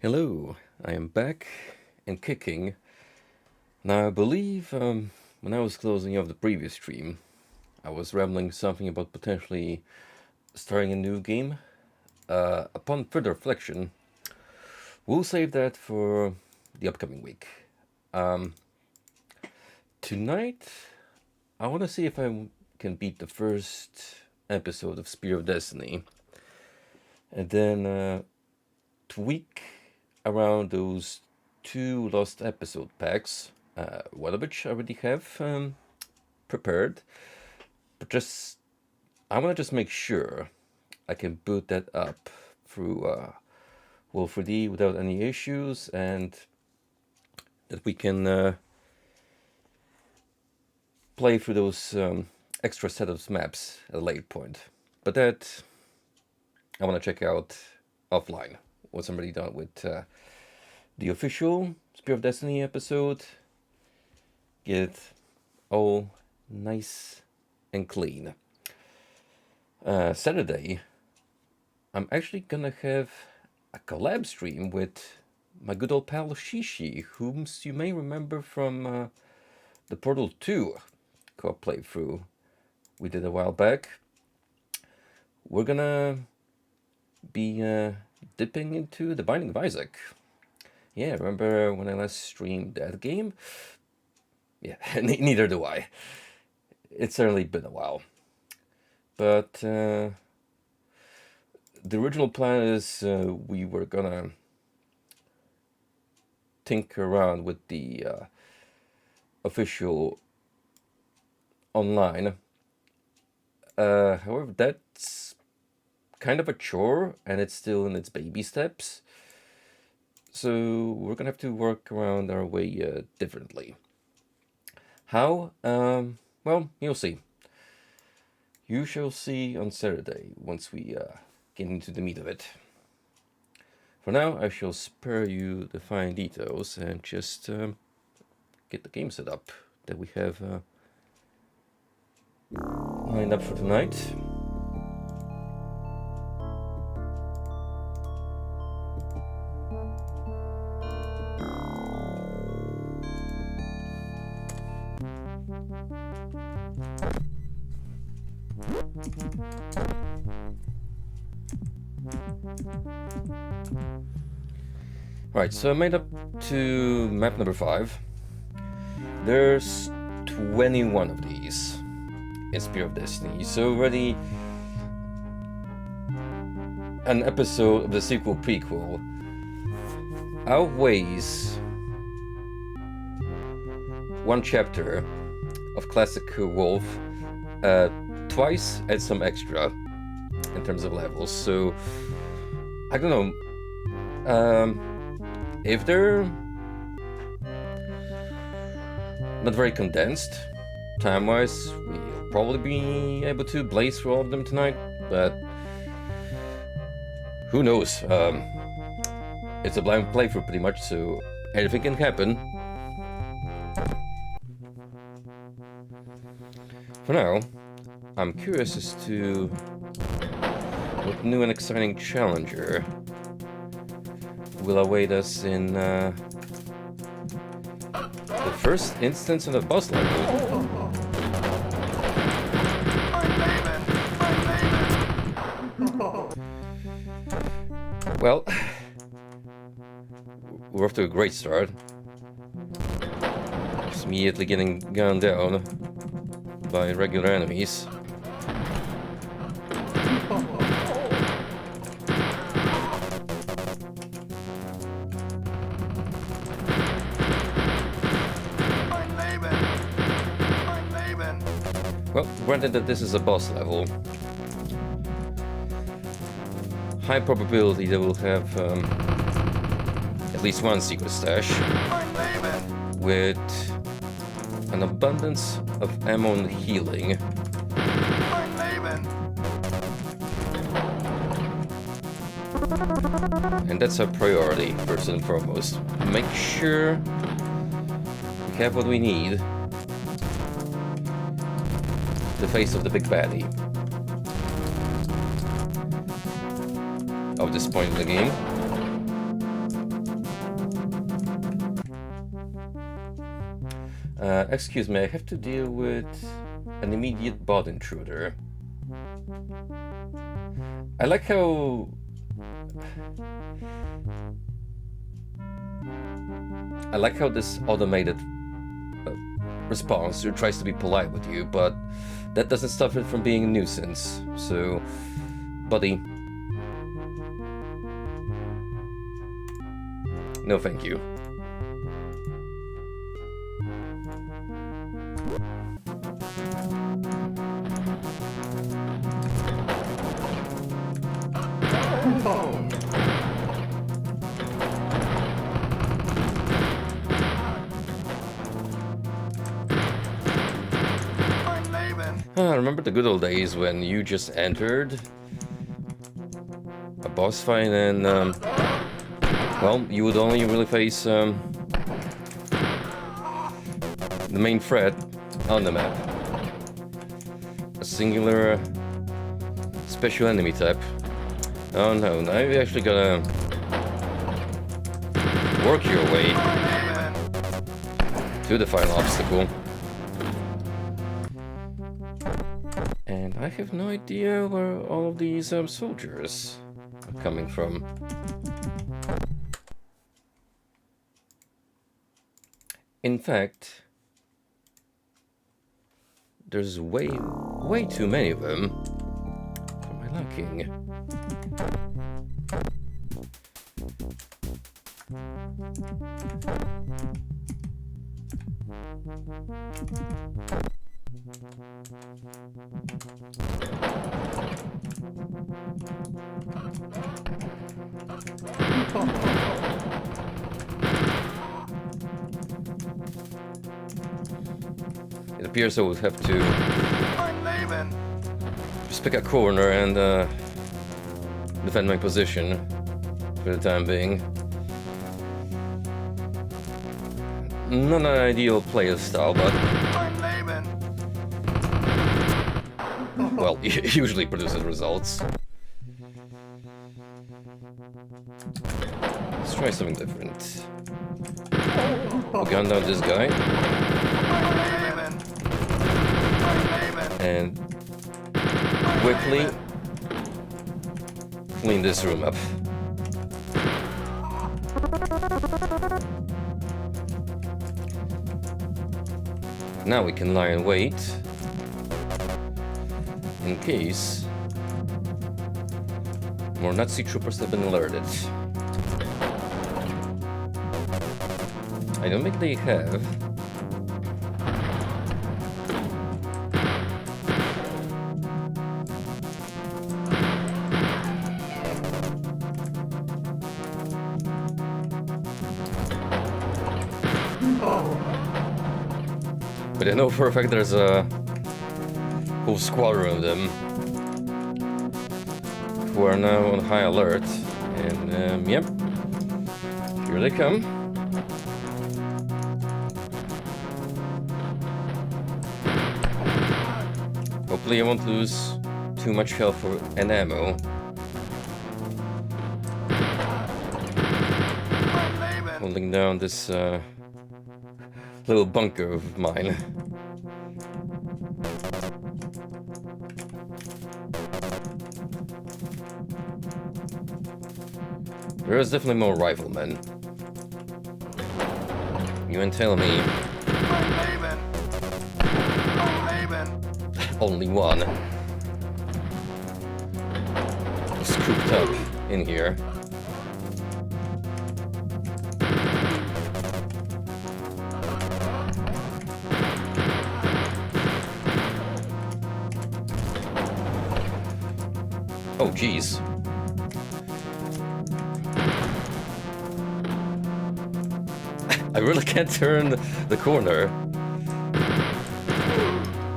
Hello, I am back and kicking. Now, I believe when I was closing off the previous stream, I was rambling something about potentially starting a new game. Upon further reflection, we'll save that for the upcoming week. Um, Tonight, I want to see if I can beat the first episode of Spear of Destiny, and then tweak around those two lost episode packs, one of which I already have prepared, but I want to just make sure I can boot that up through Wolfenstein without any issues, and that we can play through those extra set of maps at a later point. But that I want to check out offline once I'm already done with the official Spear of Destiny episode. Get it all nice and clean. Saturday, I'm actually gonna have a collab stream with my good old pal Shishi, whom you may remember from the Portal 2 co-op playthrough we did a while back. We're gonna be dipping into the Binding of Isaac. Yeah, remember when I last streamed that game? Yeah, neither do I. It's certainly been a while. But the original plan is we were gonna tinker around with the official online. However, that's kind of a chore and it's still in its baby steps. So we're gonna have to work around our way differently. How? Well, you'll see. You shall see on Saturday once we get into the meat of it. For now, I shall spare you the fine details and just get the game set up that we have lined up for tonight. Right, so I made up to map number 5. There's 21 of these in Spear of Destiny, so already an episode of the sequel prequel outweighs one chapter of classic Wolf twice and some extra in terms of levels. So I don't know if they're not very condensed time-wise, we'll probably be able to blaze through all of them tonight, but who knows? It's a blind playthrough pretty much, so anything can happen. For now, I'm curious as to what new and exciting challenger will await us in the first instance of the boss level. Well, we're off to a great start. Just immediately getting gunned down by regular enemies. Well, granted that this is a boss level, high probability that we'll have at least one secret stash with an abundance of ammo and healing. And that's our priority, first and foremost. Make sure we have what we need to face of the big baddie of this point in the game. Excuse me, I have to deal with an immediate bot intruder. I like how... this automated response tries to be polite with you, but that doesn't stop it from being a nuisance. So, buddy, no thank you. I remember the good old days when you just entered a boss fight and, well, you would only really face the main threat on the map. A singular special enemy type. Oh no, now you actually gotta work your way to the final obstacle. And I have no idea where all of these soldiers are coming from. In fact, there's way too many of them for my liking. It appears I would have to just pick a corner and defend my position for the time being. Not an ideal player style, but well, it usually produces results. Let's try something different. We'll gun down this guy. And quickly clean this room up. Now we can lie in wait in case more Nazi troopers have been alerted. I don't think they have. But I know for a fact there's a whole squadron of them who are now on high alert. And, yep, here they come. Hopefully I won't lose too much health and ammo. Holding down this little bunker of mine. There is definitely more riflemen. You ain't telling me. Only one. Scooped up in here. Oh, jeez. I really can't turn the corner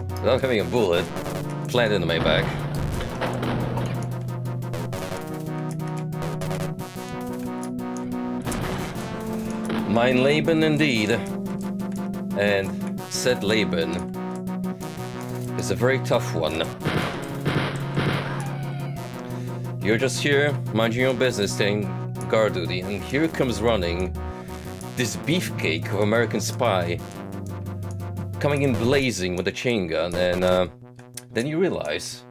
without having a bullet planted in my back. Mein Leben indeed. And said Leben is a very tough one. You're just here, minding your business, staying guard duty, and here comes running this beefcake of American spy coming in blazing with a chain gun, and then you realize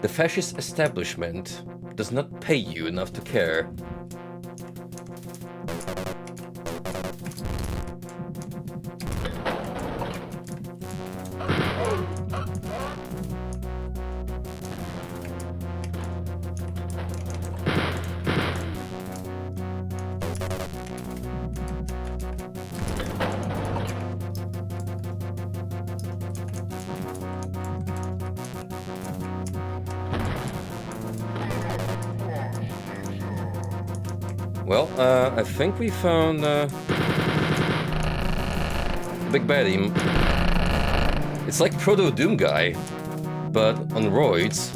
the fascist establishment does not pay you enough to care. Well, I think we found Big Baddie. It's like Proto Doom Guy, but on roids.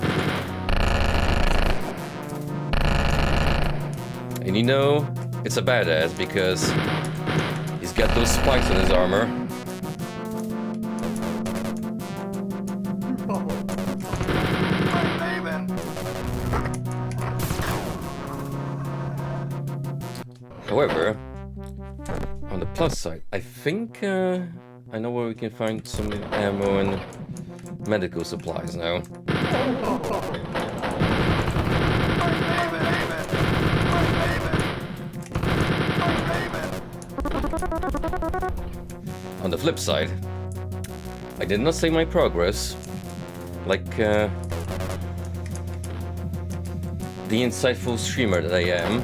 And you know, it's a badass because he's got those spikes on his armor. However, on the plus side, I think I know where we can find some ammo and medical supplies now. On the flip side, I did not save my progress, like the insightful streamer that I am.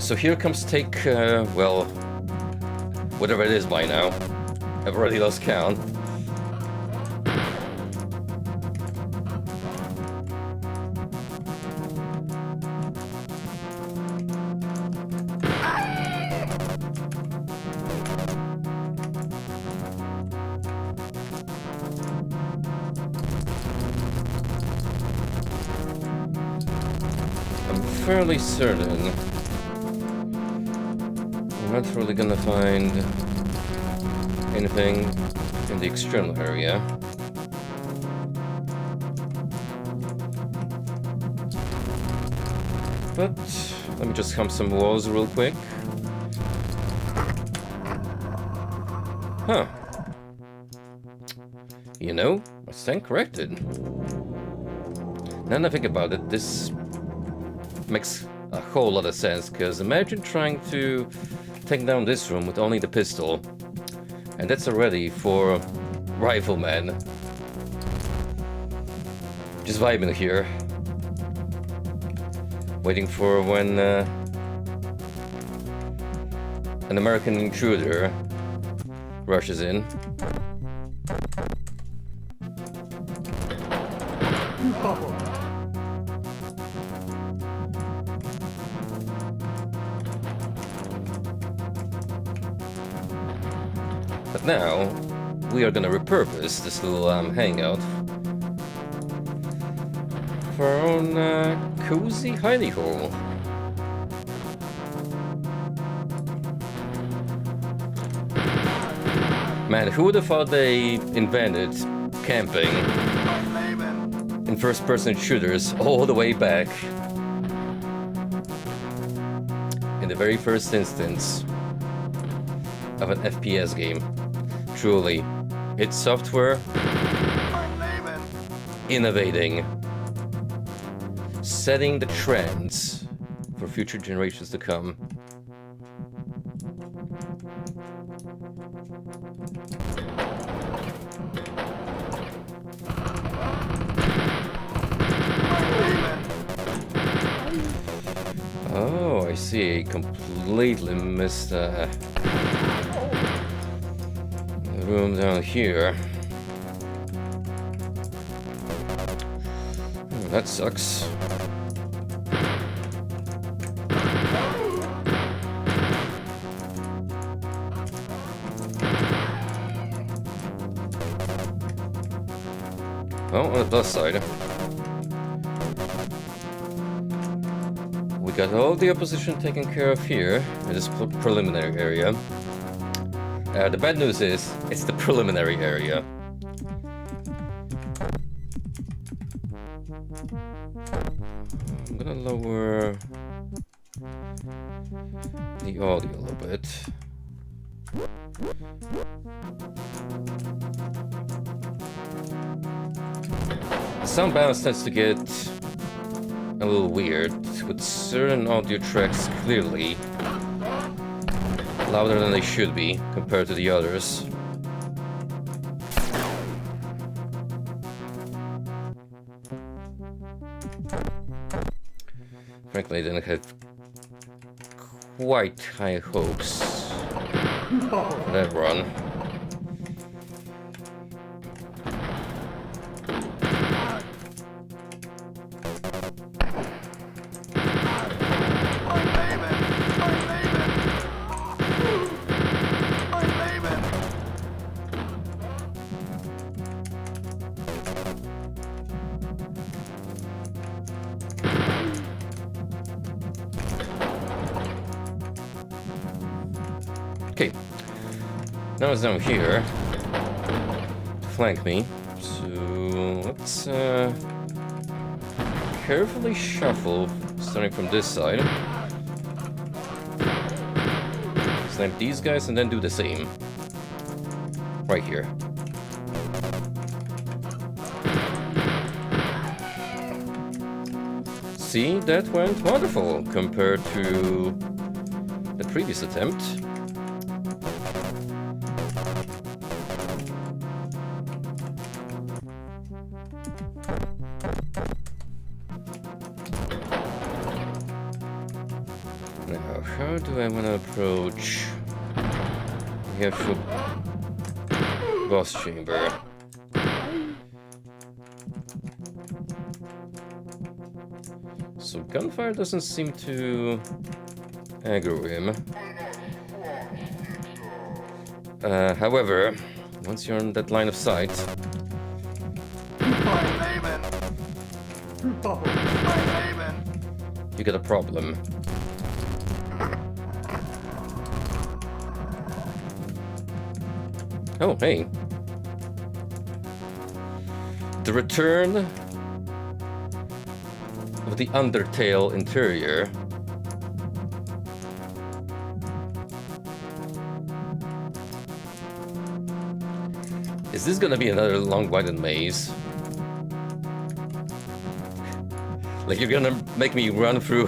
So here comes take, well, whatever it is by now. I've already lost count. I'm fairly certain I'm not really gonna find anything in the external area. But let me just hump some walls real quick. Huh. You know, I stand corrected. Now that I think about it, this makes a whole lot of sense, because imagine trying to take down this room with only the pistol. And that's already for riflemen. Just vibing here. Waiting for when an American intruder rushes in. But now, we are gonna repurpose this little hangout for our own cozy hidey hole. Man, who would have thought they invented camping in first-person shooters all the way back in the very first instance of an FPS game? Truly, it's software innovating, setting the trends for future generations to come. Oh, I see. I completely missed room down here. Oh, that sucks. Well, on the plus side, we got all the opposition taken care of here in this preliminary area. The bad news is, it's the preliminary area. I'm gonna lower the audio a little bit. The sound balance tends to get a little weird, with certain audio tracks clearly louder than they should be compared to the others. Frankly, I didn't have quite high hopes for that run. Okay, now it's down here to flank me, so let's carefully shuffle, starting from this side. Snipe these guys and then do the same. Right here. See, that went wonderful compared to the previous attempt. Now, how do I want to approach the actual boss chamber? So gunfire doesn't seem to aggro him. However, once you're in that line of sight, you get a problem. Oh, hey. The return of the Undertale interior. Is this gonna be another long winded maze? Like you're gonna make me run through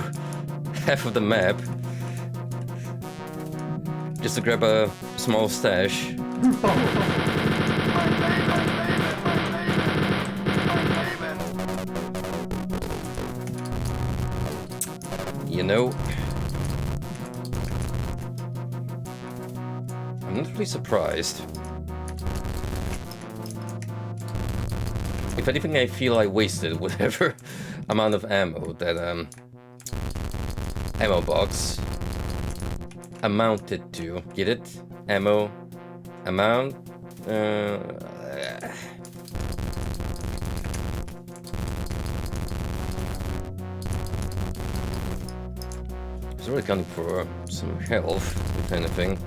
half of the map just to grab a small stash. You know, I'm not really surprised. If anything, I feel I wasted whatever amount of ammo that ammo box amounted to. Get it? Ammo amount. I was really gunning for some health, if anything.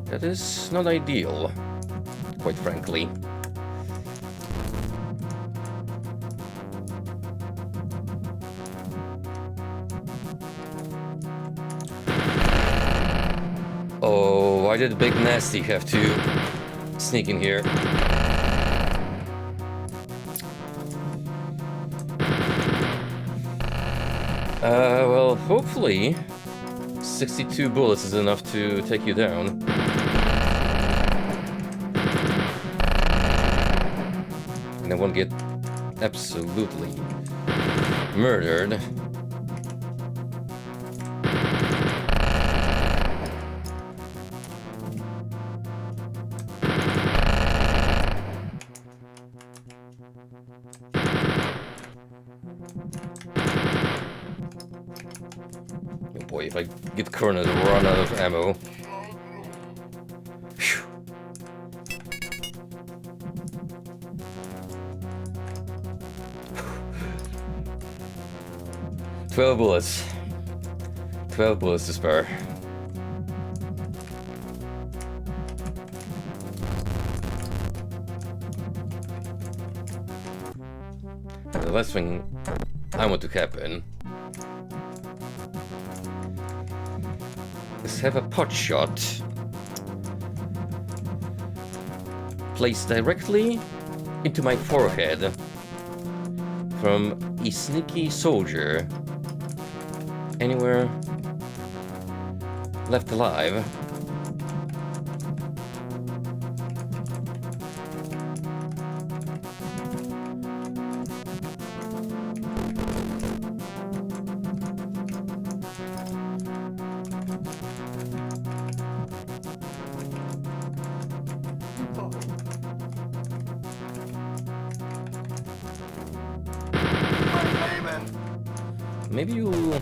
That is not ideal, quite frankly. Oh, why did the big nasty have to sneak in here? Well, hopefully 62 bullets is enough to take you down. And I won't get absolutely murdered. Oh boy, if I get cornered and run out of ammo. Phew. 12 bullets. 12 bullets to spare. last thing I want to happen is have a pot shot placed directly into my forehead from a sneaky soldier anywhere left alive. Maybe you'll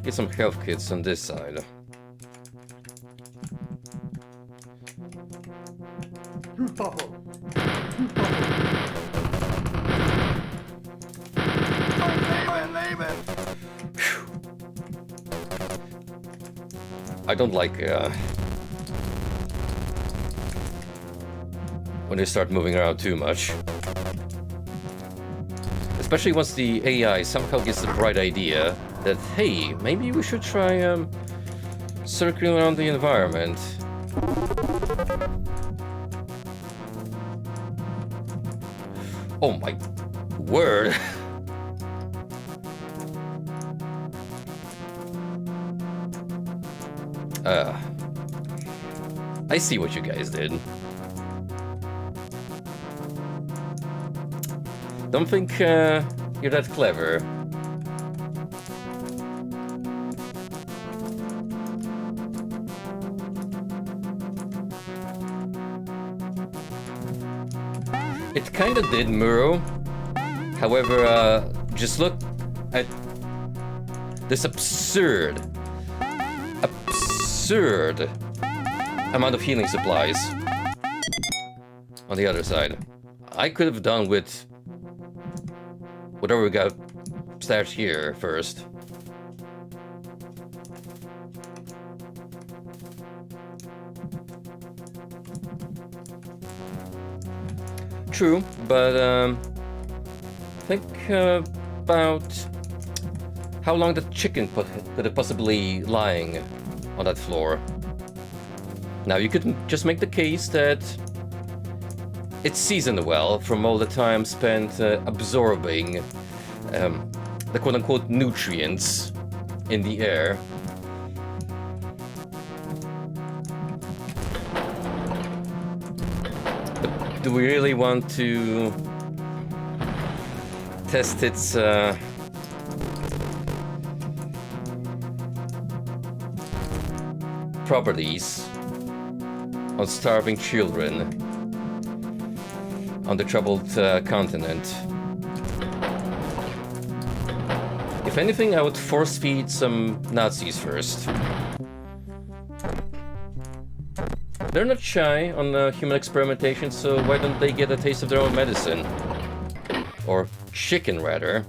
get some health kits on this side. I don't like when they start moving around too much. Especially once the AI somehow gets the bright idea that, hey, maybe we should try circling around the environment. Oh my word! I see what you guys did. Don't think you're that clever. It kinda did, Muro. However, just look at this absurd amount of healing supplies on the other side. I could have done with whatever we got stashed here first. True, but think about how long the chicken could have possibly lying on that floor. Now you could just make the case that it's seasoned well from all the time spent absorbing the quote-unquote nutrients in the air. But do we really want to test its properties on starving children on the troubled continent? If anything, I would force feed some Nazis first. They're not shy on human experimentation, so why don't they get a taste of their own medicine? Or chicken, rather.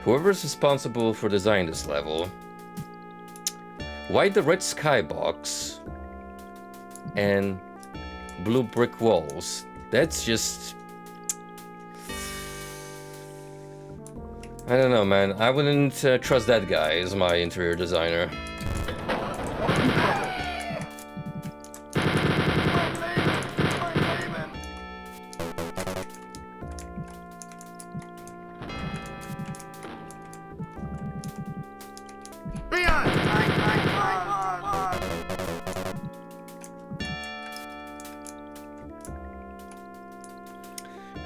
Whoever's responsible for designing this level, why the red skybox and blue brick walls? That's just... I don't know, man. I wouldn't trust that guy as my interior designer.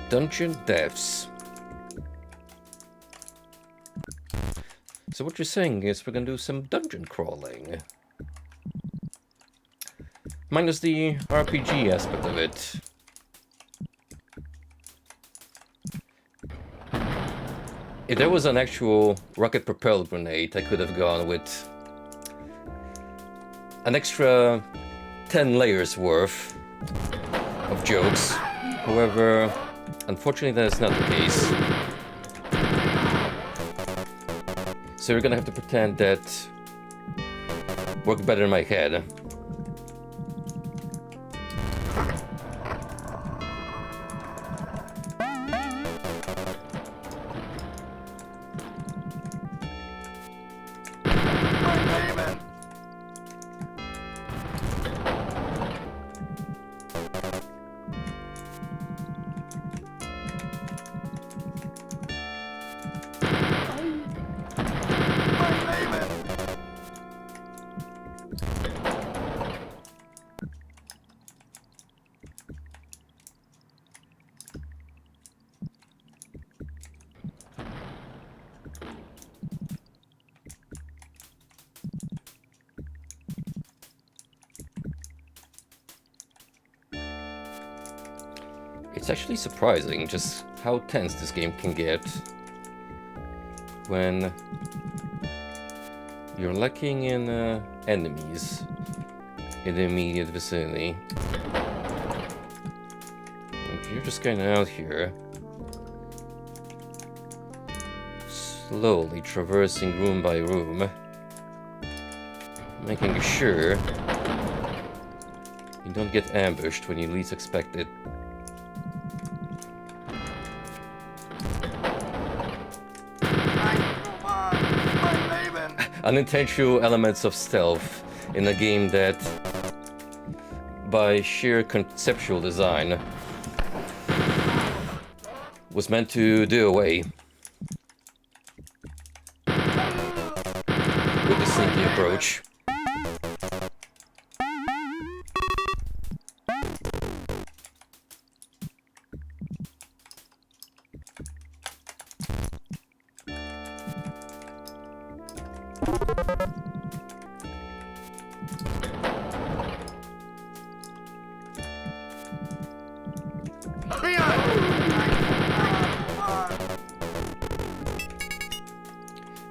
Dungeon deaths. So what you're saying is we're gonna do some dungeon crawling. Minus the RPG aspect of it. If there was an actual rocket-propelled grenade, I could have gone with an extra 10 layers worth of jokes. However, unfortunately that is not the case. So you're gonna have to pretend that worked better in my head. It's actually surprising just how tense this game can get when you're lacking in enemies in the immediate vicinity. And you're just going out here, slowly traversing room by room, making sure you don't get ambushed when you least expect it. Unintentional elements of stealth in a game that, by sheer conceptual design, was meant to do away with the sneaky approach.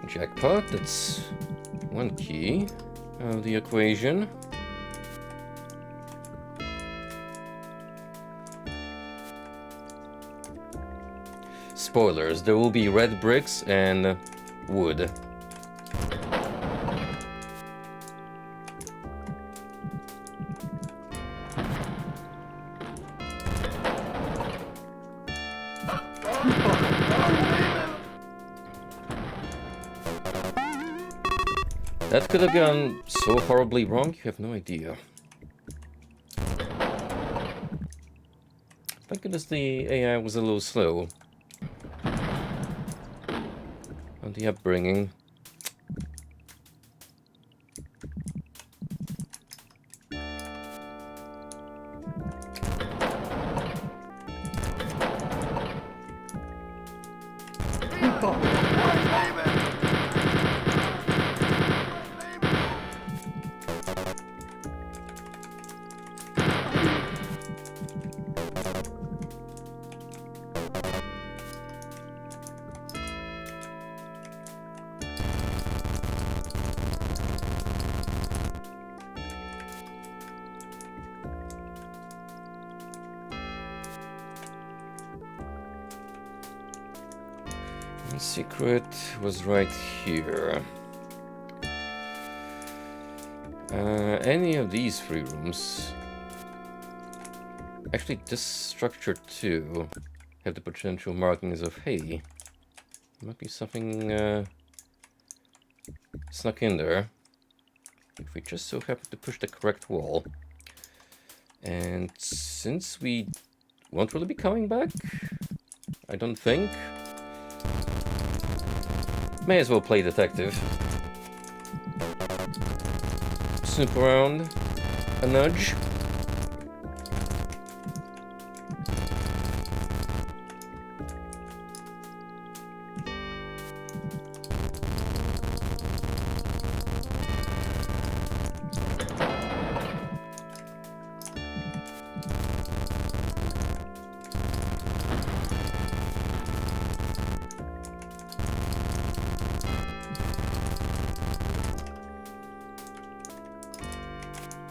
Jackpot, that's one key of the equation. Spoilers, there will be red bricks and wood. That could have gone so horribly wrong, you have no idea. Thank goodness the AI was a little slow on the upbringing. The secret was right here. Any of these three rooms, actually this structure too, have the potential markings of, hey, there might be something snuck in there if we just so happen to push the correct wall. And since we won't really be coming back, I don't think, may as well play detective. Snoop around, a nudge.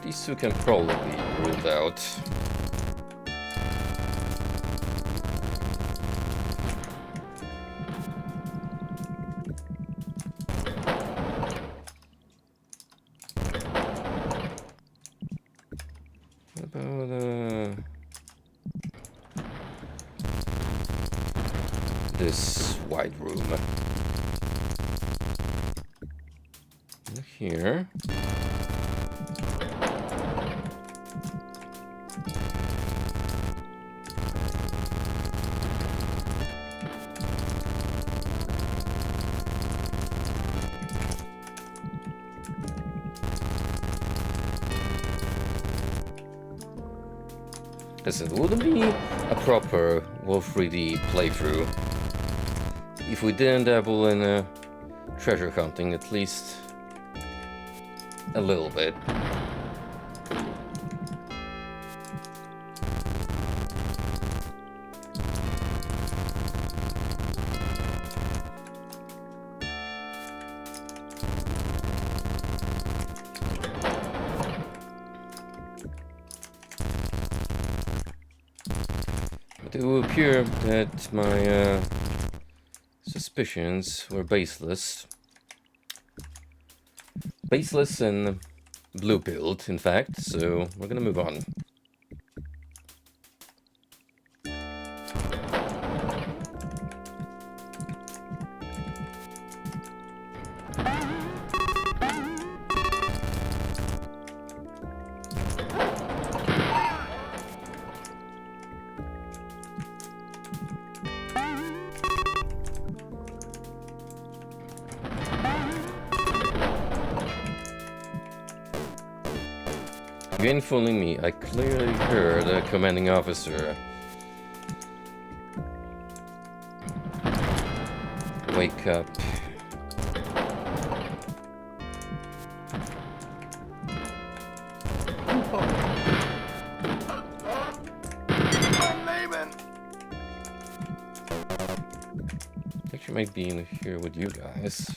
These two can probably be ruled out. What about this wide room? Look here. Listen, it wouldn't be a proper Wolf 3D playthrough if we didn't dabble in treasure hunting at least a little bit. But it would appear that my suspicions were baseless. Baseless and blue-pilled, in fact, so we're gonna move on. You ain't fooling me. I clearly heard a commanding officer. Wake up. Actually might be in here with you guys.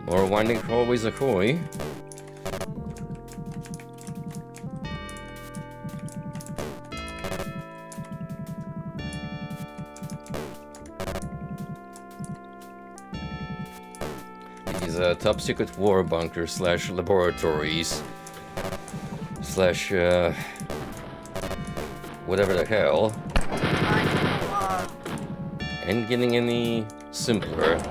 More winding hallways ahoy. These top secret war bunkers slash laboratories slash whatever the hell. Ain't getting any simpler.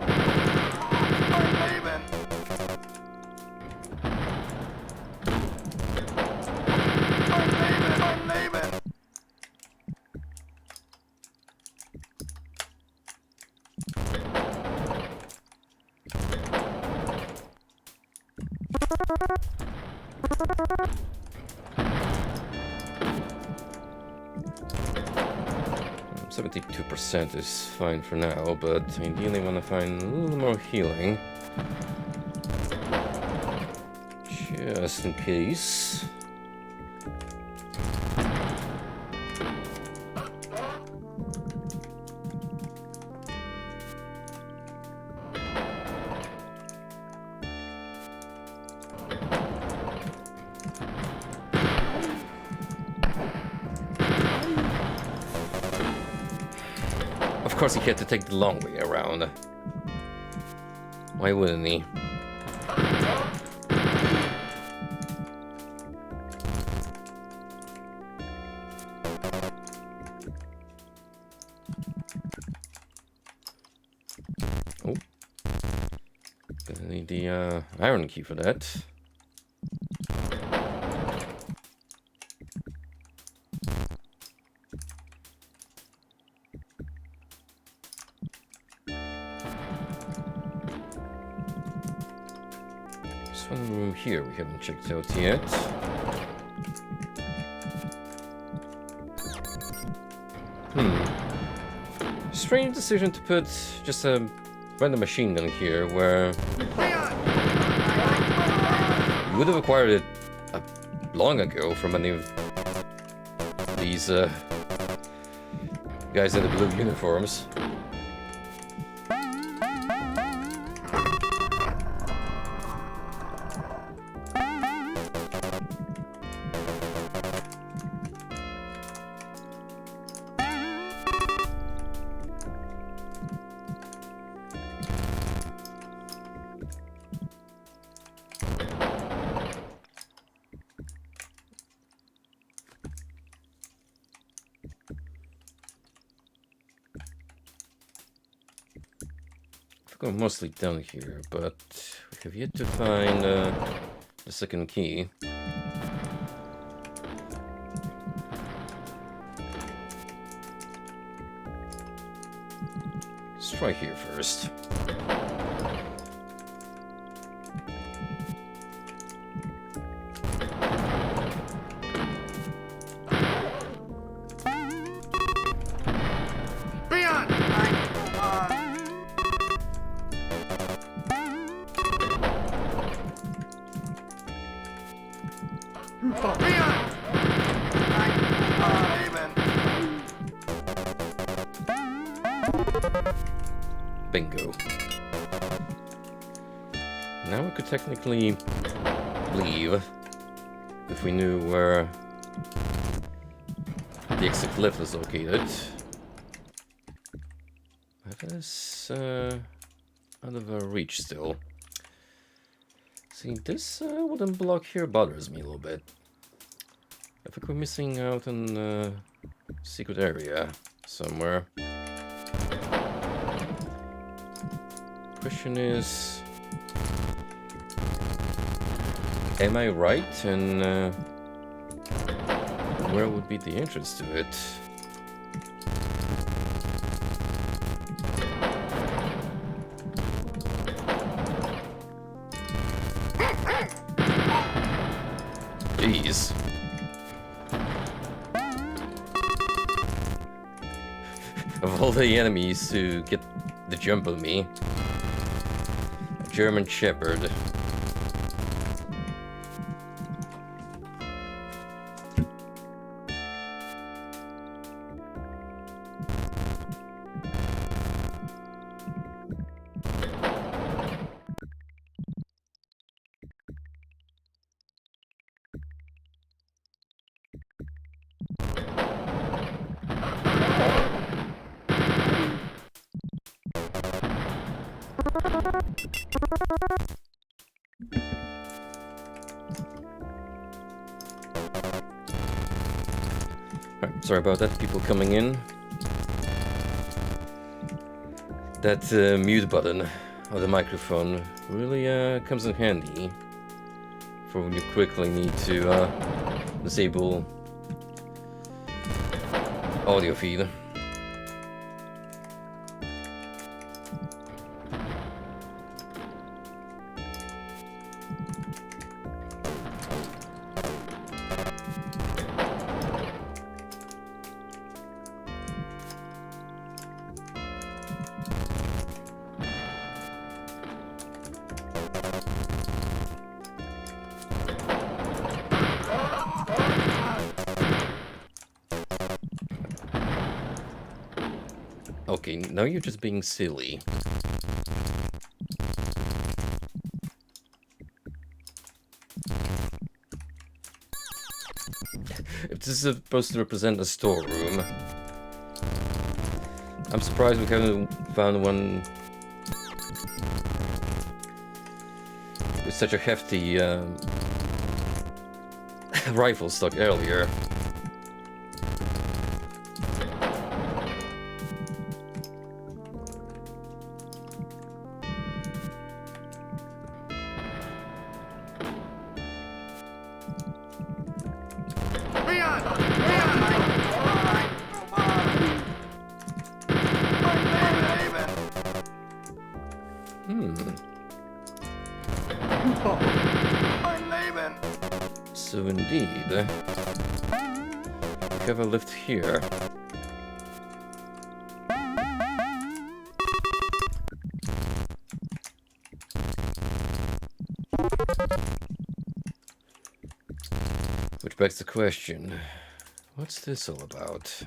%, is fine for now, but I ideally want to find a little more healing. Just in case. Of course he had to take the long way around. Why wouldn't he? Oh. Gonna need the iron key for that. fun room here we haven't checked out yet. Strange decision to put just a random machine gun here, where you would have acquired it long ago from any of these guys in the blue uniforms. We're mostly down here, but we have yet to find the second key. Let's try here first. Bingo. Now we could technically leave if we knew where the exit lift is located. That is out of our reach still. See, this wooden block here bothers me a little bit. I think we're missing out on a secret area somewhere. Question is, am I right? And where would be the entrance to it? Jeez. Of all the enemies to get the jump on me, a German Shepherd. Sorry about that, people coming in. That mute button of the microphone really comes in handy for when you quickly need to disable audio feed. Okay, now you're just being silly. If this is supposed to represent a storeroom, I'm surprised we haven't found one with such a hefty rifle stock earlier. So indeed, we have a lift here. Which begs the question, what's this all about?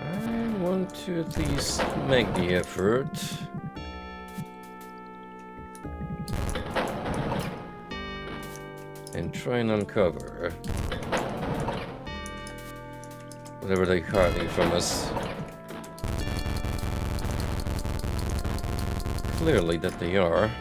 I want to at least make the effort. And try and uncover whatever they're hiding from us. Clearly that they are.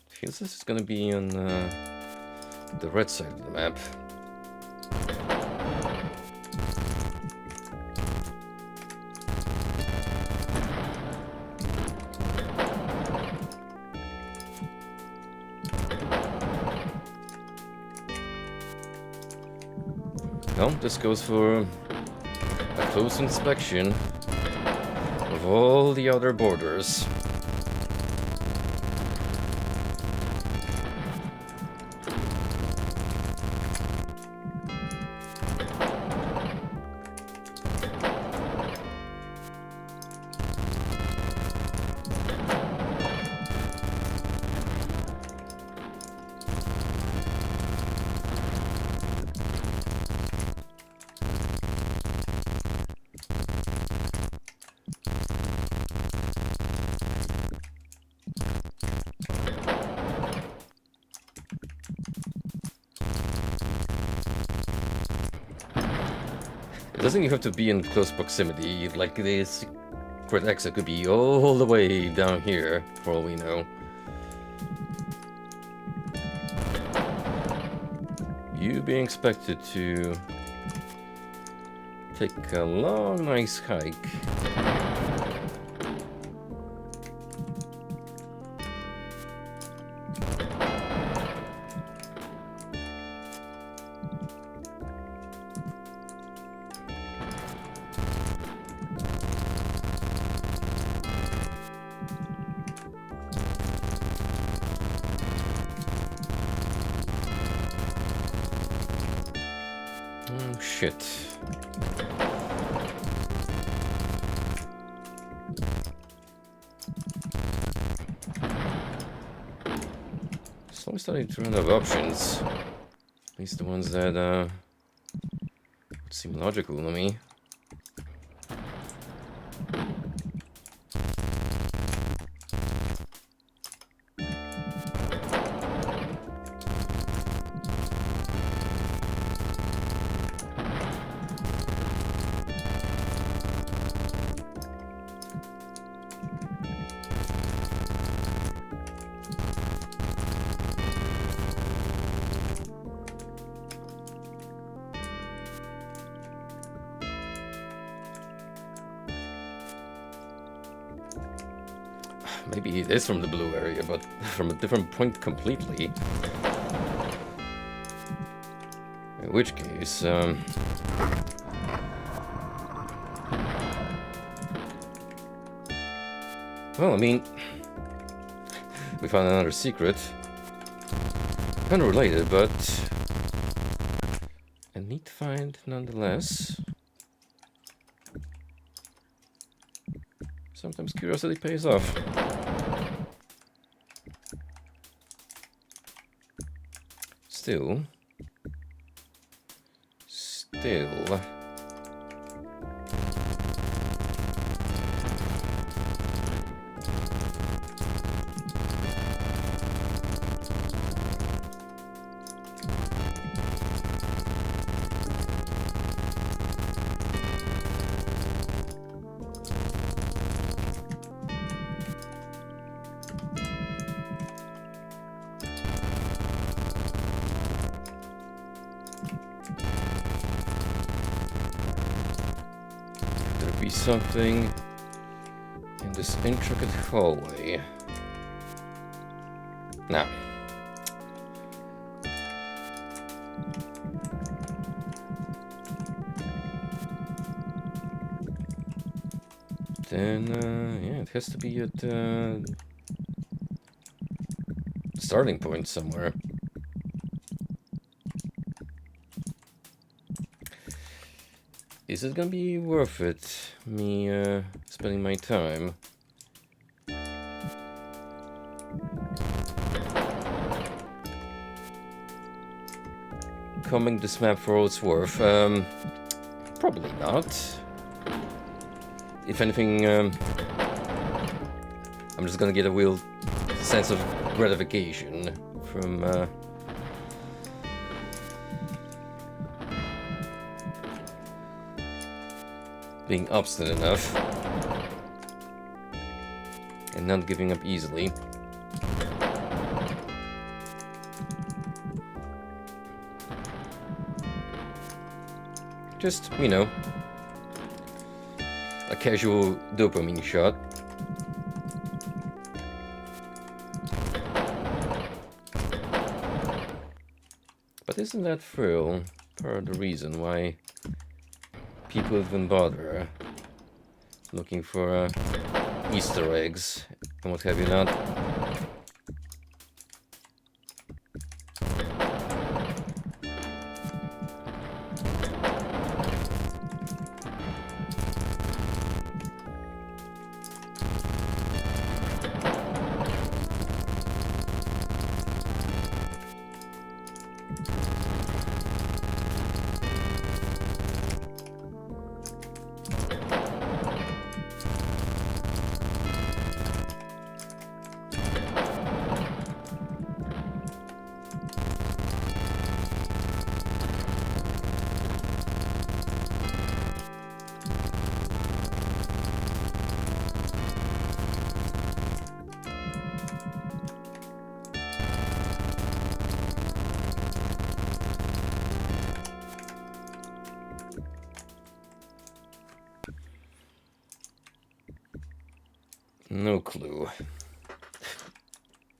Feels this is gonna be on the red side of the map. Well, this goes for a close inspection of all the other borders. It doesn't even have to be in close proximity, like this secret exit could be all the way down here, for all we know. You being expected to take a long, nice hike. Oh, shit. Slowly starting to run out of options. At least the ones that would seem logical to me. Maybe it is from the blue area, but from a different point completely. In which case, well, I mean, we found another secret. Unrelated, but a neat find nonetheless. Sometimes curiosity pays off. Still. be something in this intricate hallway. Now. Then, yeah, it has to be at the starting point somewhere. Is it gonna be worth it, me spending my time? Combing this map for all it's worth? Probably not. If anything, I'm just gonna get a real sense of gratification from being obstinate enough and not giving up easily. Just, you know, a casual dopamine shot. But isn't that thrill part of the reason why people even bother looking for Easter eggs and what have you not? No clue.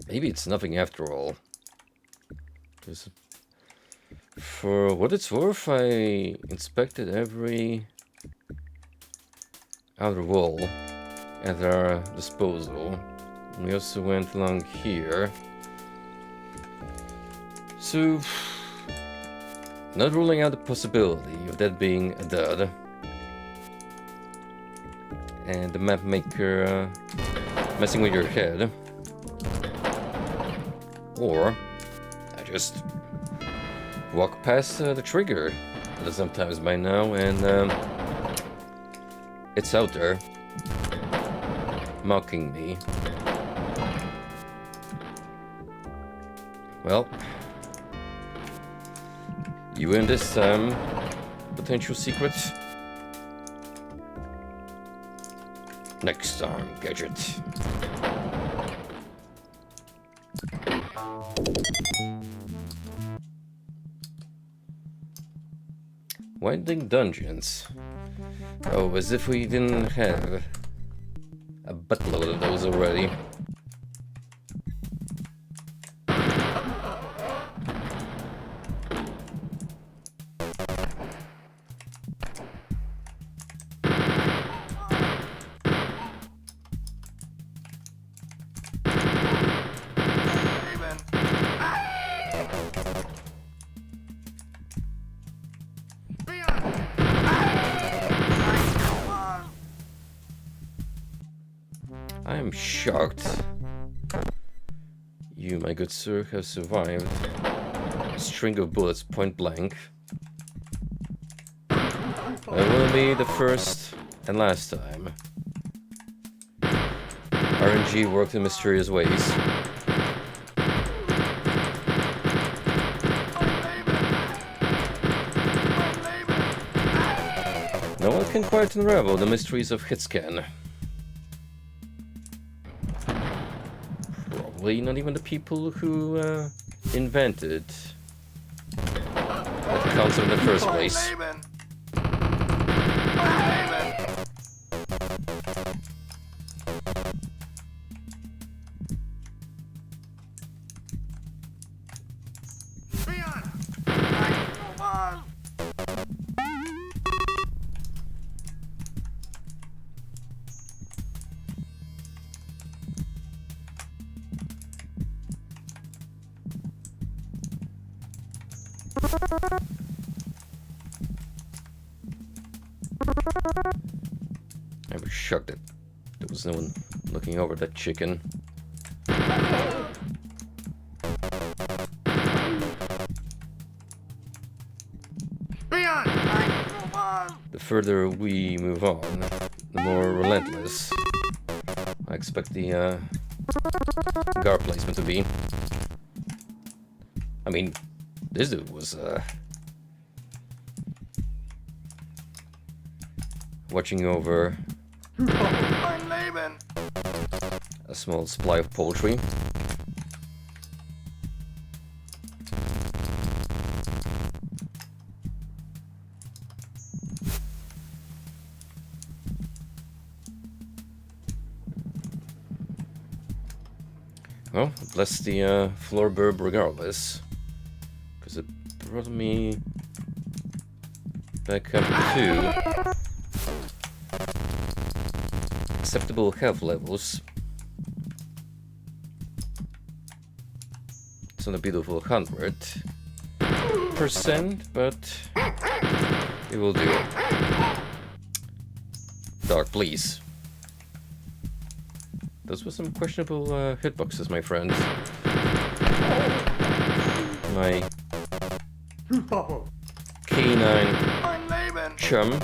Maybe it's nothing after all. For what it's worth, I inspected every outer wall at our disposal. We also went along here. So, not ruling out the possibility of that being a dud. And the map maker messing with your head. Or I just walk past the trigger sometimes by now and it's out there mocking me. Well, you win this potential secret. Next time, Gadget. Winding dungeons. Oh, as if we didn't have a buttload of those already. I am shocked you, my good sir, have survived a string of bullets point blank. That will be the first and last time RNG worked in mysterious ways. No one can quite unravel the mysteries of hitscan. Probably not even the people who invented that concept in the first place. I was shocked that there was no one looking over that chicken. The further we move on, the more relentless I expect the guard placement to be. I mean, this dude was watching over a small supply of poultry. Well, bless the floor burb regardless, because it brought me back up to acceptable health levels. It's not a beautiful 100%, but it will do. Dark, please. Those were some questionable hitboxes, my friends. My canine chum.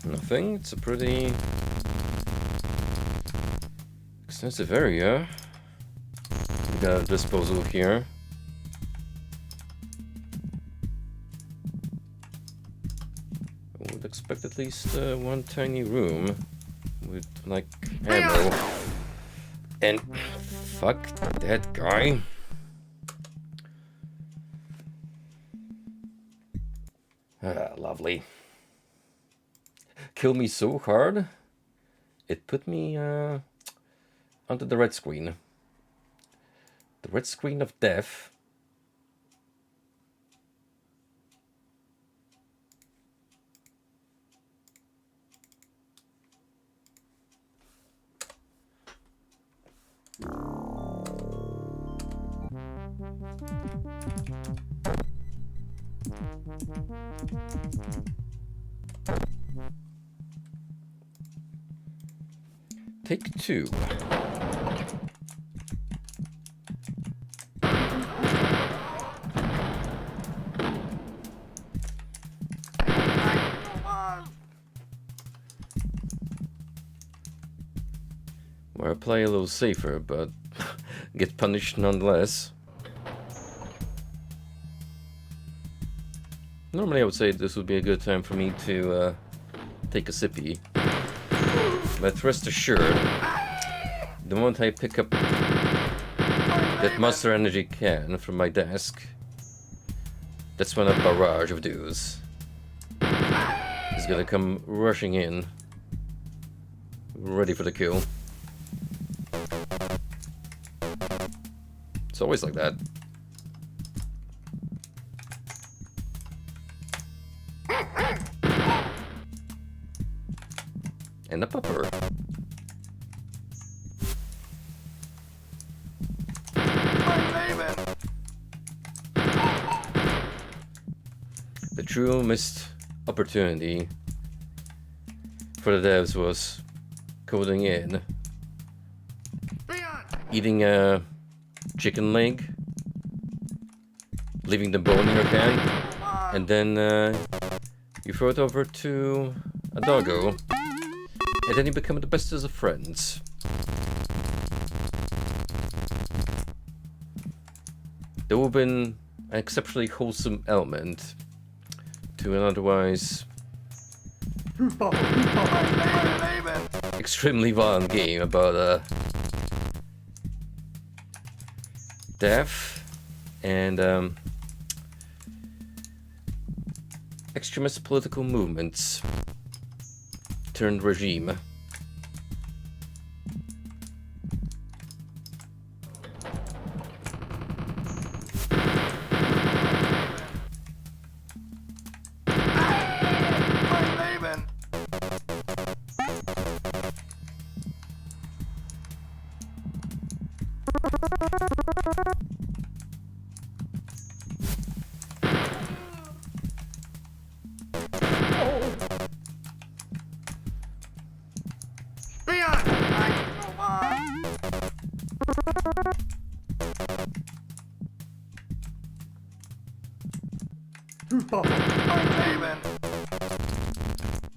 Nothing. It's a pretty extensive area we got at disposal here. I would expect at least one tiny room with like ammo. And fuck that guy. Ah, lovely. Kill me so hard, it put me onto the red screen. The red screen of death. Take 2. Where I play a little safer, but get punished nonetheless. Normally I would say this would be a good time for me to take a sippy. But rest assured, the moment I pick up that Monster Energy can from my desk, that's when a barrage of dudes is gonna come rushing in, ready for the kill. It's always like that. And a pupper. The true missed opportunity for the devs was coding in, eating a chicken leg, leaving the bone in your hand, and then you throw it over to a doggo. And then you become the bestest of friends. There would have been an exceptionally wholesome element to an otherwise extremely violent game about death and extremist political movements turned regime.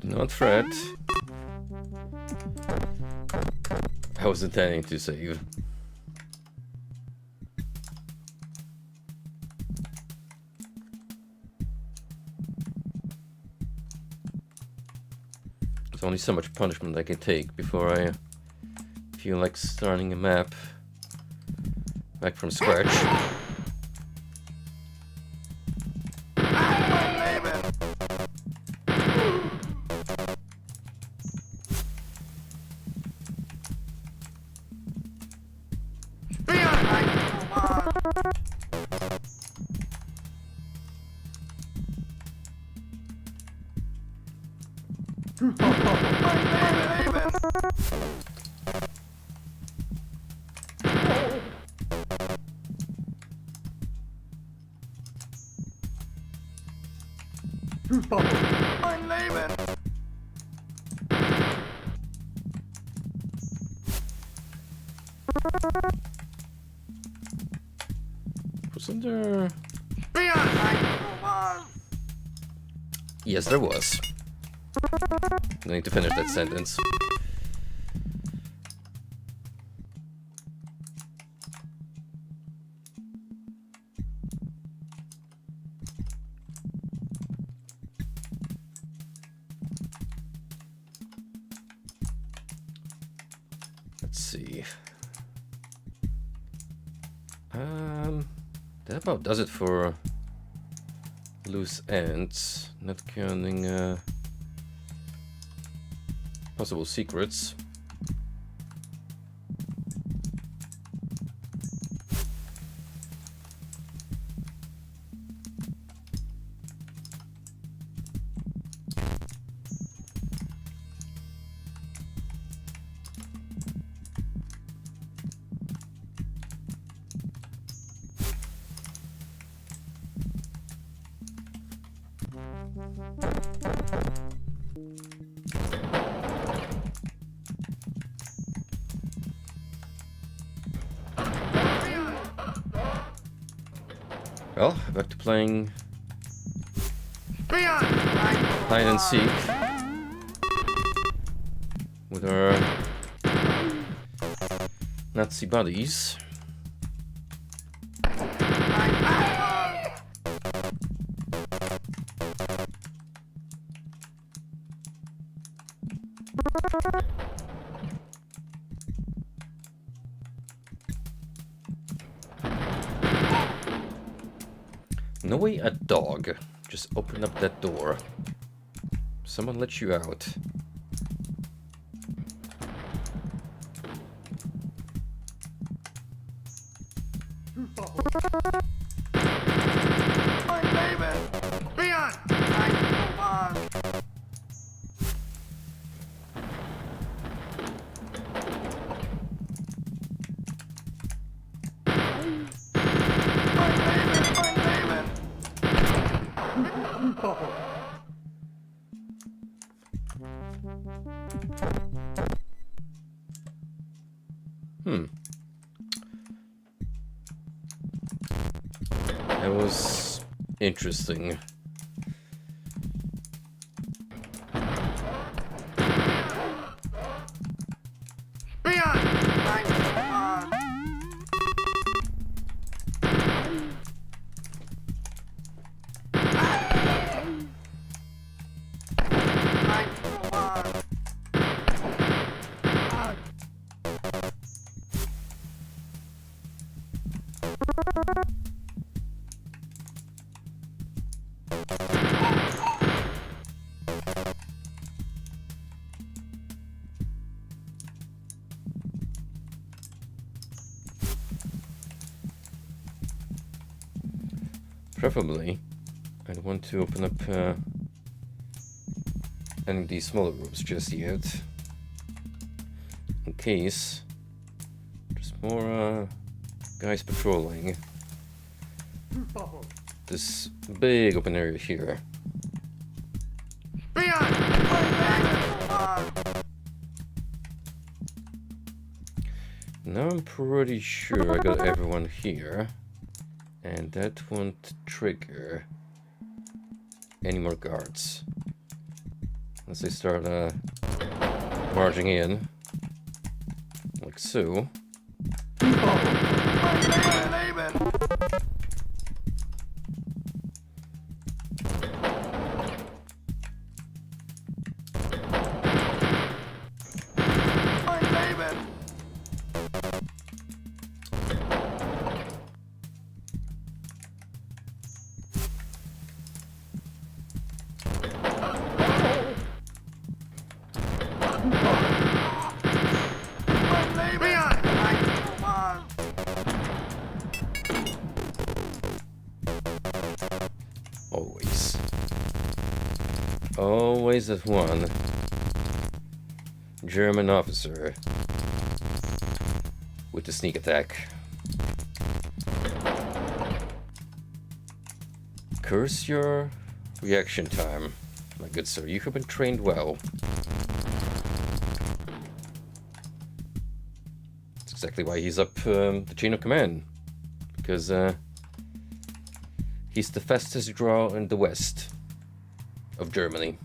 Not fret. I was intending to save. There's only so much punishment I can take before I feel like starting a map back from scratch. Wasn't there? Yes, there was. I need to finish that sentence. Let's see. That about does it for loose ends, not counting possible secrets. Well, back to playing hide and seek with our Nazi buddies. No way a dog just opened up that door. Someone let you out. That was interesting. Preferably, I don't want to open up any of these smaller rooms just yet, in case there's more guys patrolling this big open area here. Now I'm pretty sure I got everyone here, and that won't trigger any more guards unless they start marching in, like so. Always that one German officer with the sneak attack. Curse your reaction time, my good sir. You have been trained well. That's exactly why he's up the chain of command. Because he's the fastest draw in the west of Germany.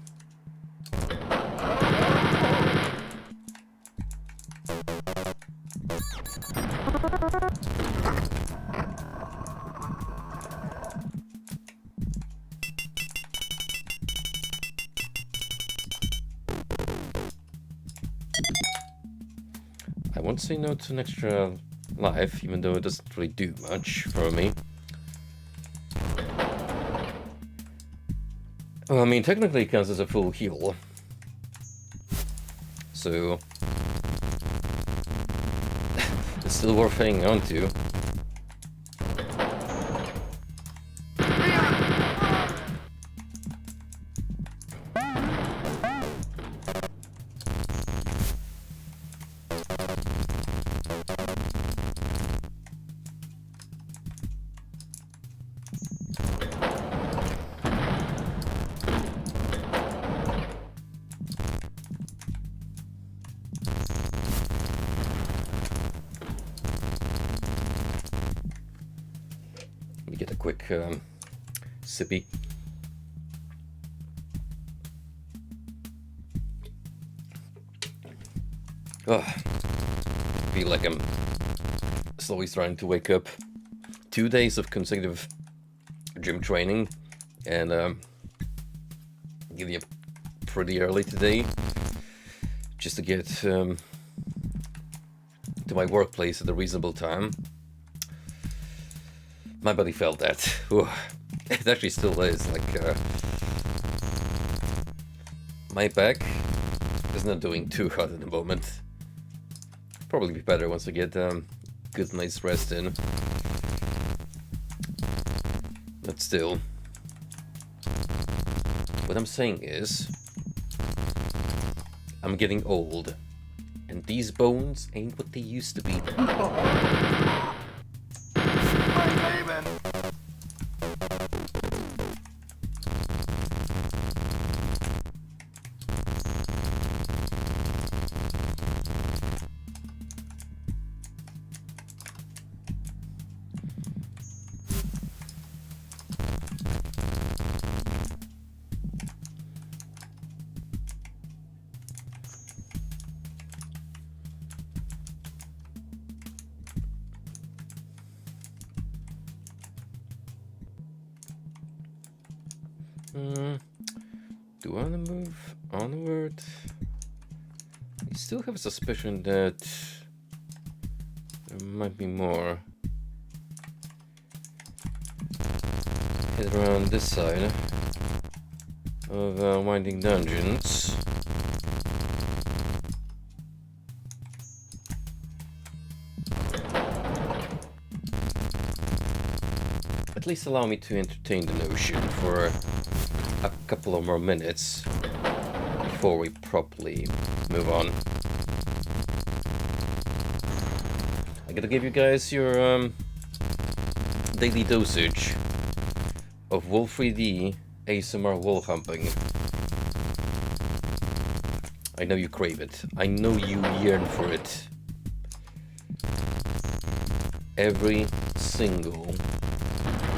I won't say no to an extra life, even though it doesn't really do much for me. Well, I mean, technically it counts as a full heal. So it's still worth hanging on to. Get a quick sippy. Oh, feel like I'm slowly starting to wake up. 2 days of consecutive gym training, and getting up pretty early today just to get to my workplace at a reasonable time. My body felt that. Ooh, it actually still is. Like, my back is not doing too hot at the moment. Probably be better once I get good night's rest in. But still, what I'm saying is, I'm getting old, and these bones ain't what they used to be. Do I want to move onward? I still have a suspicion that there might be more hid around this side of Winding Dungeons. at least allow me to entertain the notion for a couple of more minutes before we properly move on. I gotta give you guys your daily dosage of Wolf 3D ASMR wall humping. I know you crave it. I know you yearn for it. Every single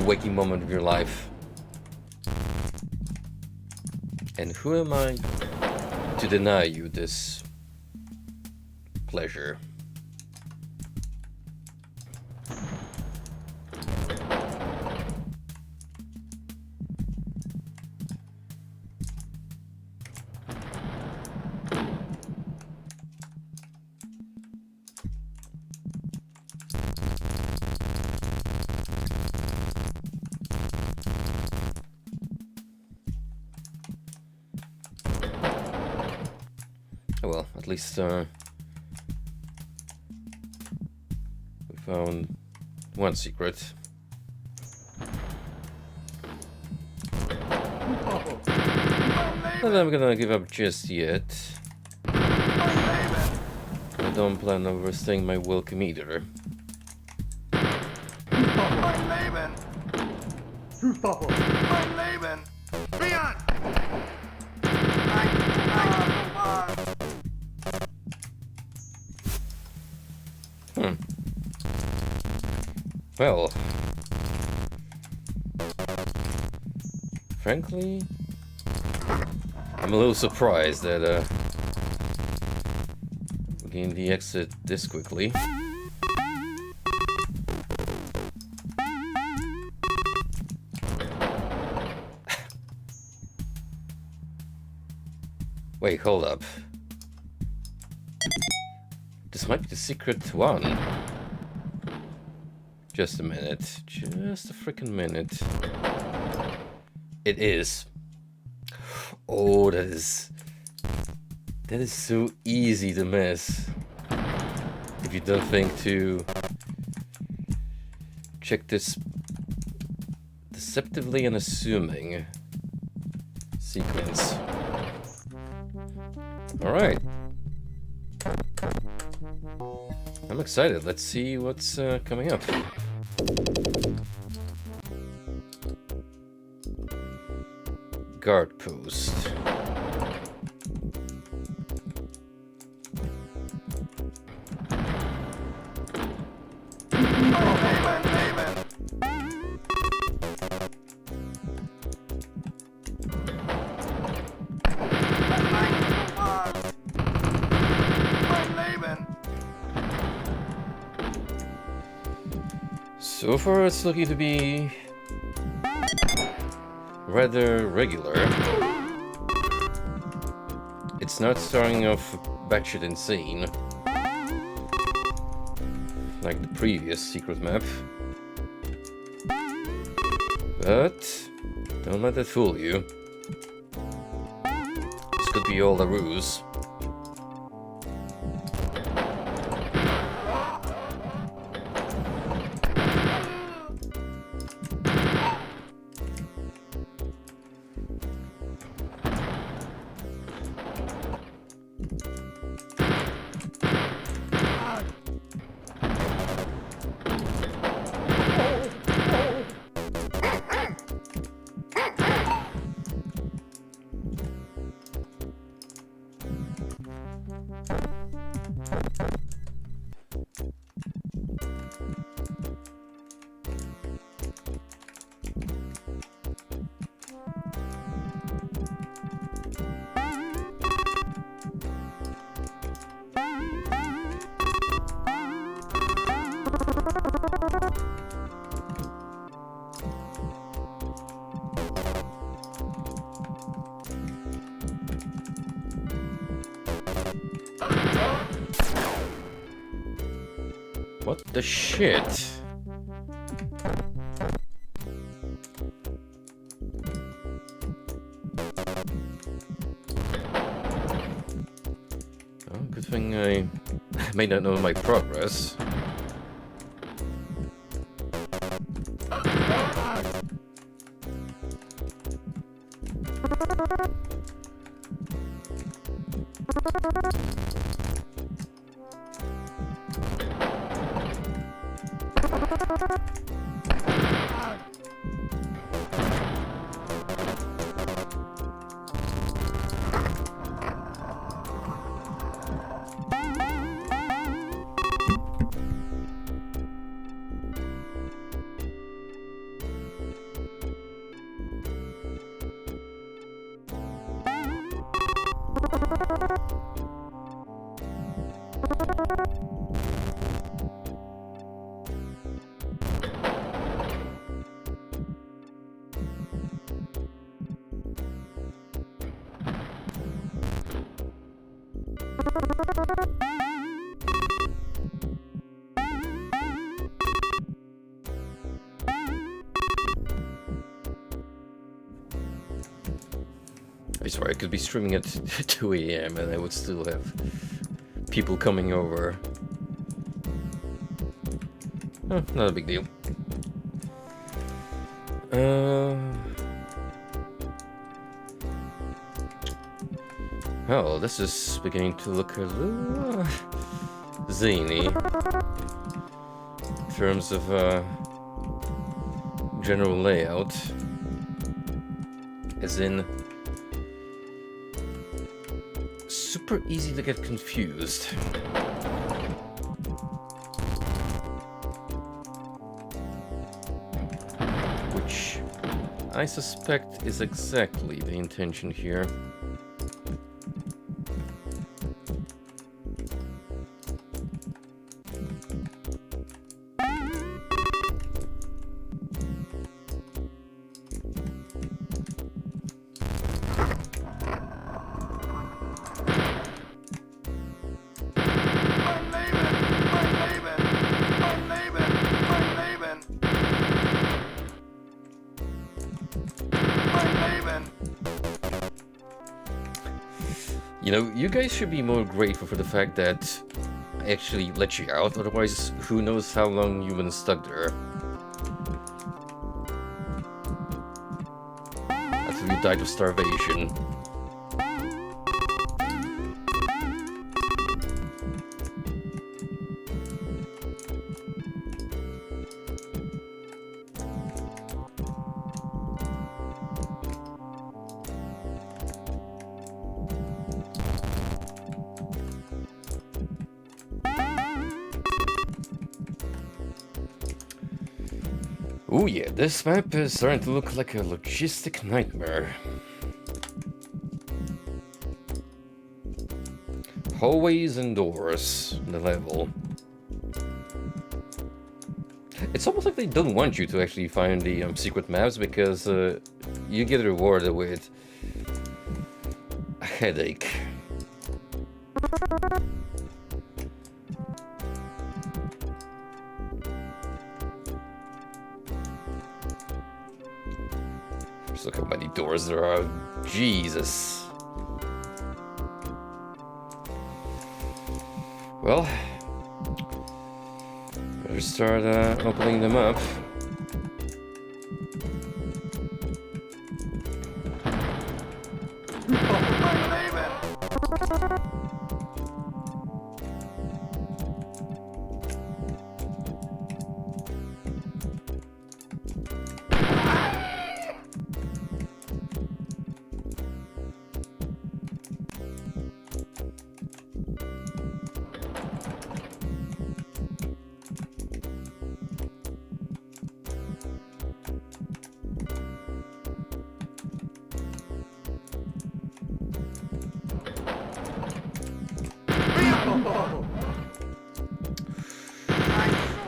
waking moment of your life. And who am I to deny you this pleasure? Oh well, at least we found one secret. Not that I'm gonna give up just yet. I don't plan on overstaying my welcome either. Well, frankly, I'm a little surprised that we gained the exit this quickly. Wait, hold up. This might be the secret one. Just a minute. Just a freaking minute. It is. Oh, that is so easy to miss. If you don't think to check this deceptively unassuming sequence. Alright. I'm excited. Let's see what's coming up. Guard post. So far, it's looking to be rather regular. It's not starting off batshit insane like the previous secret map. But don't let that fool you. This could be all a ruse. What the shit? Oh, good thing I may not know my progress. I swear I could be streaming at 2 AM and I would still have people coming over. Not a big deal. Well, this is beginning to look a little zany in terms of general layout, as in super easy to get confused. Which I suspect is exactly the intention here. You know, you guys should be more grateful for the fact that I actually let you out, otherwise who knows how long you've been stuck there. Until you died of starvation. Oh yeah, this map is starting to look like a logistic nightmare. Hallways and doors in the level. It's almost like they don't want you to actually find the secret maps, because you get rewarded with a headache. Just look how many doors there are. Jesus. Well, better start opening them up.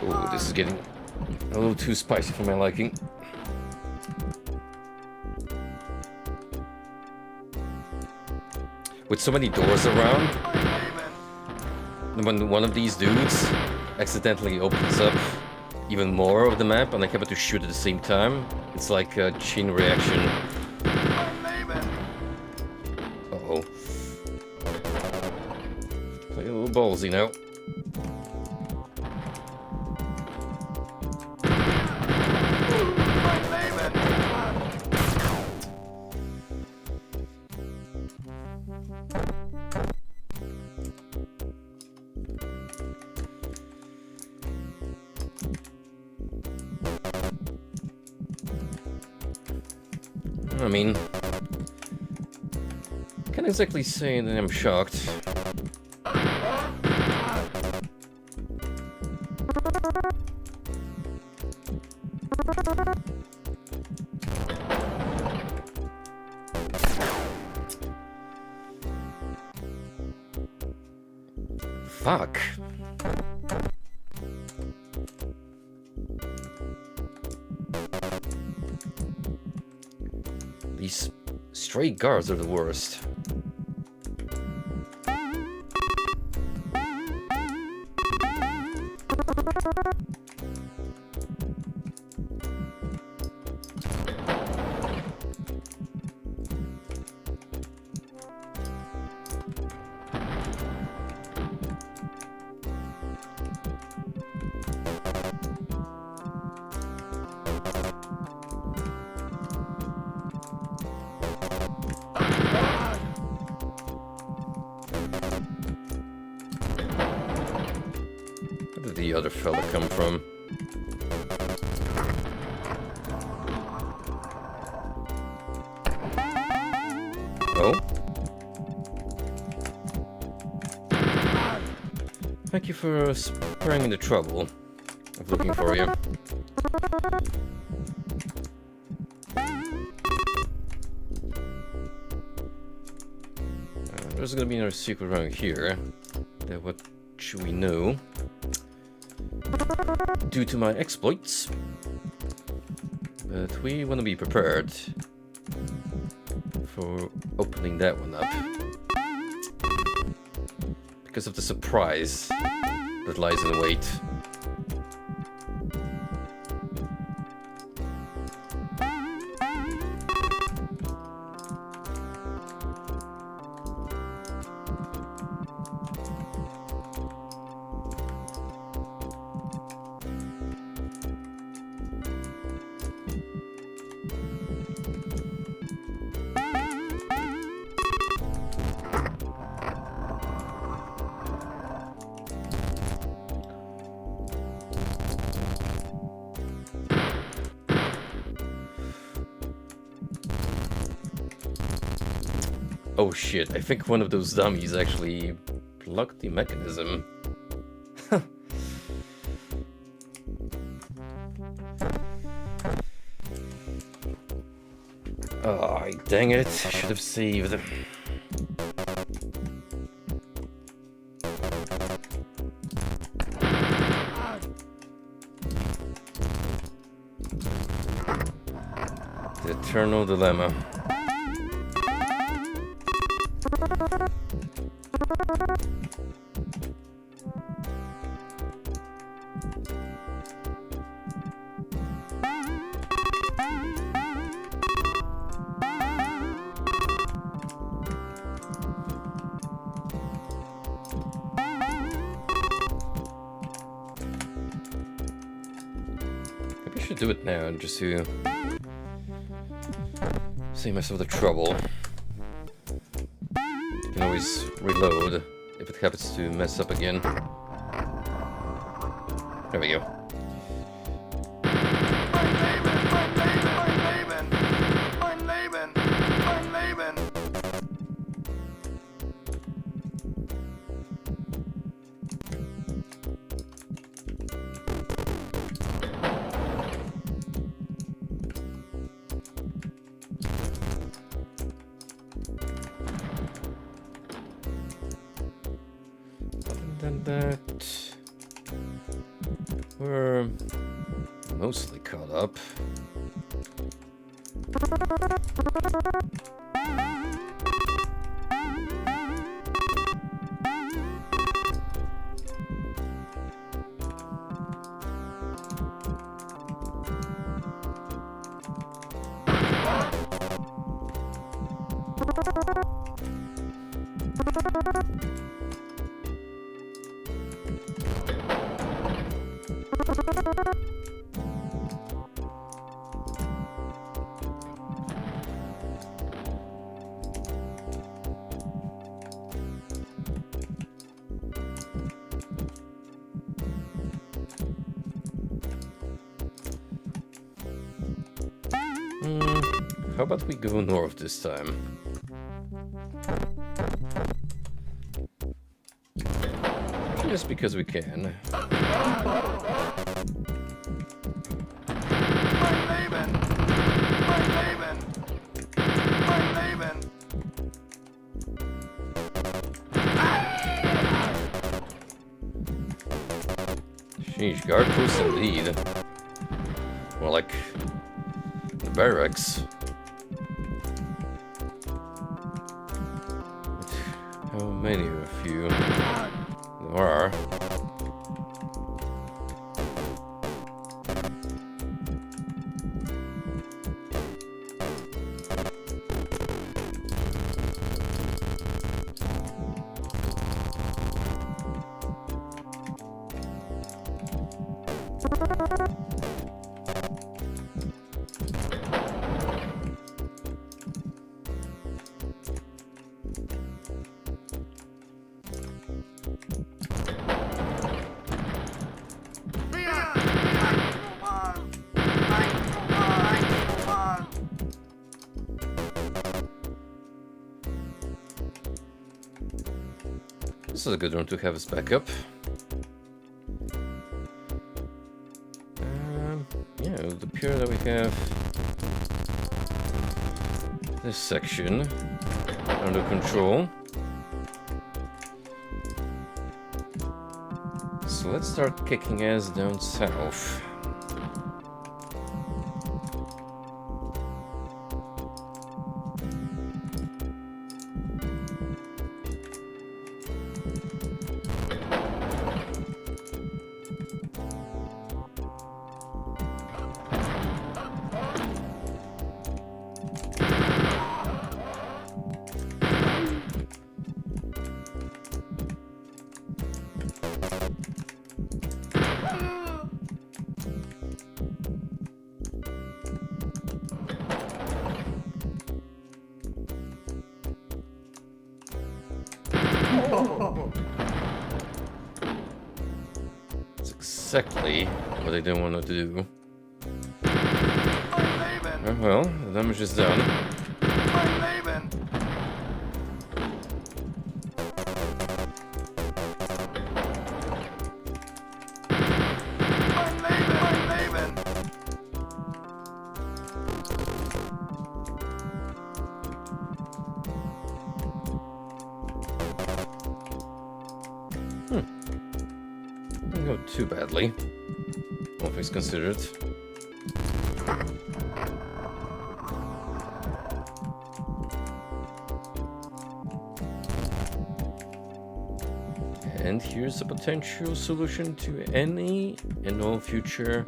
Oh, this is getting a little too spicy for my liking. With so many doors around, when one of these dudes accidentally opens up even more of the map and I have to shoot at the same time, it's like a chain reaction. Uh-oh. Play a little ballsy now. I mean, can't exactly say that I'm shocked. Fuck. These stray guards are the worst. Where did the other fella come from? Oh? Thank you for sparing me the trouble of looking for you. There's gonna be another secret around here. What should we know? Due to my exploits. But we want to be prepared for opening that one up. Because of the surprise that lies in wait. Oh shit, I think one of those dummies actually plugged the mechanism. Oh, dang it, I should have saved. The eternal dilemma. Maybe I should do it now just to save myself the trouble. You can always reload if it happens to mess up again. There we go. That we're mostly caught up. How about we go north this time? Just because we can. Sheesh, guard post indeed. More like the barracks. How many of you there are? This is a good one to have as backup. Yeah, it would appear that we have this section under control. So let's start kicking ass down south. That's exactly what I didn't want to do. Oh, well, the damage is done. Didn't go too badly, all things considered. And here's a potential solution to any and all future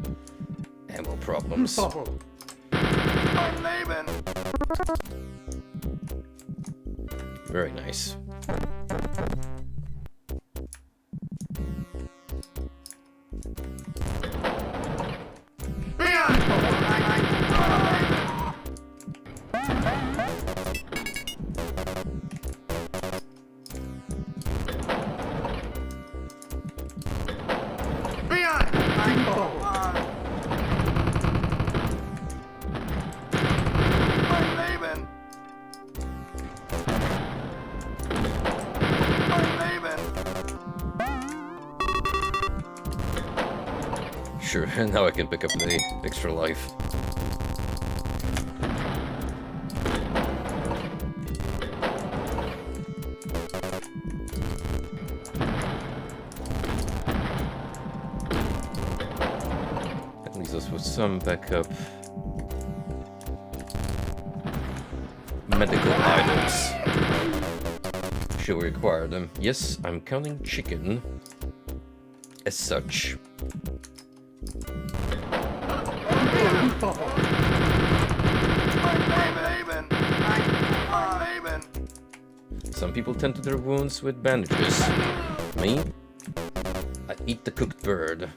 ammo problems. Very nice. Sure, now I can pick up the extra life. That leaves us with some backup medical items. Should we require them? Yes, I'm counting chicken as such. Some people tend to their wounds with bandages. Me? I eat the cooked bird.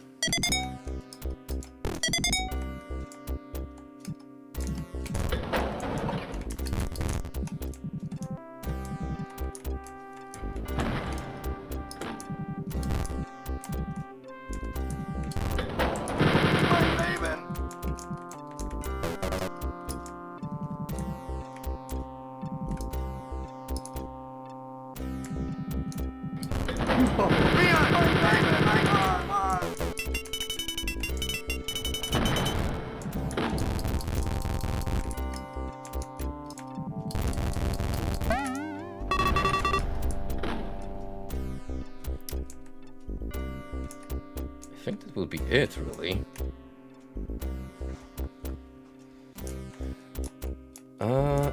I think that will be it, really.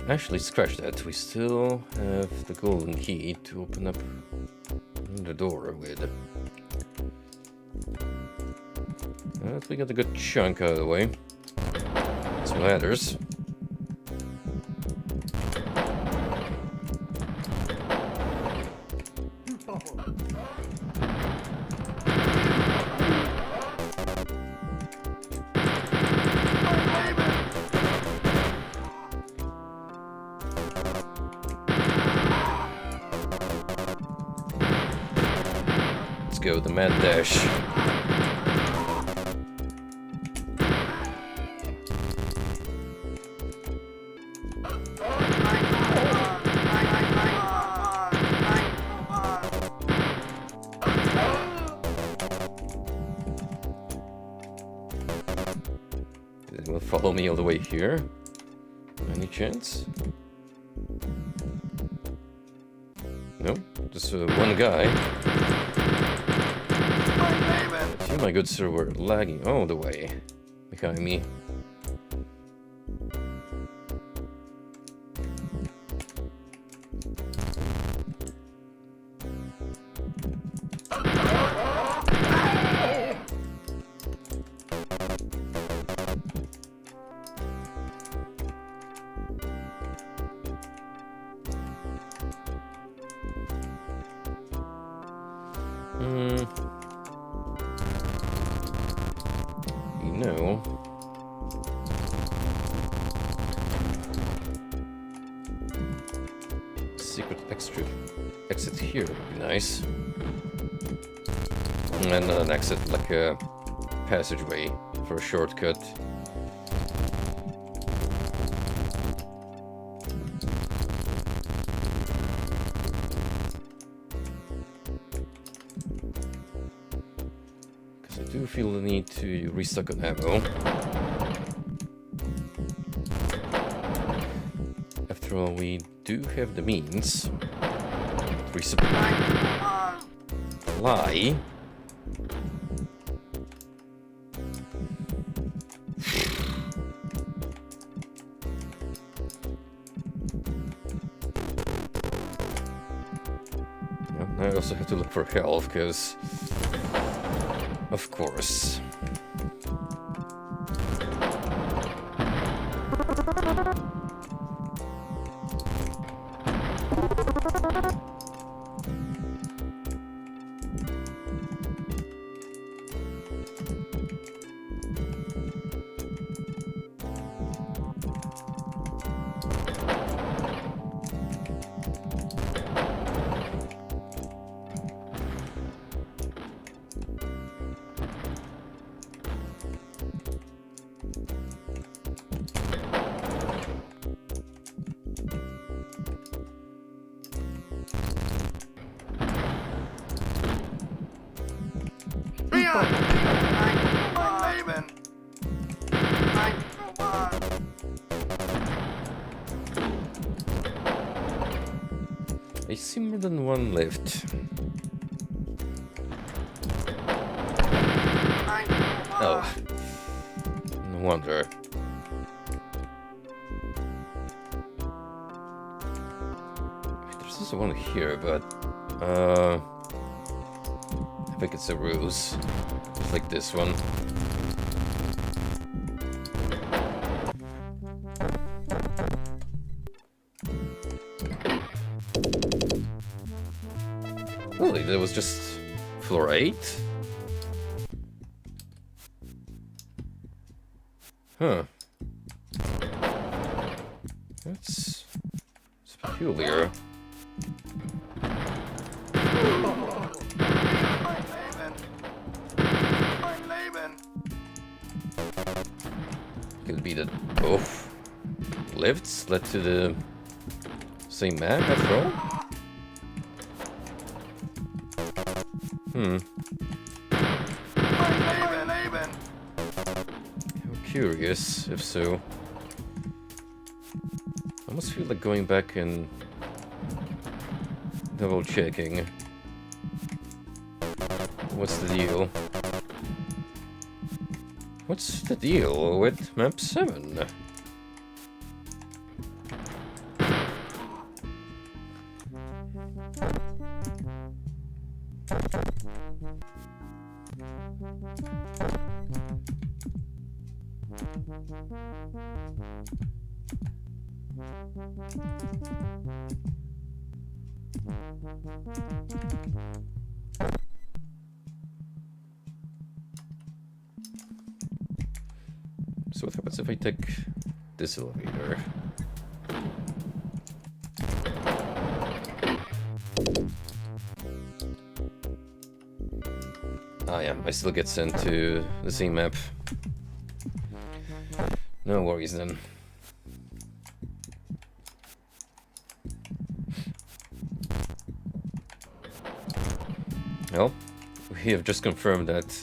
Actually, scratch that. We still have the golden key to open up the door with. But we got a good chunk out of the way. Some ladders. Let's go, the mad dash. It will follow me all the way here. Any chance? No, just one guy. But you, my good sir, were lagging all the way behind me. You know, secret exit here would be nice, and an exit like a passageway for a shortcut. I do feel the need to restock on ammo. After all, we do have the means to resupply. I also have to look for health, because of course. I see more than one left. Oh, no wonder. There's also one here, but I think it's a ruse, just like this one. Really, that was just floor 8? Huh. That's peculiar. Could be that both lifts led to the same map after all? I'm curious, if so. I almost feel like going back and double checking. What's the deal? What's the deal with map 7? So what happens if I take this elevator? Ah yeah, I still get sent to the same map. No worries then. Well, we have just confirmed that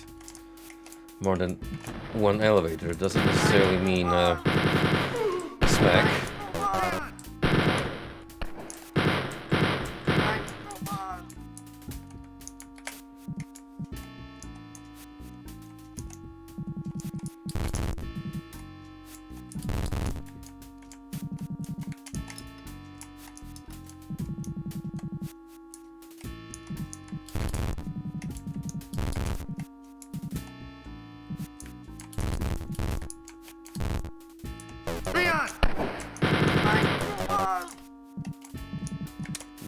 more than one elevator doesn't necessarily mean smack.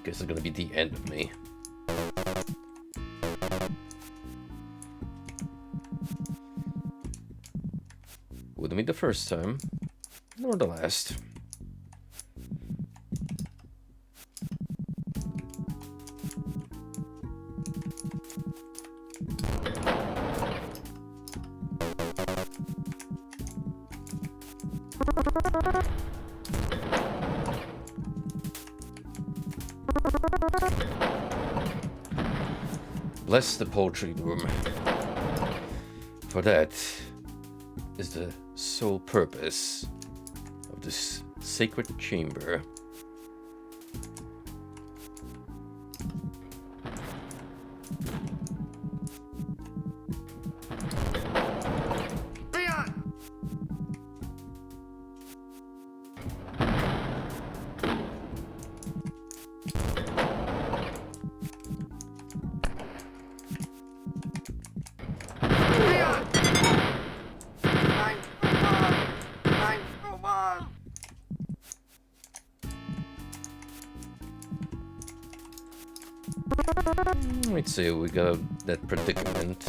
Guess it's gonna be the end of me. Wouldn't be the first time, nor the last. Bless the poultry room. For that is the sole purpose of this sacred chamber. Let's see, we got that predicament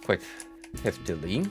quite heftily.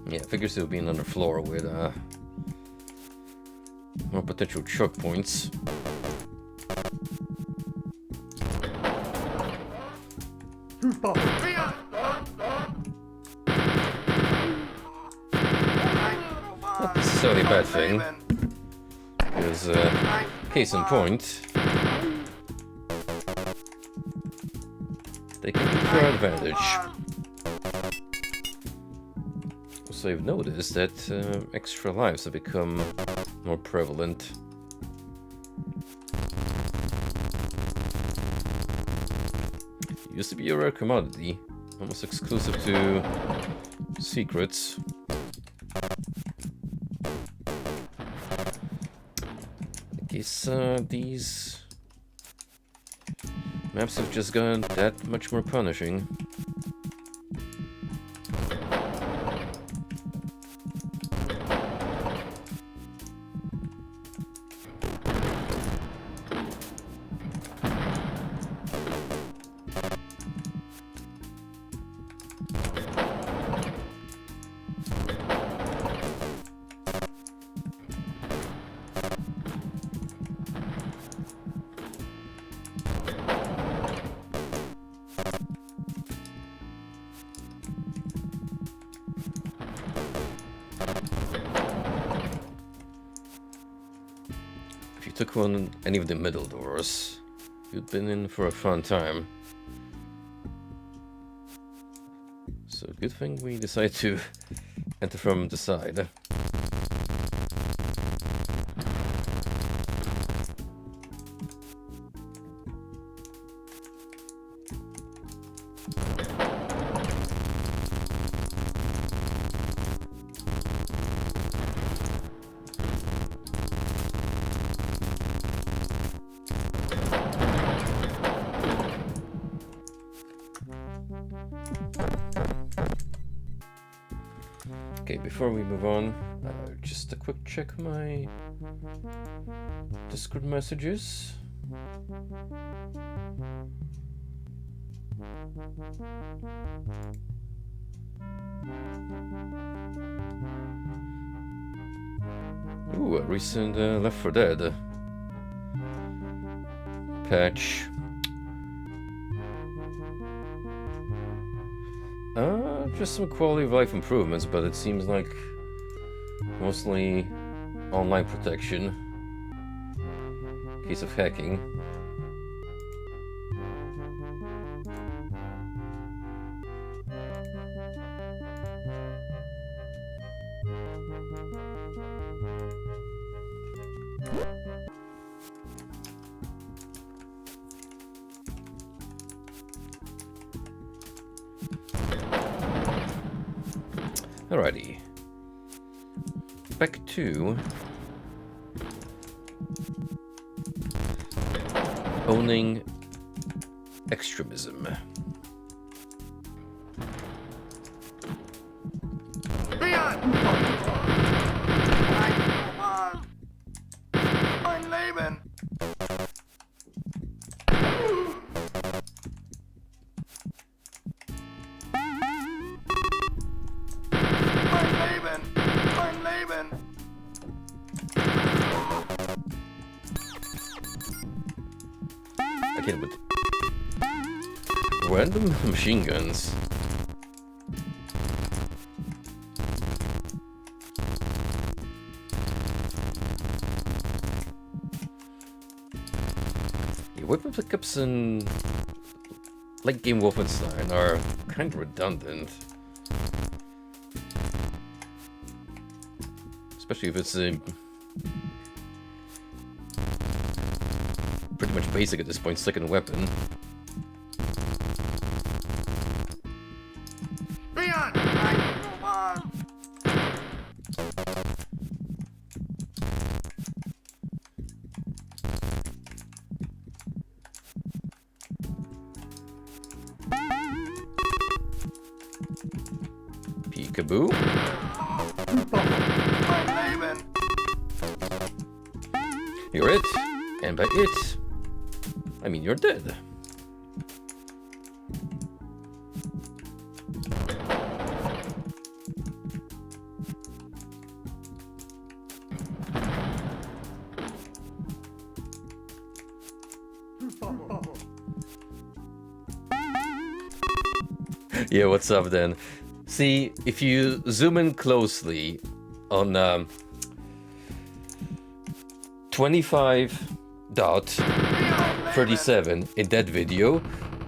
Yeah, figures it'll be another floor with more potential choke points. Not necessarily a bad thing, because case in point, they can be to our advantage. So I've noticed that extra lives have become more prevalent. It used to be a rare commodity, almost exclusive to secrets. guess these maps have just gotten that much more punishing. If you took on any of the middle doors, you'd been in for a fun time. So good thing we decided to enter from the side. Okay, before we move on, just a quick check my Discord messages. Ooh, a recent Left 4 Dead patch. Just some quality of life improvements, but it seems like mostly online protection. Case of hacking. Alrighty. Back to owning extremism. Mein Leben! Again with random machine guns. Yeah, weapon pickups in late game Wolfenstein are kind of redundant. Especially if it's pretty much basic at this point, second weapon. Peekaboo. You're it, and by it, I mean you're dead. Yeah, what's up then? See, if you zoom in closely on 25.37 in that video,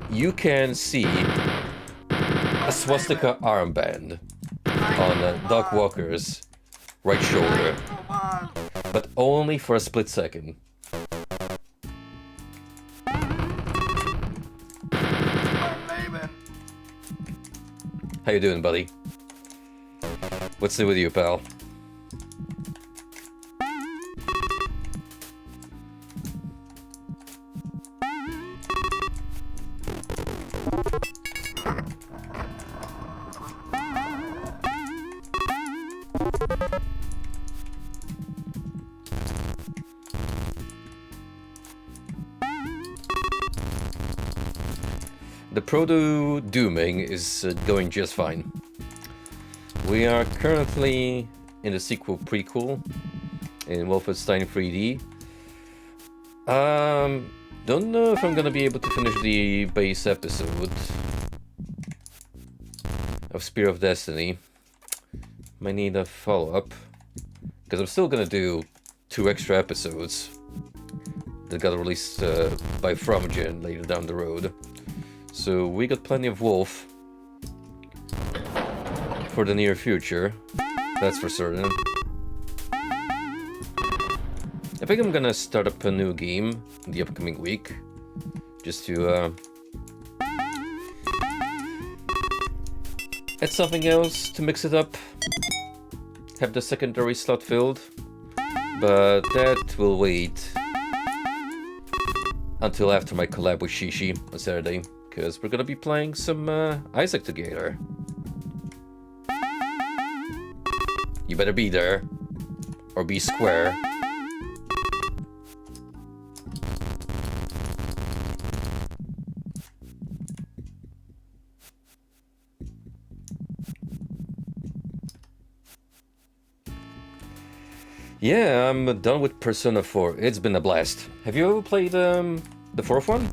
you can see a swastika armband on Doc Walker's right shoulder, but only for a split second. How you doing, buddy? What's new with you, pal? The proto-dooming is going just fine. We are currently in the sequel prequel in Wolfenstein 3D. Don't know if I'm gonna be able to finish the base episode of Spear of Destiny. Might need a follow-up, because I'm still gonna do 2 extra episodes that got released by FromGen later down the road. So we got plenty of Wolf for the near future, that's for certain. I think I'm gonna start up a new game in the upcoming week, just to add something else to mix it up, have the secondary slot filled, but that will wait until after my collab with Shishi on Saturday, because we're gonna be playing some Isaac together. You better be there, or be square. Yeah, I'm done with Persona 4. It's been a blast. Have you ever played the 4th one?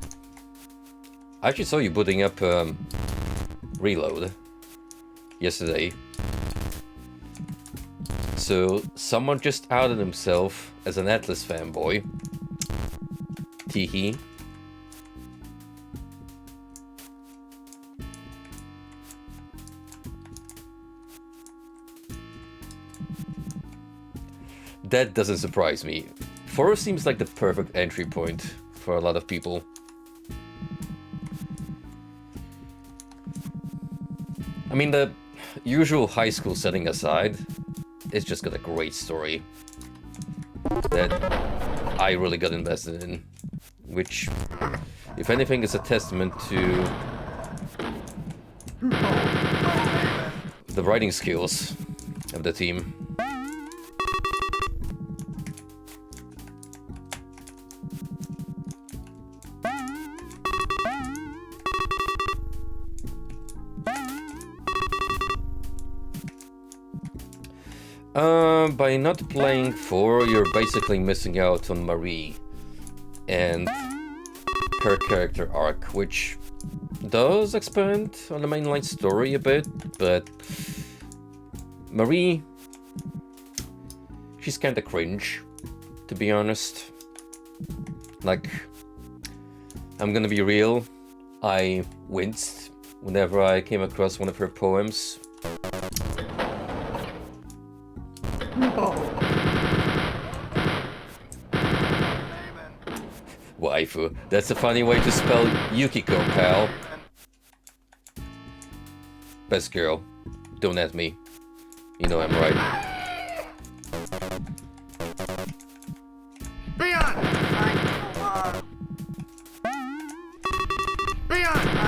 I actually saw you booting up Reload yesterday. So, someone just outed himself as an Atlas fanboy. Teehee. That doesn't surprise me. 4 seems like the perfect entry point for a lot of people. I mean, the usual high school setting aside, it's just got a great story that I really got invested in, which, if anything, is a testament to the writing skills of the team. By not playing 4, you're basically missing out on Marie and her character arc, which does expand on the mainline story a bit, but Marie, she's kinda cringe, to be honest. Like, I'm gonna be real, I winced whenever I came across one of her poems. Waifu. That's a funny way to spell Yukiko, pal. Best girl. Don't at me. You know I'm right. Leon! Leon!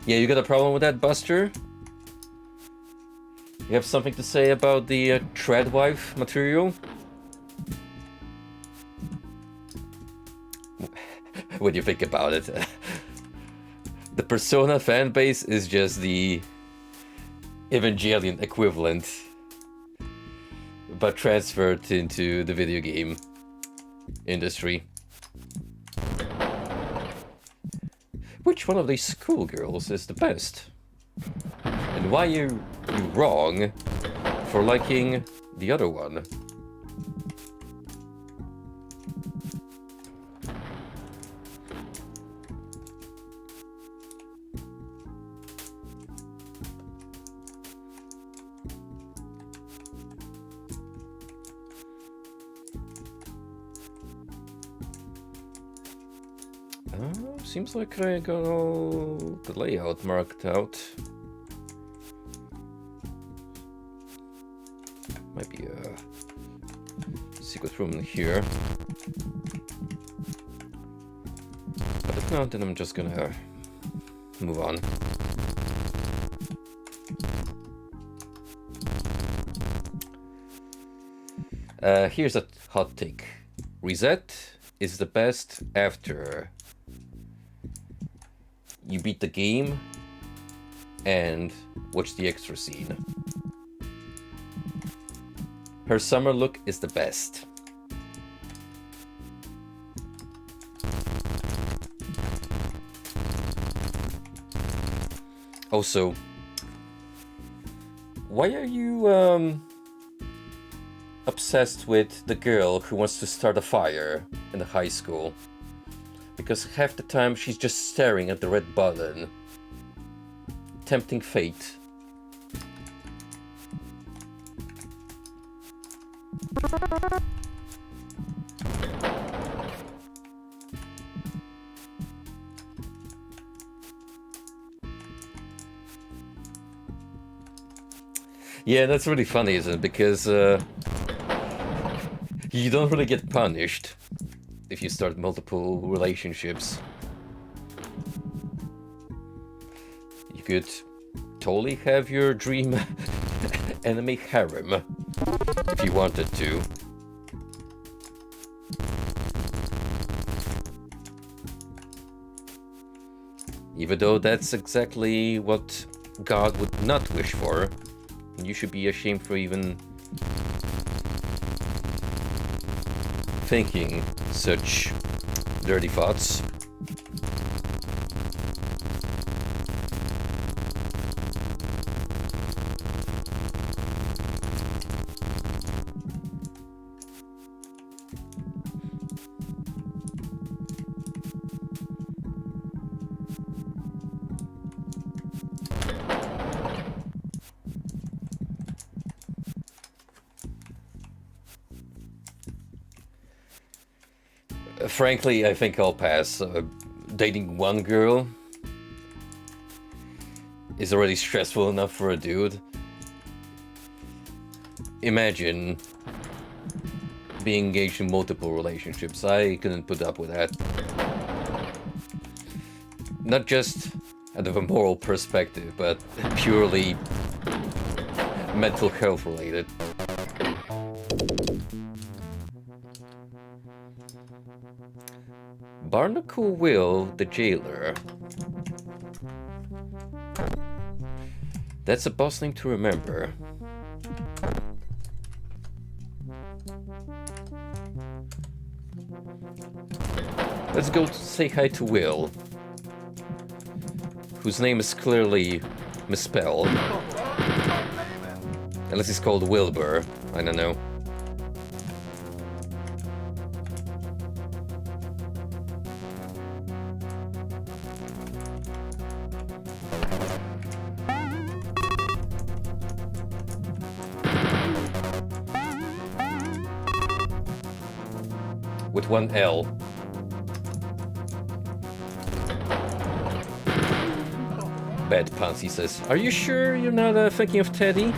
Yeah, you got a problem with that, Buster? You have something to say about the Treadwife material? What do you think about it? The Persona fanbase is just the Evangelion equivalent, but transferred into the video game industry. Which one of these schoolgirls is the best? And why are you wrong for liking the other one? Seems like I got all the layout marked out. Might be a secret room in here. No, then I'm just gonna move on. Here's a hot take. Reset is the best after you beat the game and watch the extra scene. Her summer look is the best. Also, why are you obsessed with the girl who wants to start a fire in the high school? Because half the time she's just staring at the red button. Tempting fate. Yeah, that's really funny, isn't it? Because you don't really get punished if you start multiple relationships. You could totally have your dream enemy harem if you wanted to. Even though that's exactly what God would not wish for. You should be ashamed for even thinking such dirty thoughts. Frankly, I think I'll pass. Dating one girl is already stressful enough for a dude. Imagine being engaged in multiple relationships. I couldn't put up with that. Not just out of a moral perspective, but purely mental health related. Barnacle Will, the jailer. That's a boss name to remember. Let's go say hi to Will, whose name is clearly misspelled. Unless he's called Wilbur, I don't know. With one L. Bad puns, he says. Are you sure you're not thinking of Teddy?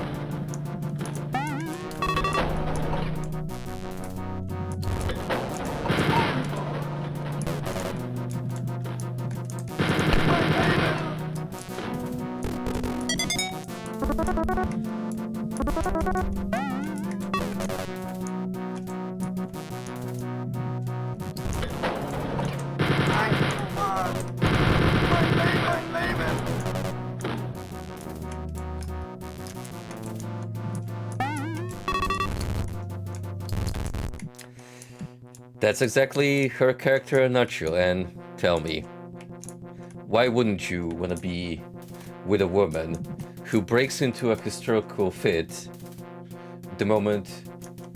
That's exactly her character in a nutshell, and tell me, why wouldn't you want to be with a woman who breaks into a hysterical fit the moment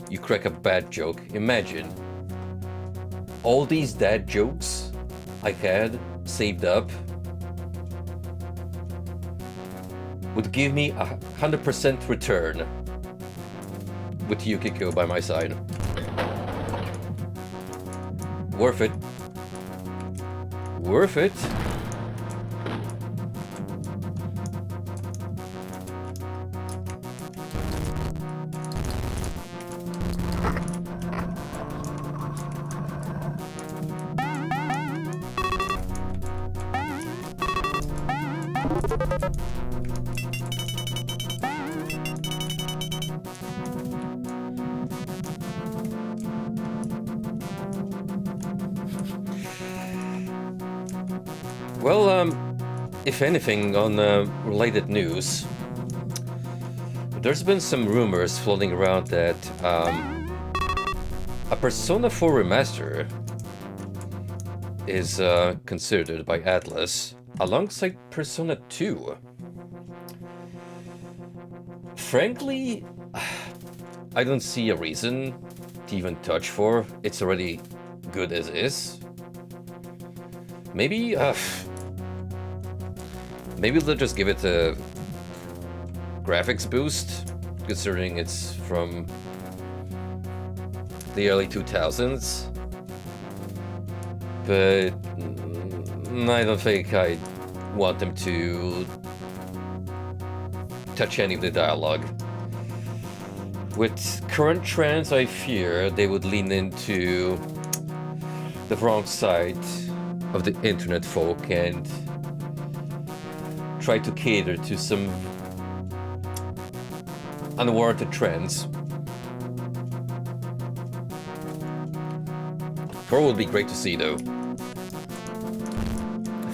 you crack a bad joke? Imagine all these dad jokes I had saved up would give me 100% return with Yukiko by my side. Worth it. Worth it. Well, if anything, on related news, there's been some rumors floating around that a Persona 4 remaster is considered by Atlas alongside Persona 2. Frankly, I don't see a reason to even touch 4. It's already good as is. Maybe, maybe they'll just give it a graphics boost, considering it's from the early 2000s. But I don't think I want them to touch any of the dialogue. With current trends, I fear they would lean into the wrong side of the internet folk and try to cater to some unwarranted trends. 4 would be great to see, though.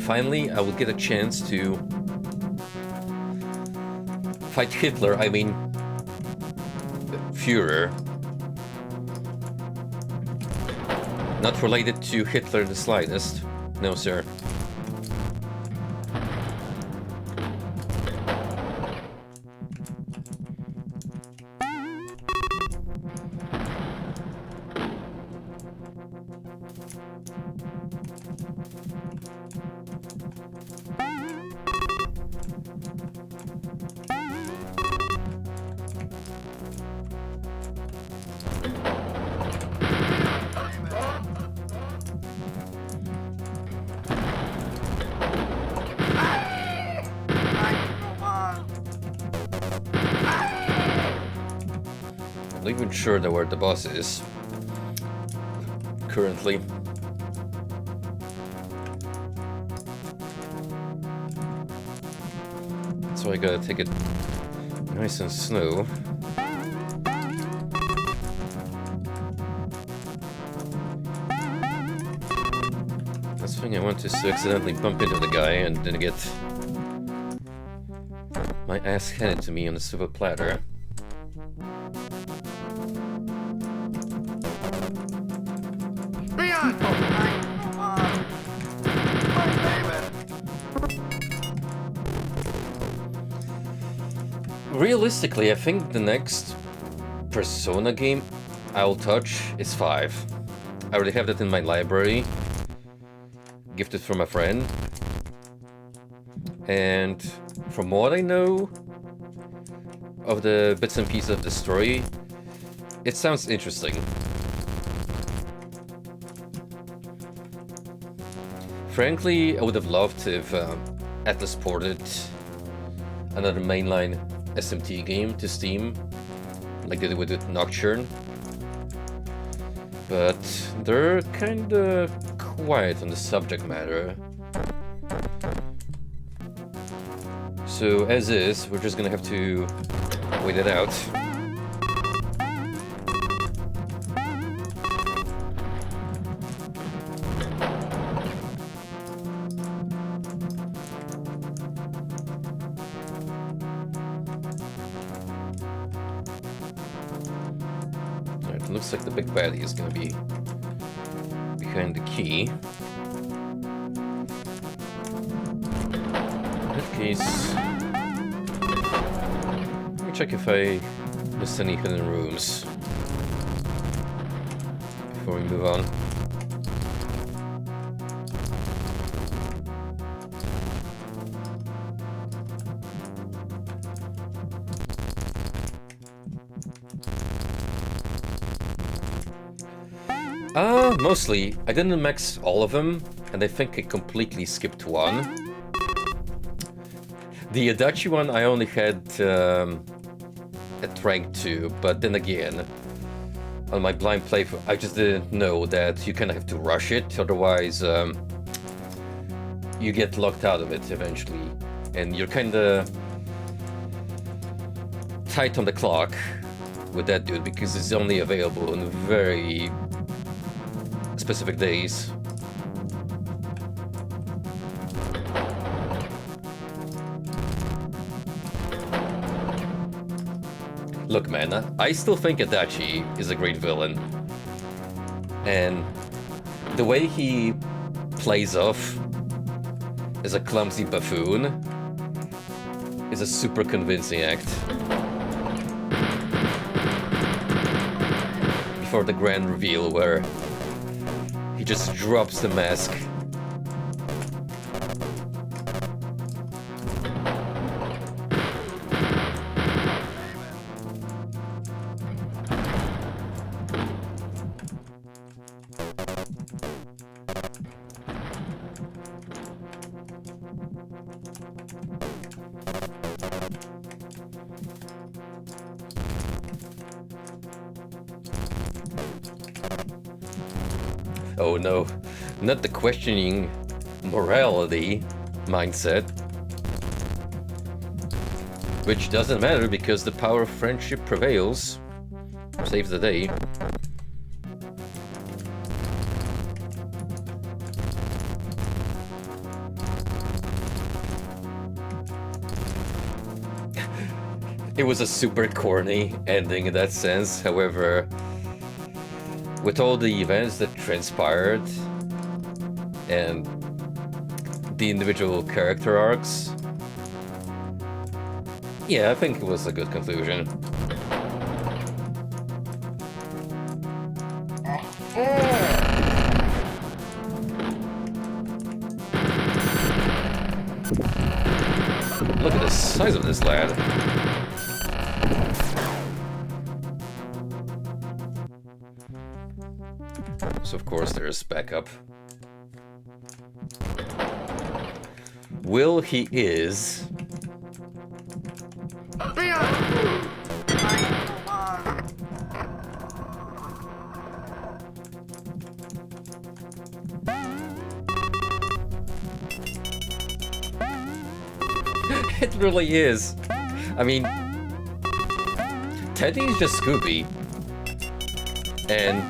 Finally, I will get a chance to fight Hitler, I mean Führer. Not related to Hitler in the slightest. No, sir. I'm not even sure where the boss is currently. So I gotta take it nice and slow. Last thing I want is to accidentally bump into the guy and then get my ass handed to me on a silver platter. Realistically, I think the next Persona game I'll touch is 5. I already have that in my library, gifted from a friend. And from what I know of the bits and pieces of the story, it sounds interesting. Frankly, I would have loved if Atlas ported another mainline SMT game to Steam, like they did with Nocturne. But they're kinda quiet on the subject matter. So as is, we're just gonna have to wait it out. Alright, looks like the big baddie is gonna be behind the key. In that case, let me check if I missed any hidden rooms before we move on. Mostly. I didn't max all of them, and I think I completely skipped one. The Adachi one I only had at rank 2, but then again, on my blind playthrough, I just didn't know that you kind of have to rush it, otherwise you get locked out of it eventually, and you're kind of tight on the clock with that dude because it's only available on very specific days. Look, man, I still think Adachi is a great villain. And the way he plays off as a clumsy buffoon is a super convincing act. Before the grand reveal where he just drops the mask. Oh no, not the questioning morality mindset. Which doesn't matter because the power of friendship prevails. Saves the day. It was a super corny ending in that sense, however, with all the events that transpired and the individual character arcs, yeah, I think it was a good conclusion. Look at the size of this lad. So of course there's backup. Will he is... It really is. I mean, Teddy's just Scooby. And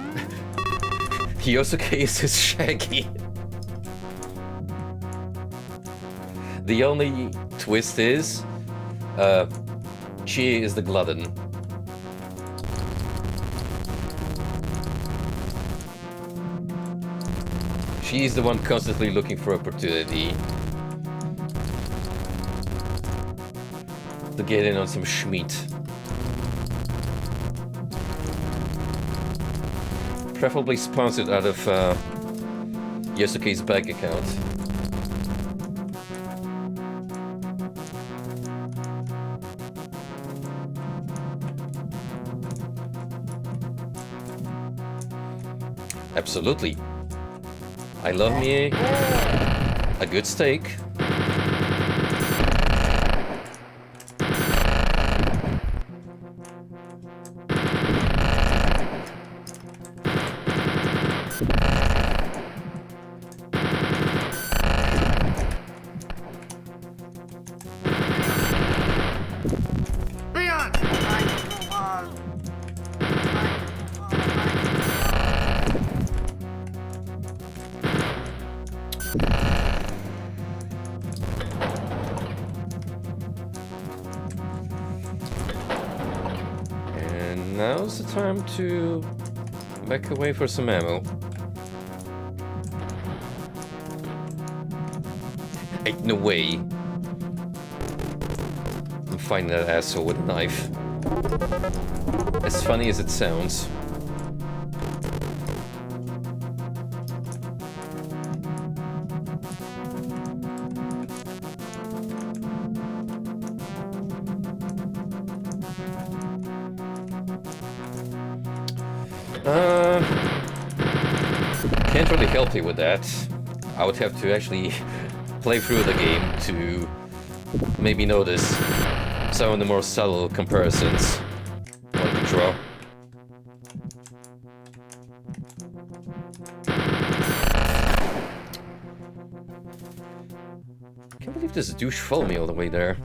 Yosuke is his Shaggy. The only twist is, Chie is the glutton. She's the one constantly looking for opportunity to get in on some schmeat. Preferably sponsored out of Yosuke's bank account. Absolutely. I love me a good steak. Now's the time to back away for some ammo. Ain't no way I'm fighting that asshole with a knife. As funny as it sounds. Can't really help you with that. I would have to actually play through the game to maybe notice some of the more subtle comparisons one could draw. Can't believe this douche followed me all the way there.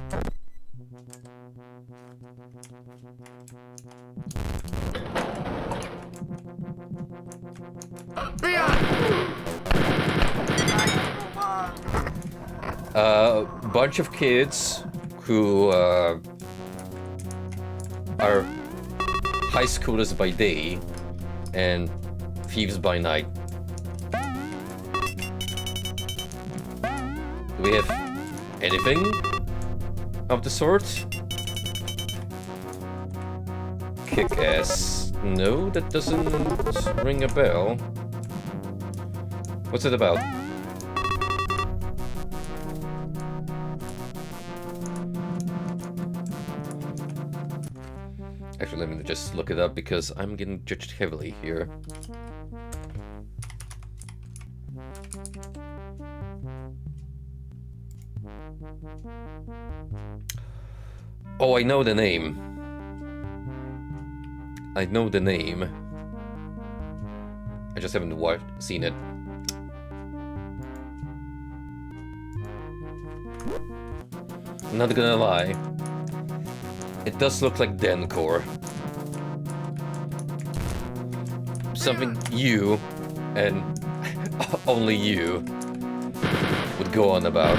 Bunch of kids who are high schoolers by day and thieves by night. Do we have anything of the sort? Kick-ass. No, that doesn't ring a bell. What's it about? Actually, let me just look it up because I'm getting judged heavily here. Oh, I know the name. I know the name. I just haven't seen it. I'm not gonna lie. It does look like Dencore. Something you, and only you, would go on about.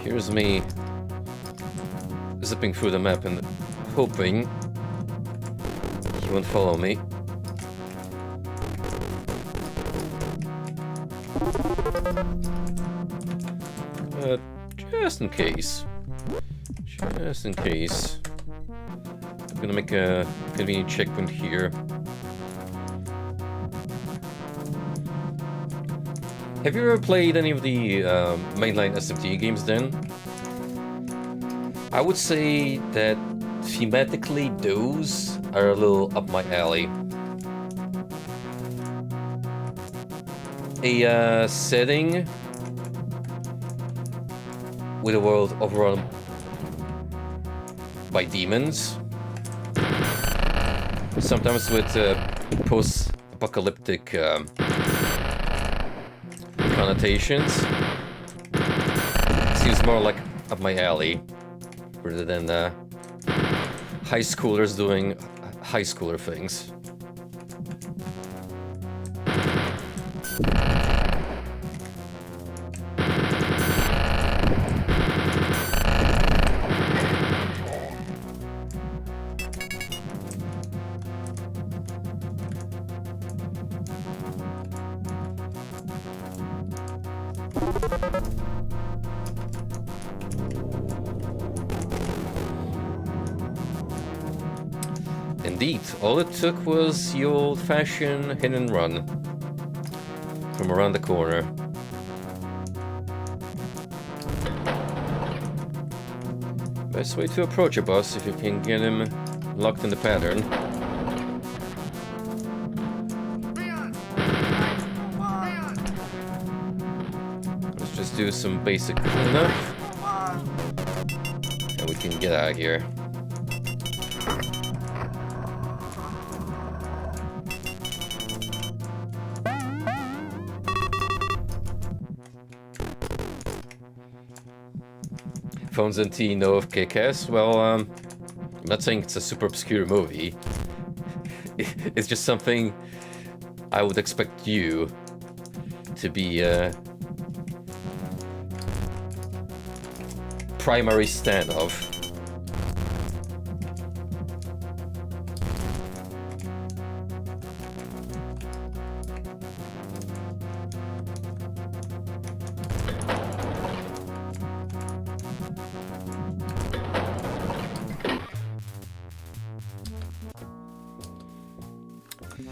Here's me zipping through the map and hoping he won't follow me. Just in case. Just in case. I'm gonna make a convenient checkpoint here. Have you ever played any of the mainline SMT games then? I would say that thematically those are a little up my alley. A setting with a world overrun by demons. Sometimes with post-apocalyptic connotations. Seems more like up my alley rather than high schoolers doing high schooler things. Indeed, all it took was the old-fashioned hit and run from around the corner. Best way to approach a boss if you can get him locked in the pattern. Let's just do some basic cleanup and we can get out of here. Phones and T know of Kick-Ass? Well, I'm not saying it's a super obscure movie. It's just something I would expect you to be a primary stan of.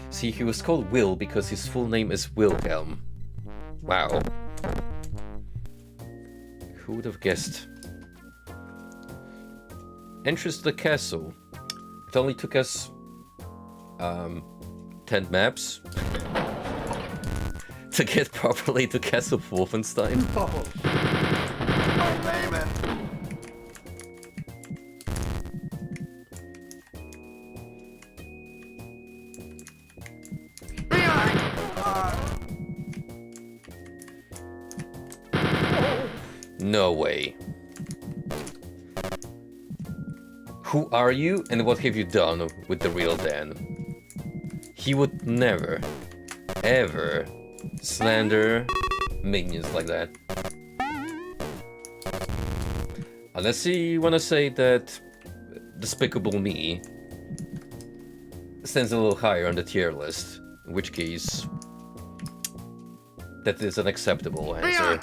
See, he was called Will because his full name is Wilhelm. Wow. Who would have guessed? entrance to the castle. It only took us 10 maps to get properly to Castle Wolfenstein. I'm leaving. Behind. No way. Who are you and what have you done with the real Dan? He would never, ever slander minions like that. Unless you want to say that Despicable Me stands a little higher on the tier list, in which case that is an acceptable answer.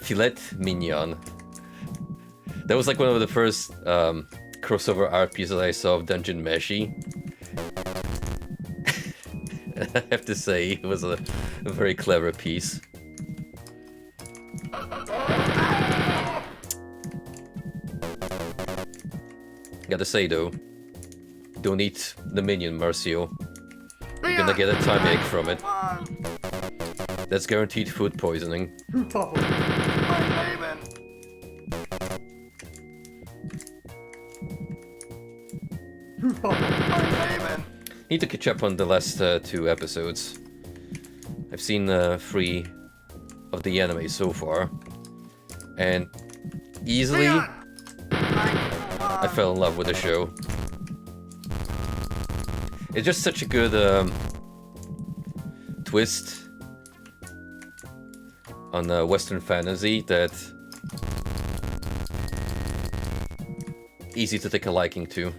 Filet Mignon. That was like one of the first crossover art pieces I saw of Dungeon Meshi. I have to say, it was a very clever piece. Gotta say though, don't eat the minion, Marcio. You're gonna get a time ache from it. That's guaranteed food poisoning. Need to catch up on the last 2 episodes. I've seen 3 of the anime so far, and easily I fell in love with the show. It's just such a good twist on Western fantasy that easy to take a liking to.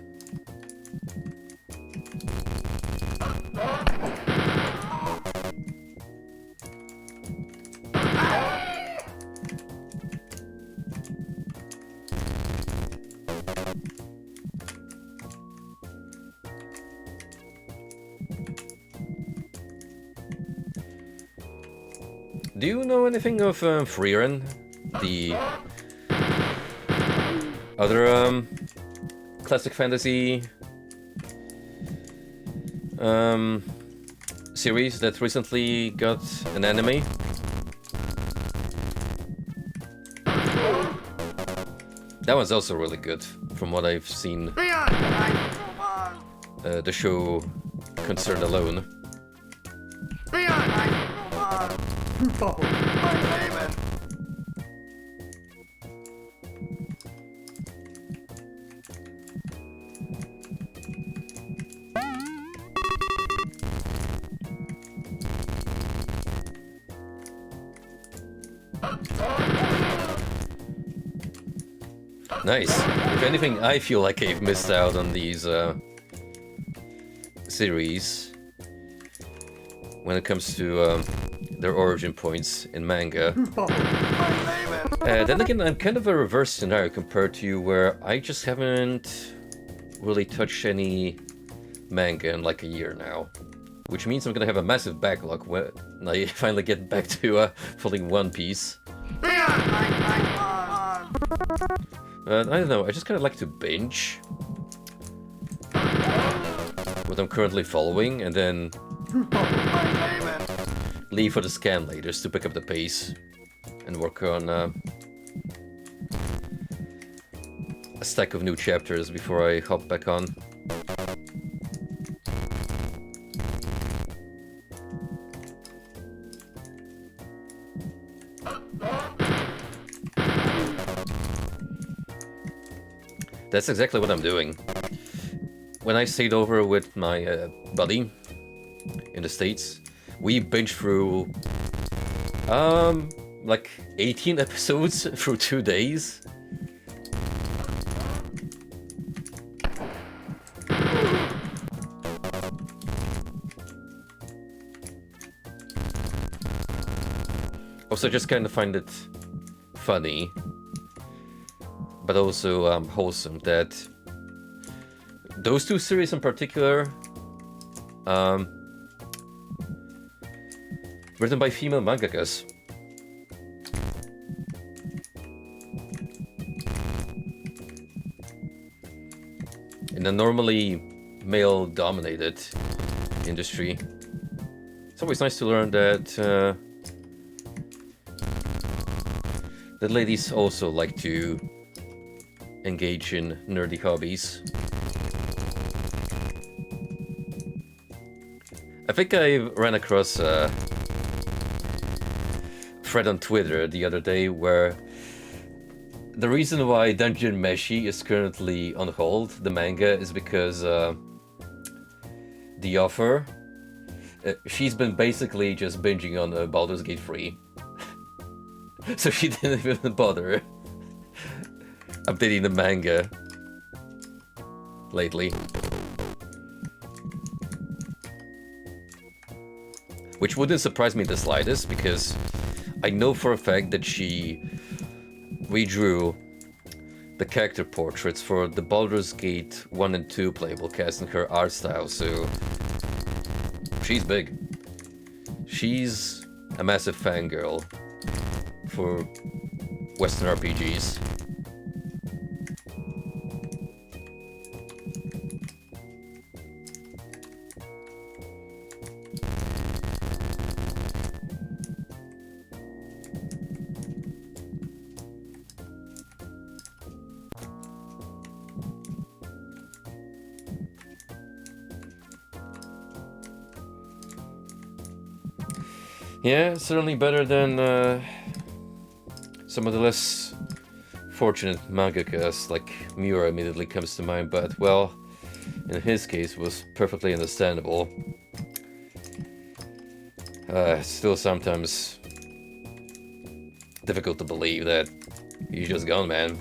Do you know anything of Freeren, the other classic fantasy series that recently got an anime? That one's also really good, from what I've seen. The show concerned alone. Nice. If anything, I feel like I've missed out on these series when it comes to their origin points in manga. Then again, I'm kind of a reverse scenario compared to you, where I just haven't really touched any manga in like a year now. Which means I'm gonna have a massive backlog when I finally get back to following One Piece. I don't know, I just kind of like to binge what I'm currently following, and then leave for the scan laters to pick up the pace and work on a stack of new chapters before I hop back on. That's exactly what I'm doing. When I stayed over with my buddy in the States, we binged through like 18 episodes through 2 days. Also, just kind of find it funny, but also wholesome that those 2 series in particular written by female mangakas. In a normally male-dominated industry, it's always nice to learn that that ladies also like to engage in nerdy hobbies. I think I ran across a thread on Twitter the other day where the reason why Dungeon Meshi is currently on hold, the manga, is because the author, she's been basically just binging on Baldur's Gate 3. So she didn't even bother updating the manga lately. Which wouldn't surprise me the slightest, because I know for a fact that she redrew the character portraits for the Baldur's Gate 1 and 2 playable cast in her art style, so she's big. She's a massive fangirl for Western RPGs. Yeah, certainly better than some of the less fortunate mangakas, like Miura immediately comes to mind, but, well, in his case was perfectly understandable. Still sometimes difficult to believe that he's just gone, man.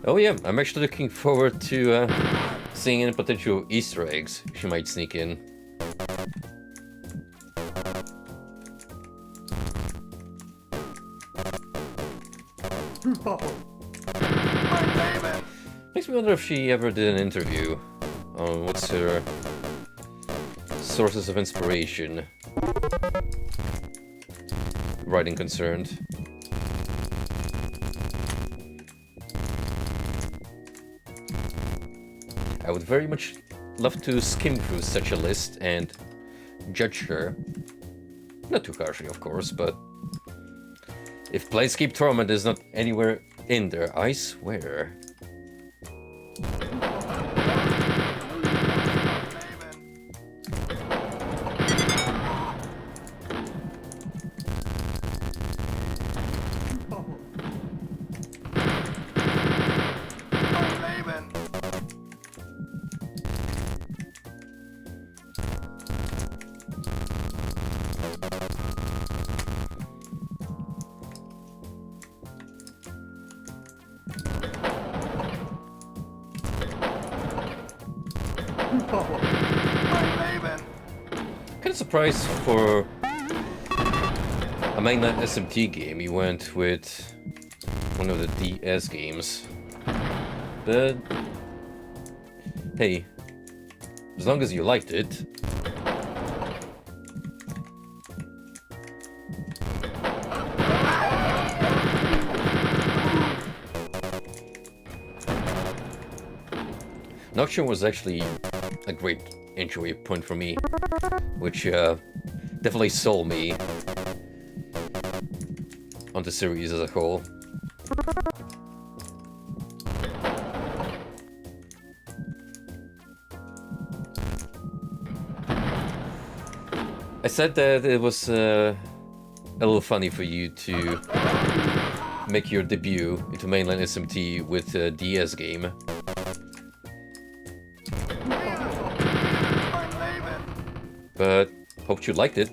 Oh yeah, I'm actually looking forward to seeing any potential Easter eggs she might sneak in. Makes me wonder if she ever did an interview on what's her sources of inspiration, writing concerned. I would very much love to skim through such a list and judge her. Not too harshly, of course, but if Planescape Torment is not anywhere in there, I swear. Kind of surprised for a mainline SMT game you went with one of the DS games, but hey, as long as you liked it. Nocturne was actually a great entry point for me, which definitely sold me on the series as a whole. I said that it was a little funny for you to make your debut into mainline SMT with a DS game. But hoped you liked it.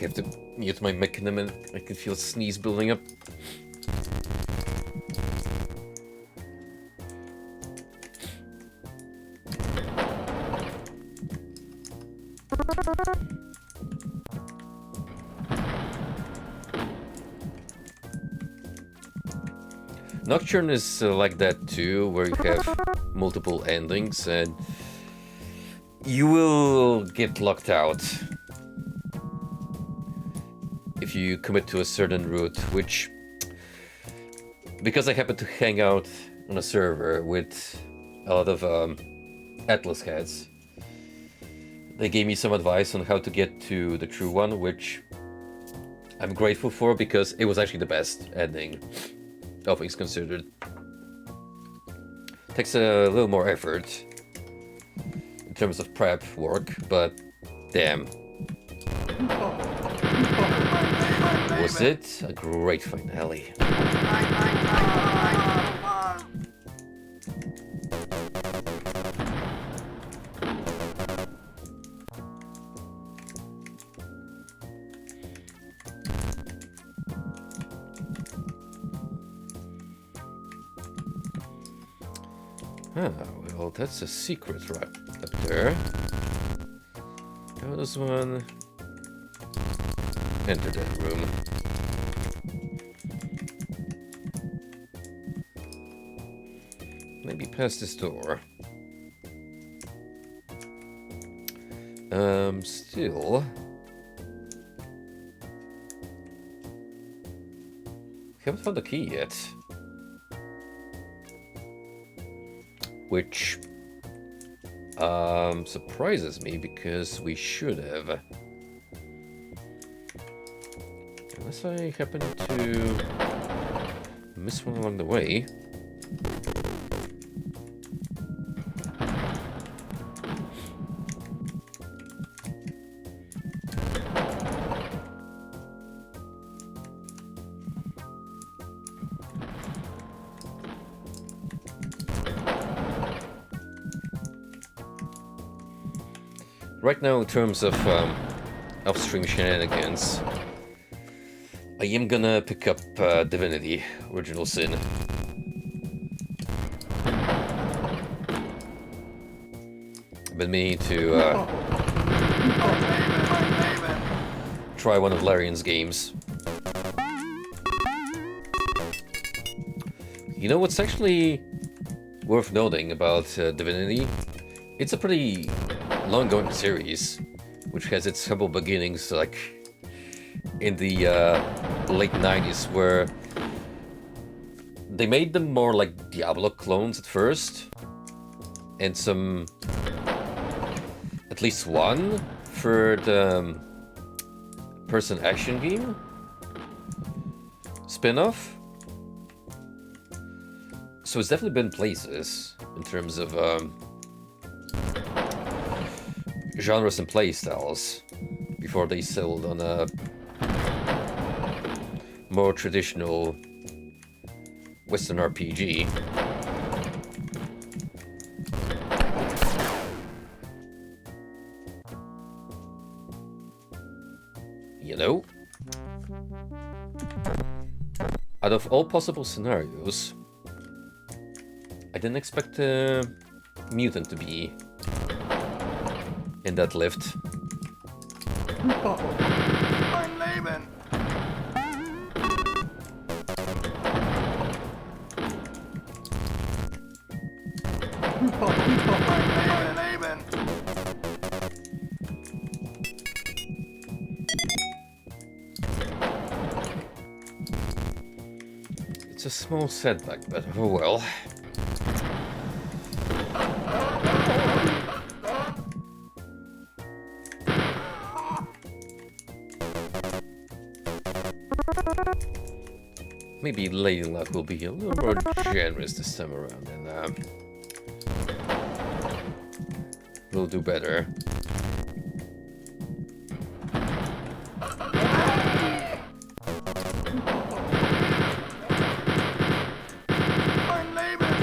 have to mute my mechanism. I can feel a sneeze building up. Nocturne is like that too, where you have multiple endings and you will get locked out if you commit to a certain route, which, because I happen to hang out on a server with a lot of Atlas heads, they gave me some advice on how to get to the true one, which I'm grateful for because it was actually the best ending, all things considered. Takes a little more effort in terms of prep work, but damn. Was it a great finale? Ah, well, that's a secret right up there. How does one enter that room? Maybe past this door. Still. Haven't found the key yet. Which surprises me because we should have. Unless I happen to miss one along the way. Right now, in terms of upstream shenanigans, I am gonna pick up Divinity, Original Sin. I've been meaning to try one of Larian's games. You know what's actually worth noting about Divinity? It's a pretty long-going series, which has its humble beginnings, like in the late 90s, where they made them more like Diablo clones at first, and some, at least one third person action game spin-off. So it's definitely been places in terms of genres and playstyles before they settled on a more traditional Western RPG. You know, out of all possible scenarios, I didn't expect a mutant to be in that lift. Mein Leben! Mein Leben! It's a small setback, but oh well. Maybe Lady Luck will be a little more generous this time around, and we'll do better. Mein Leben!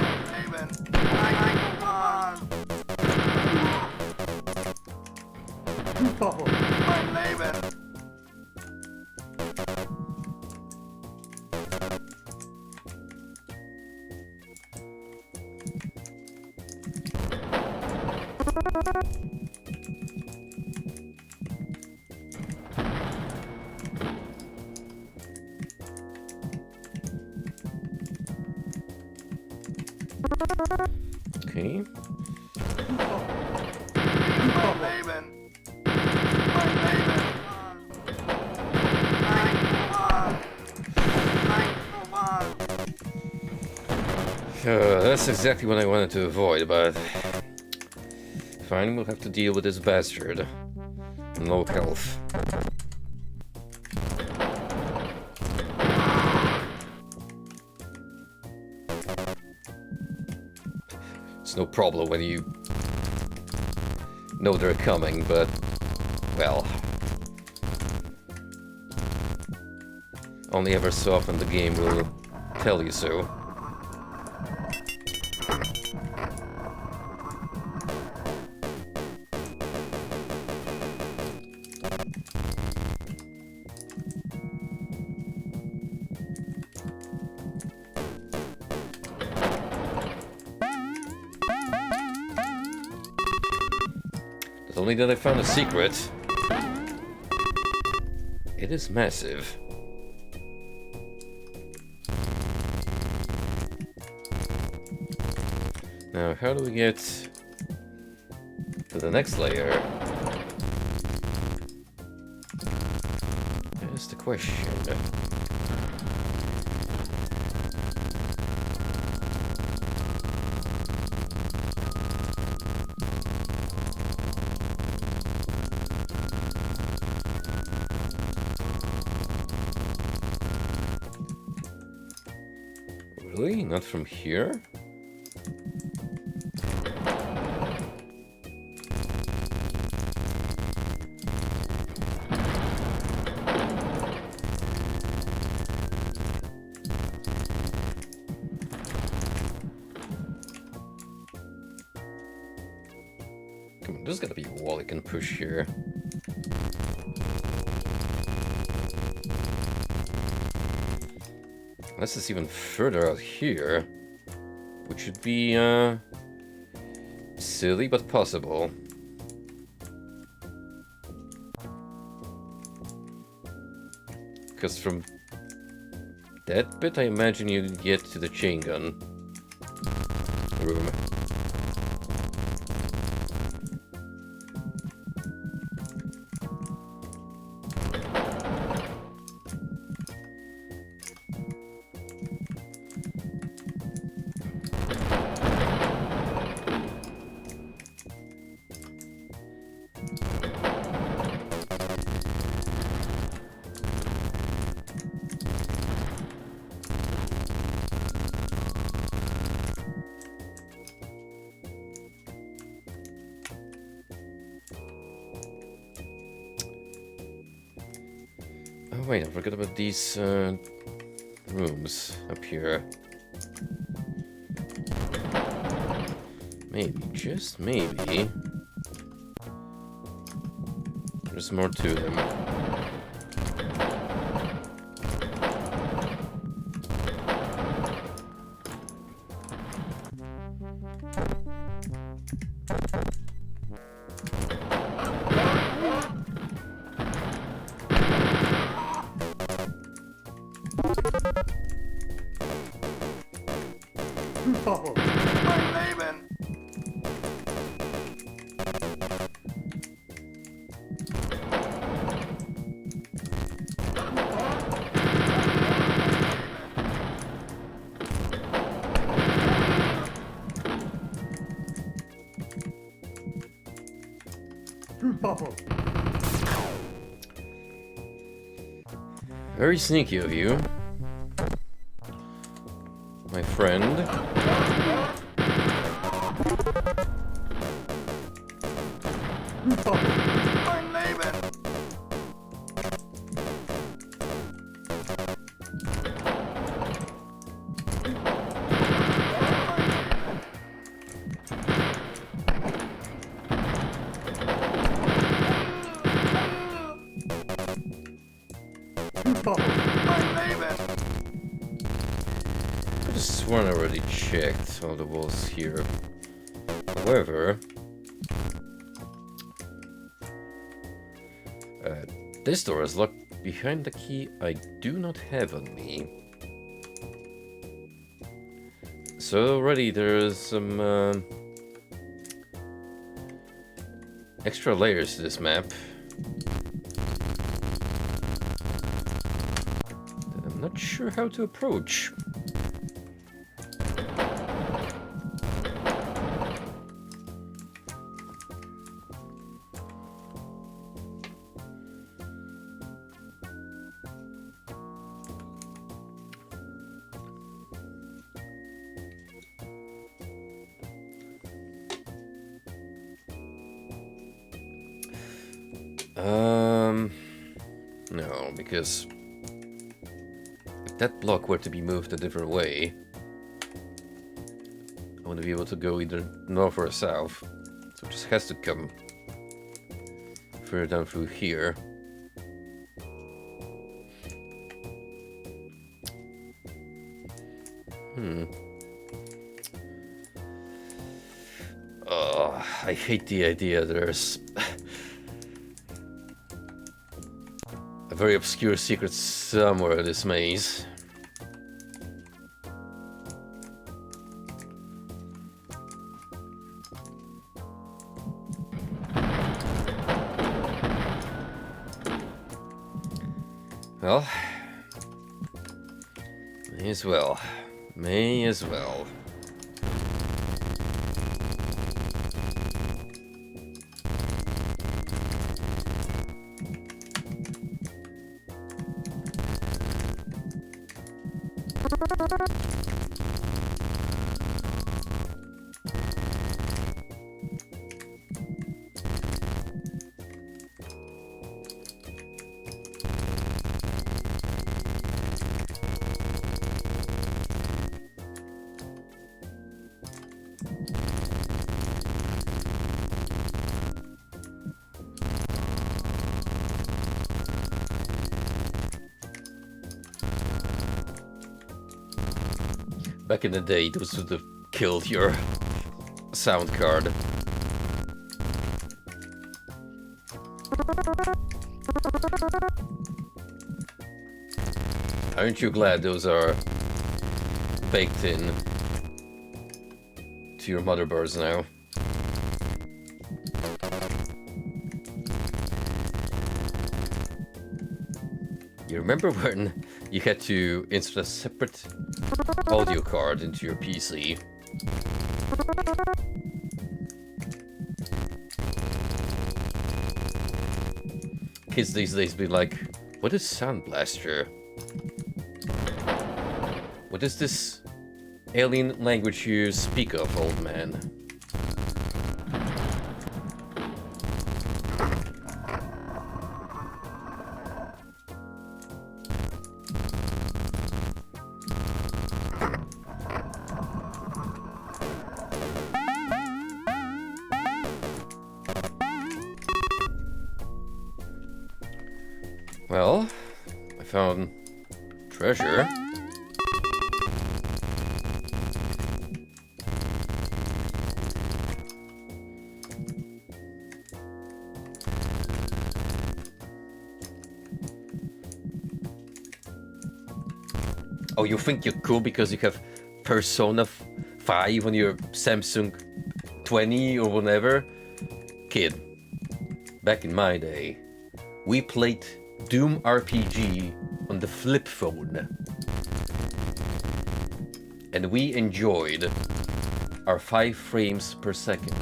Mein Leben! Okay. Mein Leben! Mein Leben! That's exactly what I wanted to avoid, but... Fine, we'll have to deal with this bastard. Low health. It's no problem when you know they're coming, but... Well... Only ever so often the game will tell you so. Not only that I found a secret, it is massive. Now, how do we get to the next layer? That's the question. Really? Not from here? Come on, there's gotta be a wall I can push here. Unless it's even further out here, which would be, silly but possible. Because from that bit, I imagine you get to the chain gun room. Oh wait, I forgot about these rooms up here. Maybe, just maybe, there's more to them. Mein Leben! Very sneaky of you, my friend. Mein Leben! Mein Leben! I could have sworn I already checked all the walls here. However, This door is locked behind the key I do not have on me. So already there's some extra layers to this map that I'm not sure how to approach. No, because if that block were to be moved a different way, I want to be able to go either north or south. So it just has to come further down through here. Oh, I hate the idea there's a very obscure secret somewhere in this maze. Well, may as well. May as well. Back in the day, those would have killed your sound card. Aren't you glad those are baked in to your motherboards now? You remember when you had to insert a separate audio card into your PC? Kids these days be like, what is Sound Blaster? What is this alien language you speak of, old man? Well, I found treasure. Oh, you think you're cool because you have Persona 5 on your Samsung 20 or whatever? Kid, back in my day, we played Doom RPG on the flip phone. And we enjoyed our 5 frames per second.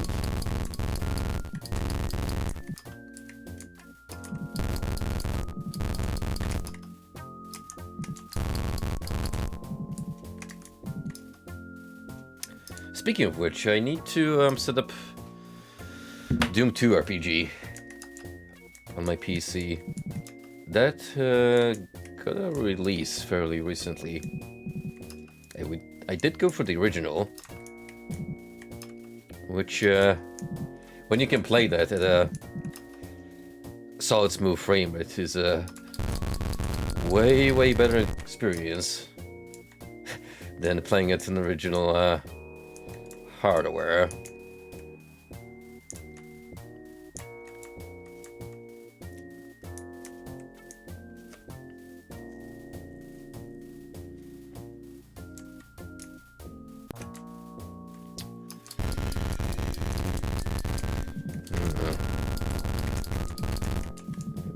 Speaking of which, I need to set up Doom 2 RPG on my PC. That got a release fairly recently. I did go for the original, which when you can play that at a solid smooth frame rate is a way better experience than playing it in the original hardware.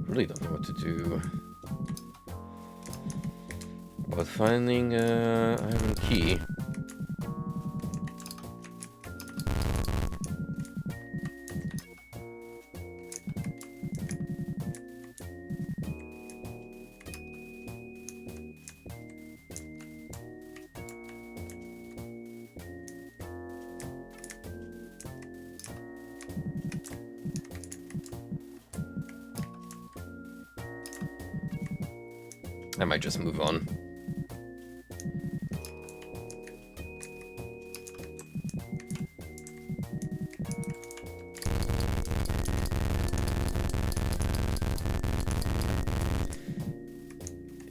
really don't know what to do. About finding iron key. I might just move on.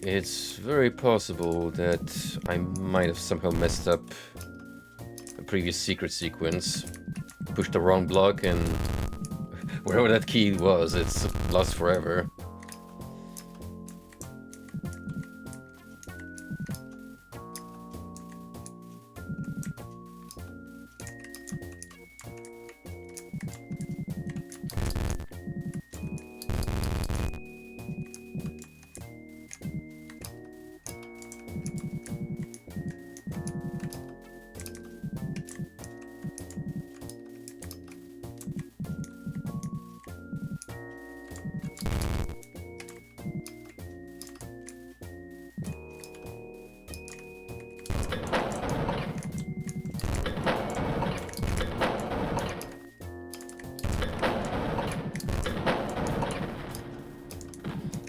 It's very possible that I might have somehow messed up a previous secret sequence, pushed the wrong block, and wherever that key was, it's lost forever.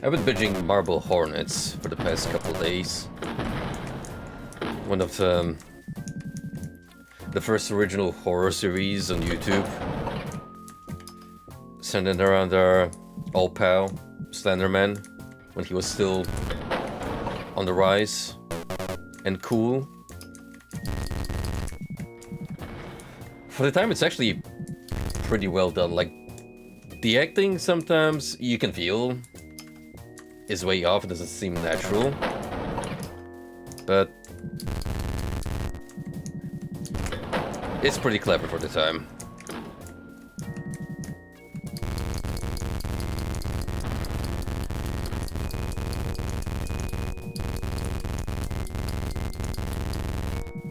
I've been binging Marble Hornets for the past couple days. One of the first original horror series on YouTube. Centered around our old pal, Slenderman, when he was still on the rise and cool. For the time, it's actually pretty well done. Like, the acting sometimes you can feel is way off, it doesn't seem natural. But it's pretty clever for the time.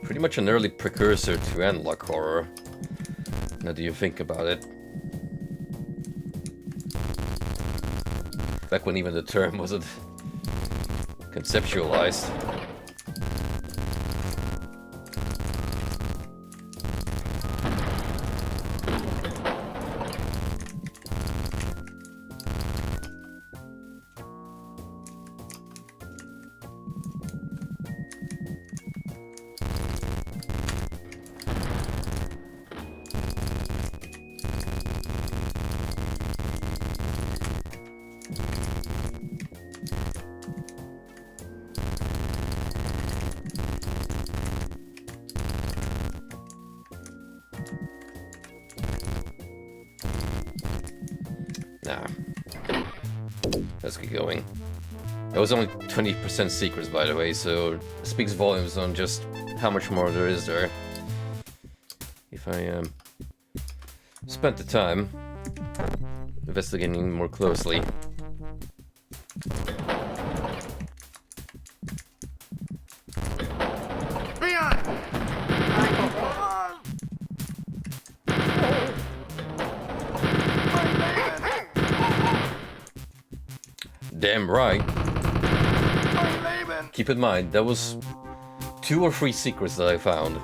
Pretty much an early precursor to analog horror, now that you think about it. Back when even the term wasn't conceptualized. Nah. Let's get going. That was only 20% secrets, by the way, so it speaks volumes on just how much more there is there. If I spent the time investigating more closely. Damn right. Keep in mind, that was 2 or 3 secrets that I found.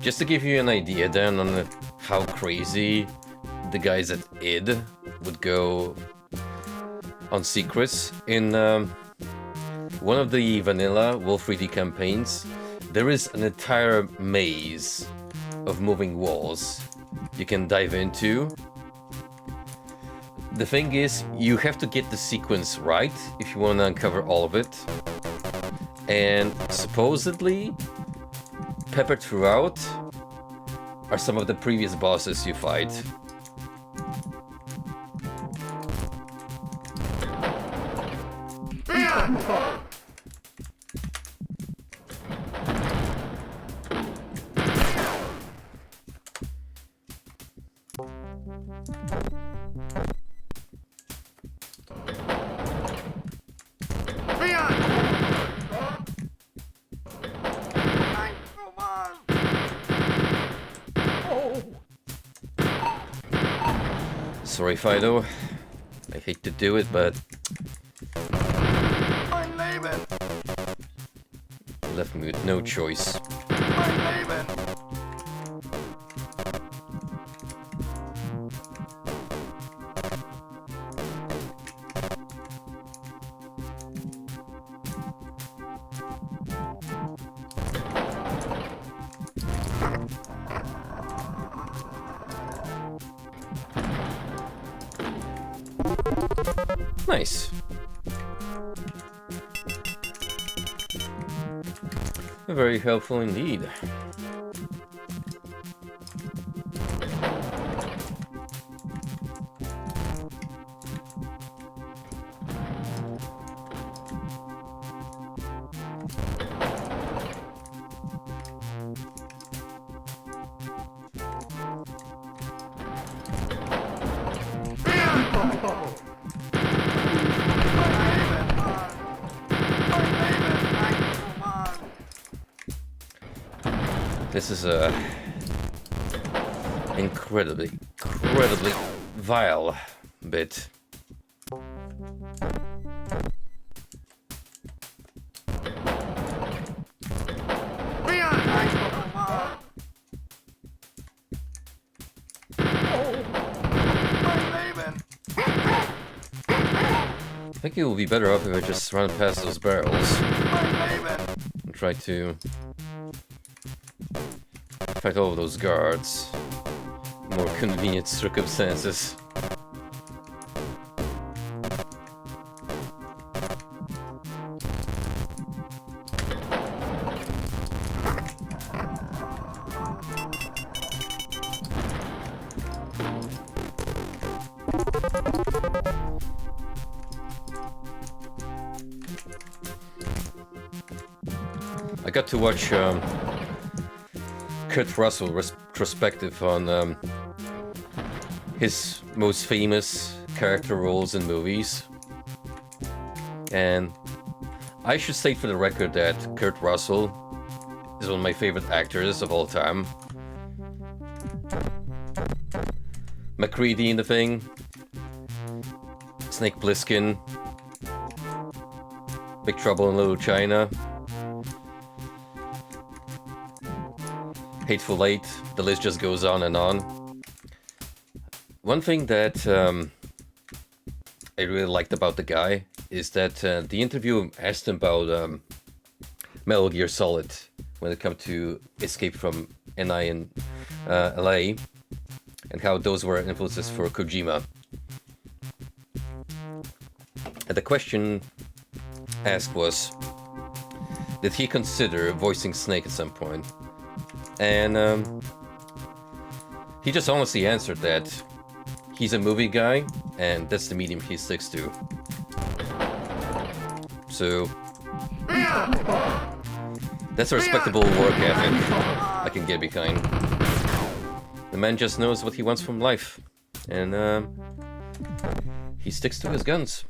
Just to give you an idea then on how crazy the guys at id would go on secrets, in one of the vanilla Wolf 3D campaigns, there is an entire maze of moving walls you can dive into. The thing is, you have to get the sequence right if you want to uncover all of it. And supposedly, peppered throughout are some of the previous bosses you fight. Sorry, Fido. I hate to do it, but Mein Leben! you left me with no choice. Mein Leben! Nice. Very helpful indeed. This is a incredibly vile bit. I think it will be better off if I just run past those barrels and try to fight all of those guards. More convenient circumstances. I got to watch Kurt Russell retrospective on his most famous character roles in movies, and I should state for the record that Kurt Russell is one of my favorite actors of all time. MacReady in The Thing, Snake Plissken, Big Trouble in Little China, Hateful Eight, the list just goes on and on. One thing that I really liked about the guy is that the interviewer asked him about Metal Gear Solid when it comes to Escape from NI in LA and how those were influences for Kojima. And the question asked was, did he consider voicing Snake at some point? And he just honestly answered that he's a movie guy, and that's the medium he sticks to. So that's a respectable work ethic I can get behind. The man just knows what he wants from life, and he sticks to his guns.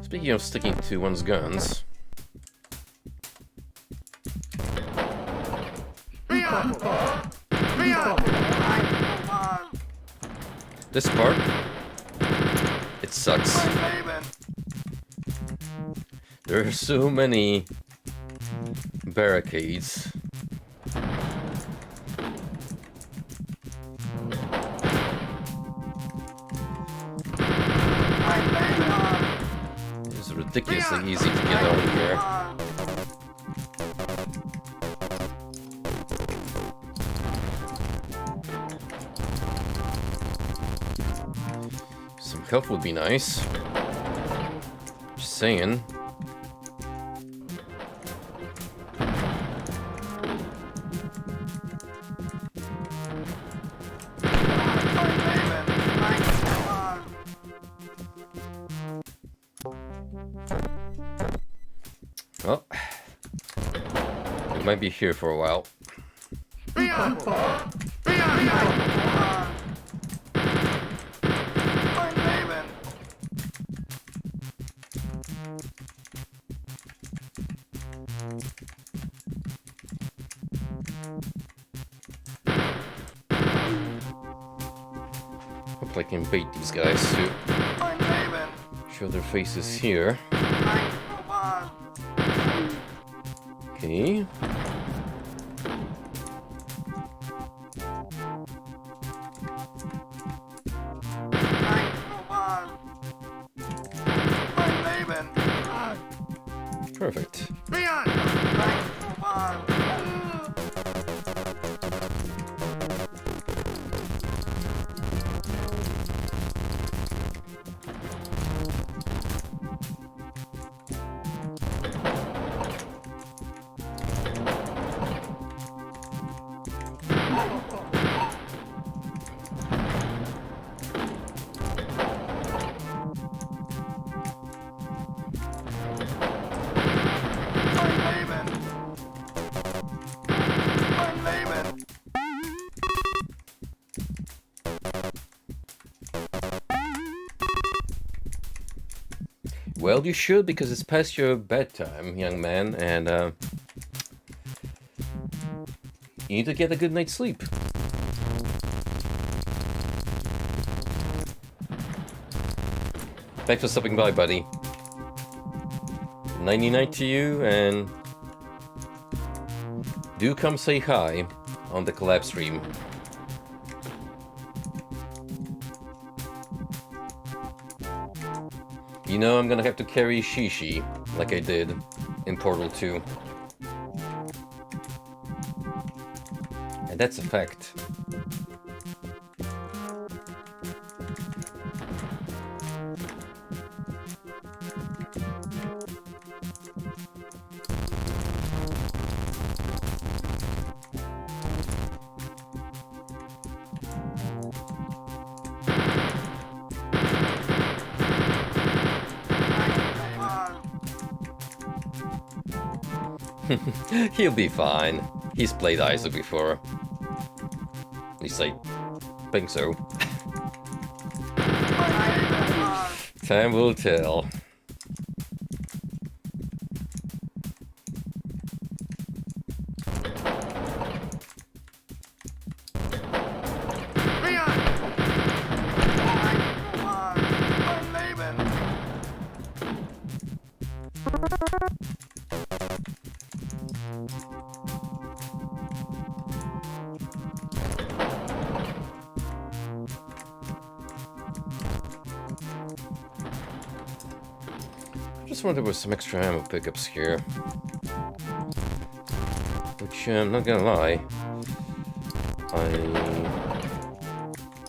Speaking of sticking to one's guns, this part, it sucks. There are so many barricades. It's ridiculously easy to get out of here. health would be nice. Just saying. Well, we might be here for a while. Hope I can bait these guys to show their faces here. Okay. Perfect. Well, you should, because it's past your bedtime, young man, and you need to get a good night's sleep. Thanks for stopping by, buddy. 99 to you, and do come say hi on the collab stream. You know I'm gonna have to carry Shishi, like I did in Portal 2. And that's a fact. He'll be fine. He's played Isaac before. At least I think so. Time will tell. I wonder there was some extra ammo pickups here, which I'm not gonna lie, I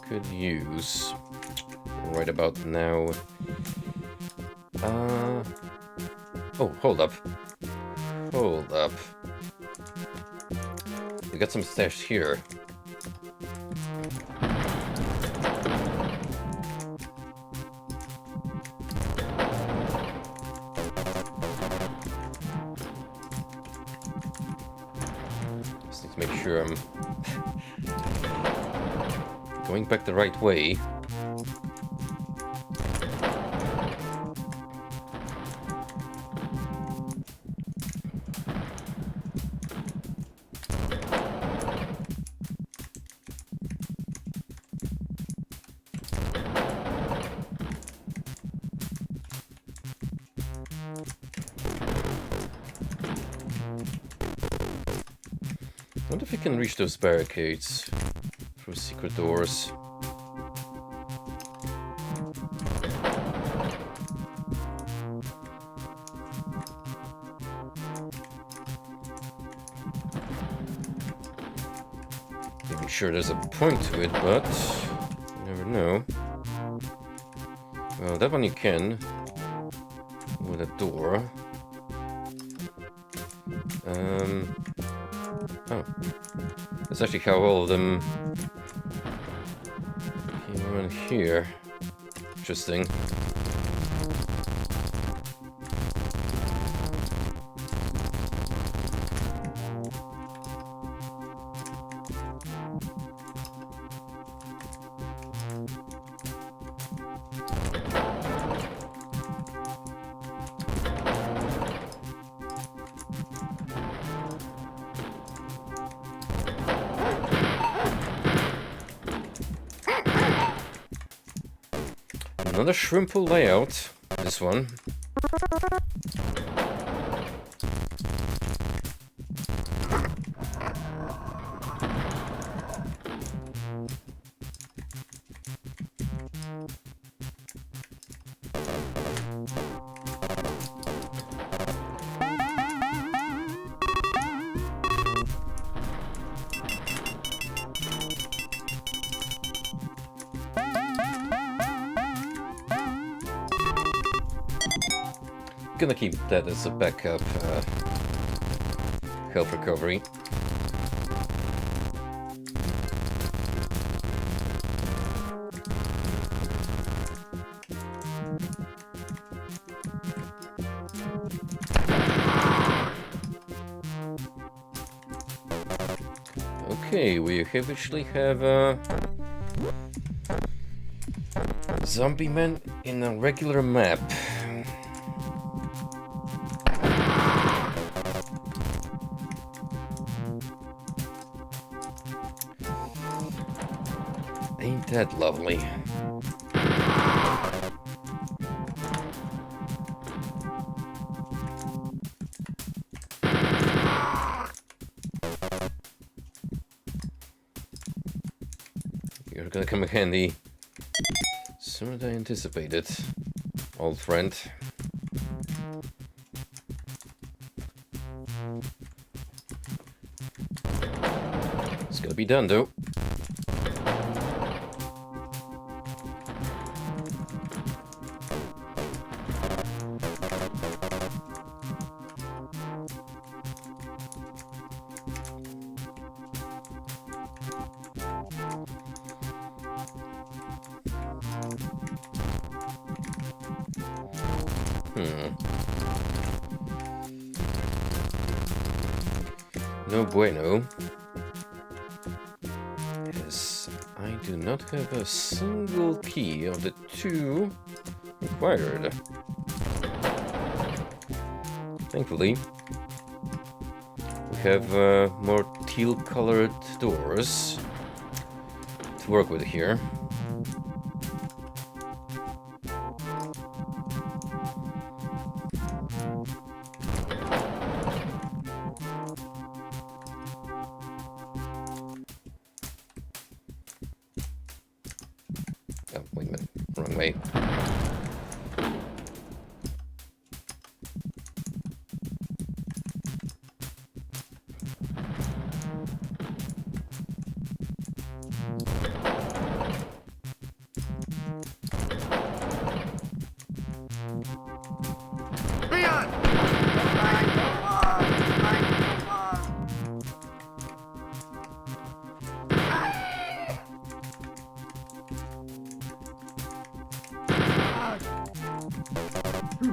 could use right about now. Oh, hold up. We got some stash here. Make sure I'm going back the right way. I wonder if you can reach those barricades through secret doors. Even sure there's a point to it, but you never know. That one you can with a door. Oh, that's actually how all of them came around here. Interesting. Another shrimpful layout, this one. Gonna keep that as a backup health recovery. Okay, we officially have a zombie man in a regular map. Ain't that lovely? You're gonna come in handy sooner than I anticipated, old friend. It's gonna be done though. No bueno. Yes, I do not have a single key of the 2 required. Thankfully, we have more teal-colored doors to work with here. Oh, wait a minute. Wrong way. Leon!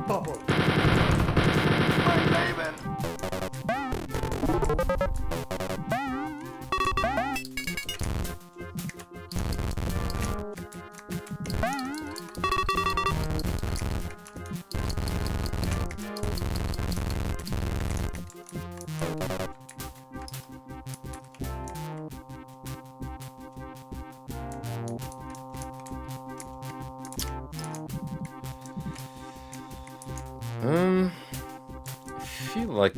Bubble. My Raven! I feel like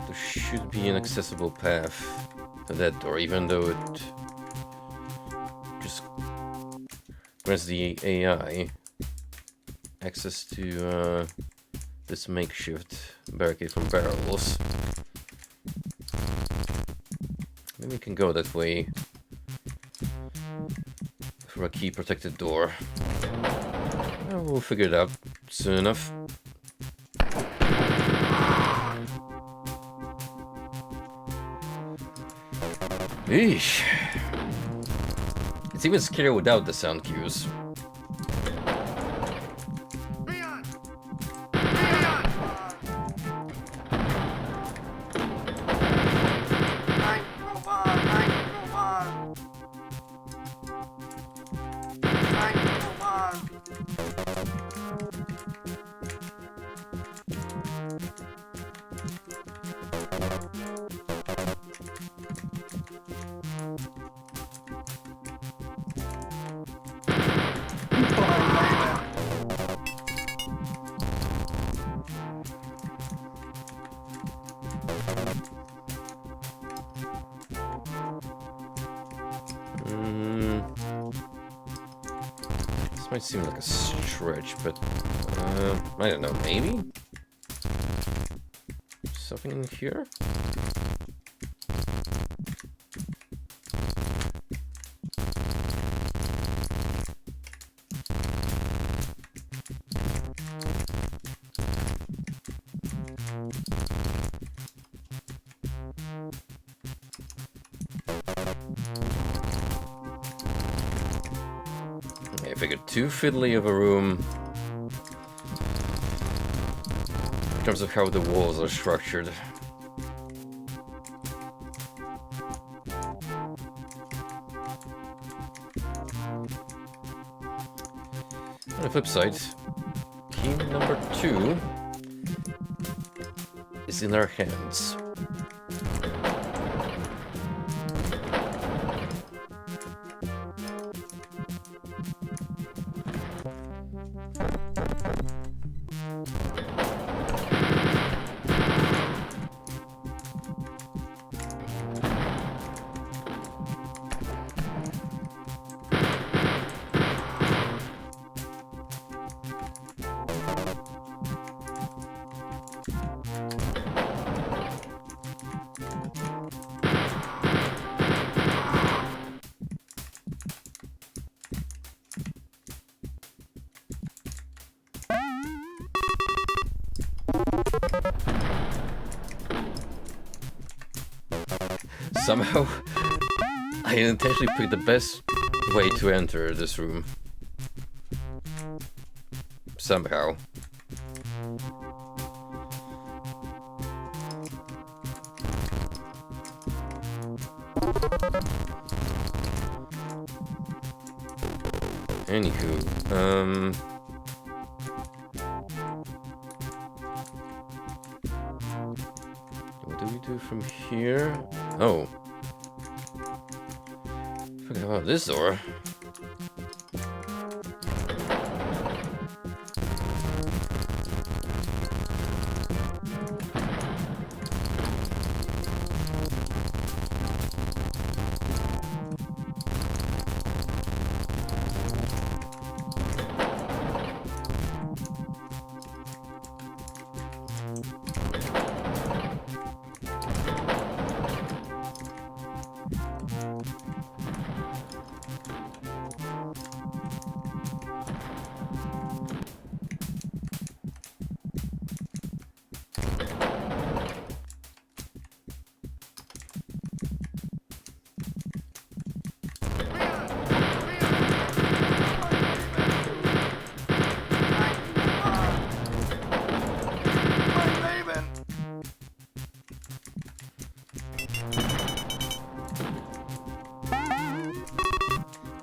there should be an accessible path to that door, even though it just grants the AI access to this makeshift barricade from barrels. Maybe we can go that way for a key-protected door. We'll figure it out soon enough. Eesh. It's even scarier without the sound cues. Leon! Leon! This might seem like a stretch, but I don't know, maybe? Something in here? I figured too fiddly of a room in terms of how the walls are structured. On the flip side, key number 2 is in our hands. Somehow, I intentionally picked the best way to enter this room. Somehow. Anywho, what do we do from here? Oh. Forgot about this door.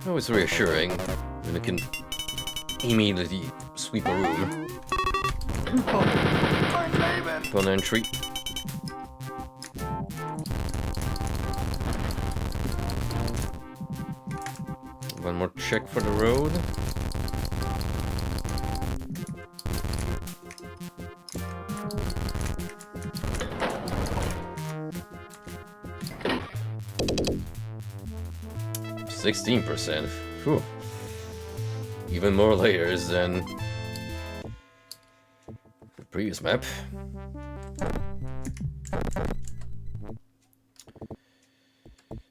Always reassuring when you can immediately sweep a room upon entry. One more check for the road. %16%. Whew. Even more layers than the previous map.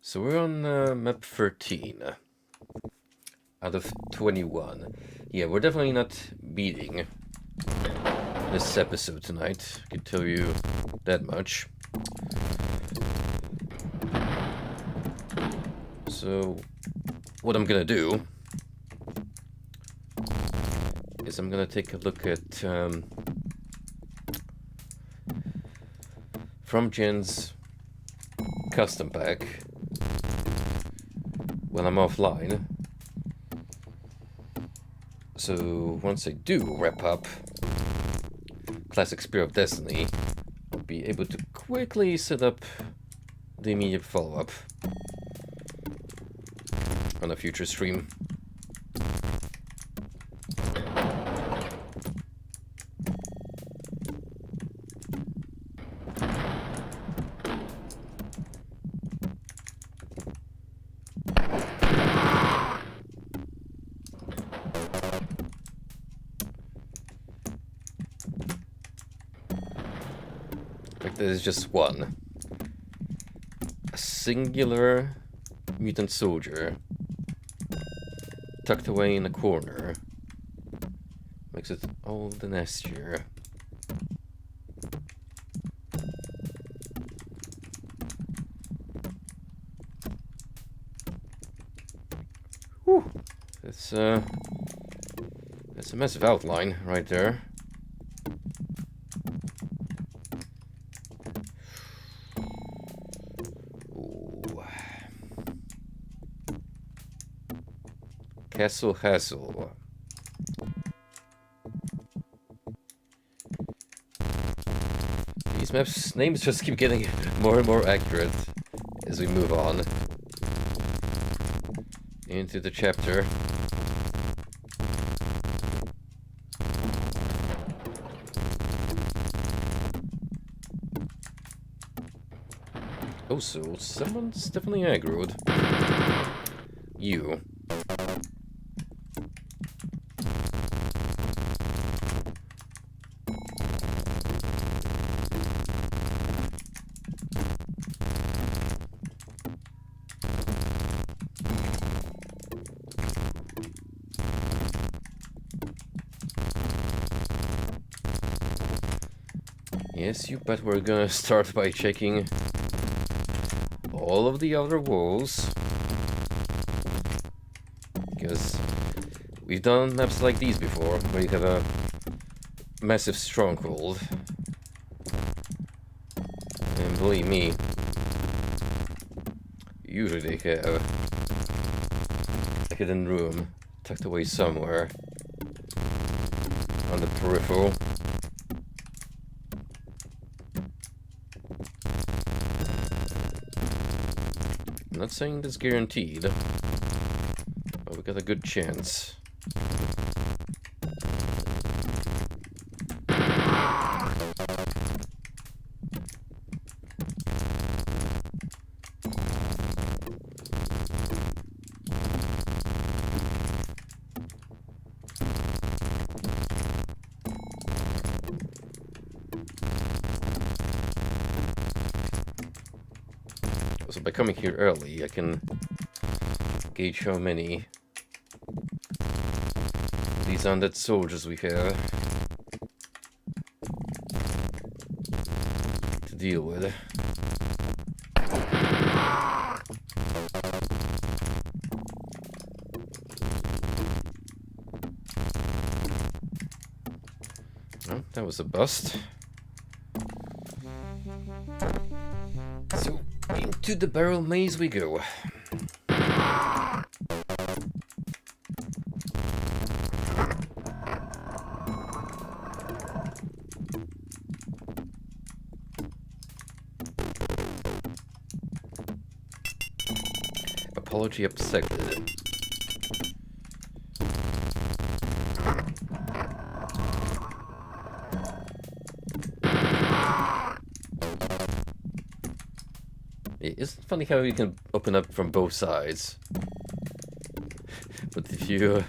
So we're on map 13. out of 21. Yeah, we're definitely not beating this episode tonight. I can tell you that much. So, what I'm gonna do is I'm gonna take a look at From Jen's custom pack when I'm offline. So once I do wrap up Classic Spear of Destiny, I'll be able to quickly set up the immediate follow-up on a future stream. There's just one. A singular mutant soldier tucked away in a corner. Makes it all the nastier. Whew. That's a massive outline right there. Castle Hassle. These maps' names just keep getting more and more accurate as we move on into the chapter. Oh, so someone's definitely aggroed. You. Yes, you bet we're gonna start by checking all of the other walls. Because we've done maps like these before, where you have a massive stronghold. And believe me, usually they have a hidden room tucked away somewhere on the peripheral. I'm not saying that's guaranteed, but we got a good chance. So by coming here early, I can gauge how many of these undead soldiers we have to deal with. Oh, that was a bust. So, into the barrel maze we go. Apology accepted. It's funny how you can open up from both sides. But if you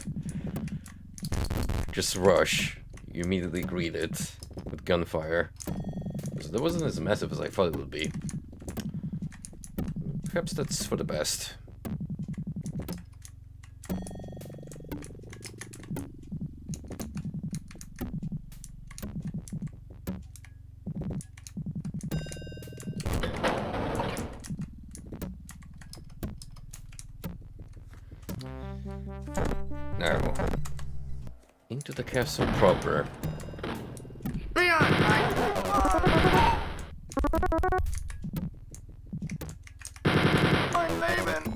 just rush, you immediately greet it with gunfire. So that wasn't as massive as I thought it would be. Perhaps that's for the best. Now, into the castle proper. Leon! I'm leaving!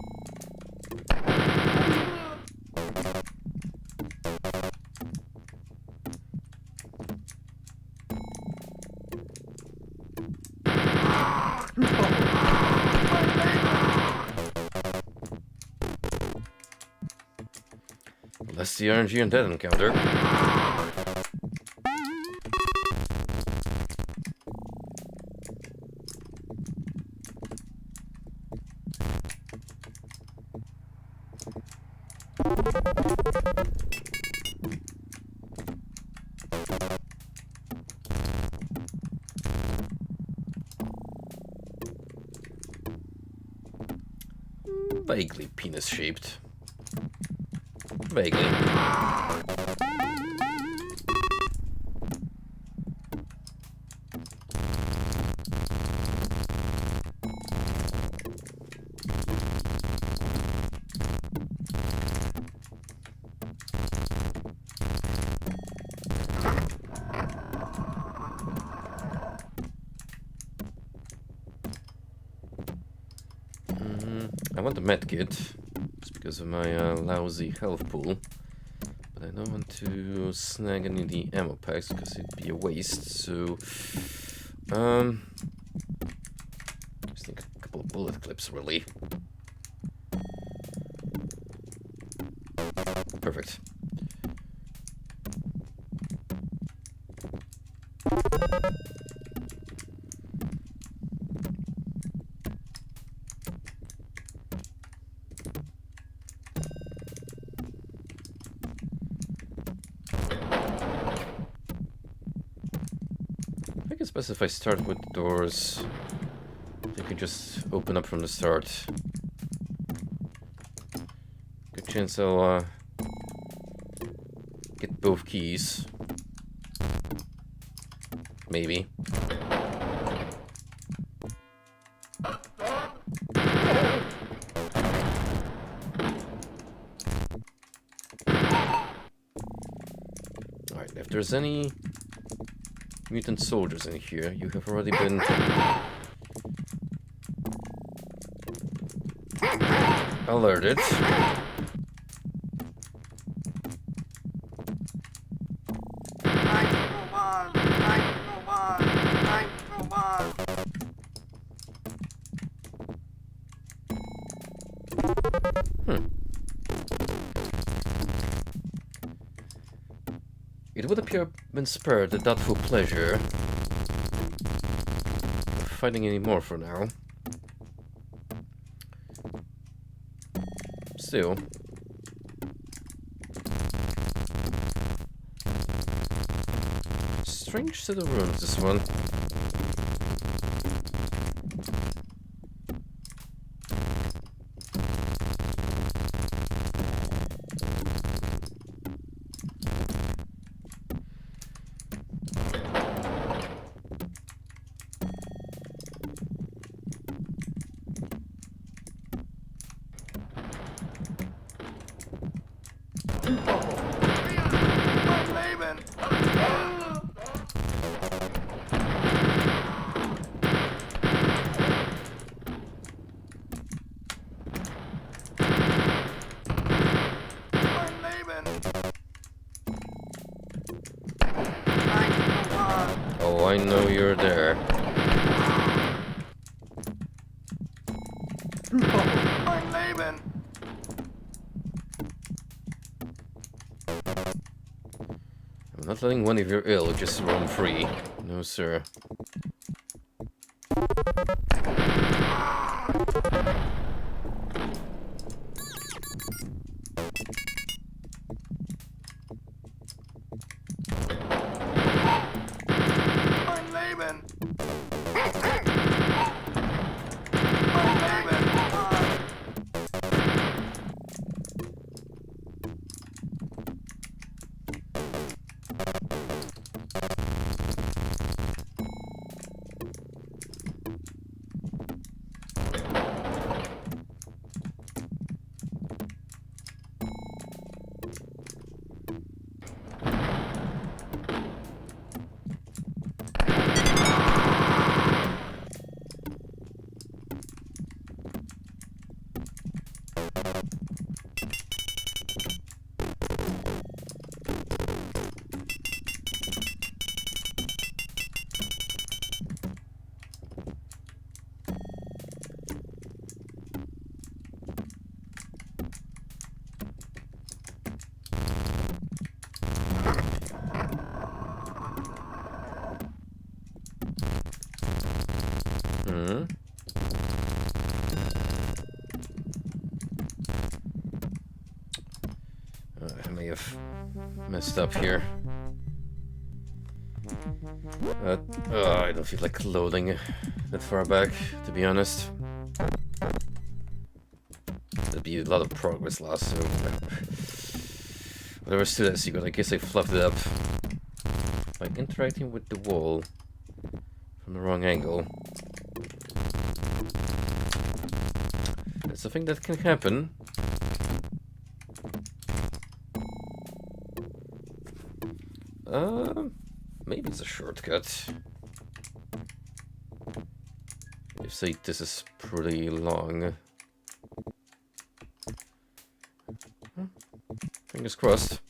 Less the RNG in that encounter. Vaguely penis-shaped. Vaguely. I want the medkit, just because of my lousy health pool. But I don't want to snag any of the ammo packs because it'd be a waste. So, just think a couple of bullet clips, really. Perfect. I think it's best if I start with the doors. They can just open up from the start. Good chance I'll get both keys. Maybe. Alright, if there's any mutant soldiers in here, you have already been alerted. It would appear I've been spared the doubtful pleasure of fighting any more for now. Still. Strange set of rooms, this one. Oh, I know you're there. I'm leaving. I'm not letting one of your ill just roam free. No, sir. I'm leaving. messed up here. I don't feel like loading that far back, to be honest. There'd be a lot of progress lost, so... Whatever's to that secret, I guess I fluffed it up by interacting with the wall from the wrong angle. That's a thing that can happen. Maybe it's a shortcut. If say this is pretty long. Fingers crossed.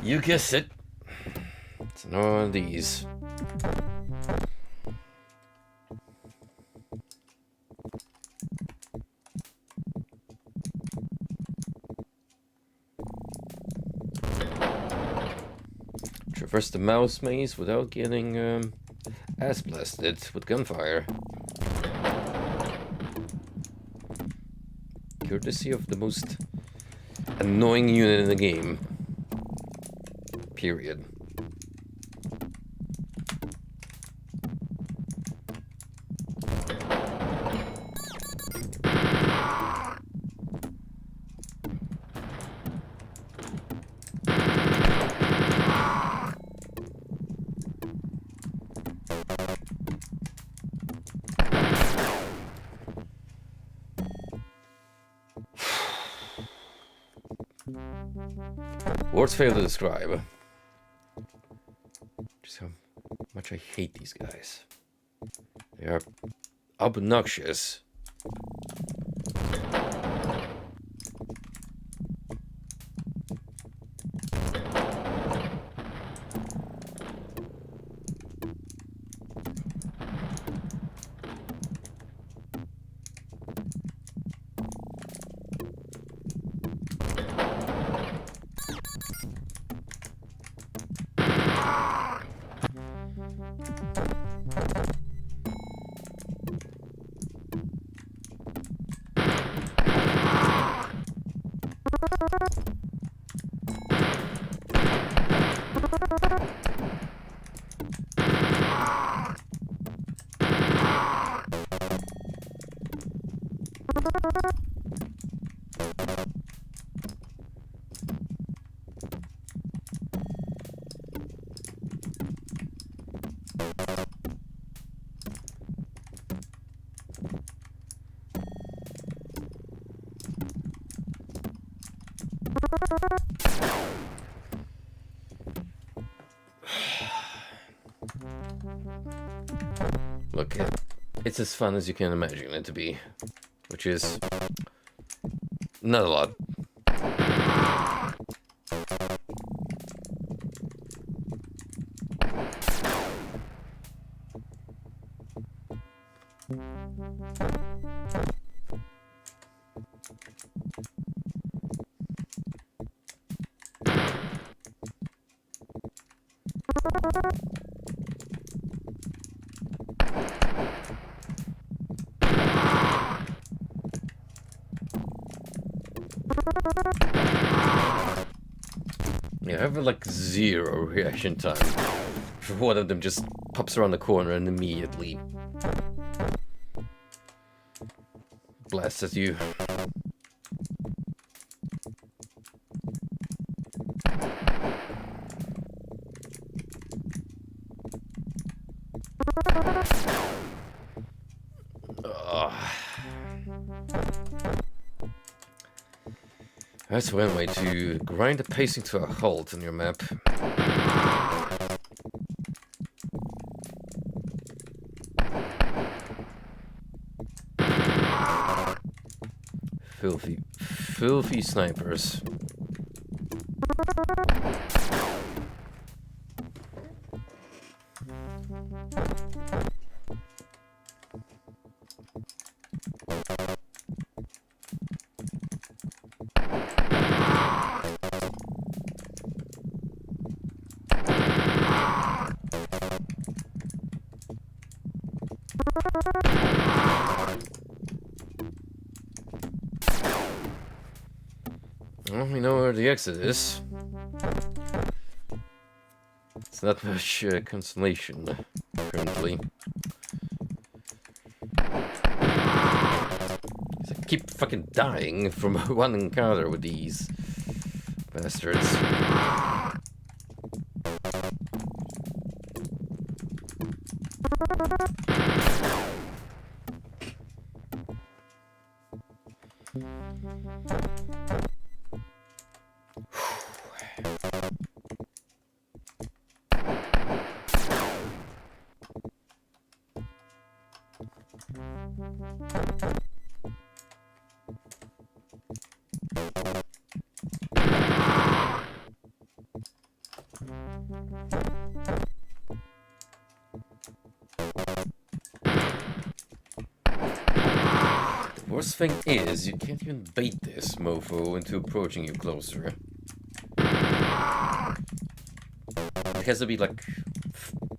You guessed it. It's none of these. Traverse the mouse maze without getting ass blasted with gunfire. Courtesy of the most annoying unit in the game. Period. Words fail to describe just how much I hate these guys. They are obnoxious. Look, it's as fun as you can imagine it to be, which is not a lot. Yeah, I have like 0 reaction time. One of them just pops around the corner and immediately blasts at you. That's one way to grind the pacing to a halt on your map. Filthy, filthy snipers. Well, we know where the exit is. It's not much consolation currently. I keep fucking dying from one encounter with these bastards. Worst thing is, you can't even bait this mofo into approaching you closer. It has to be like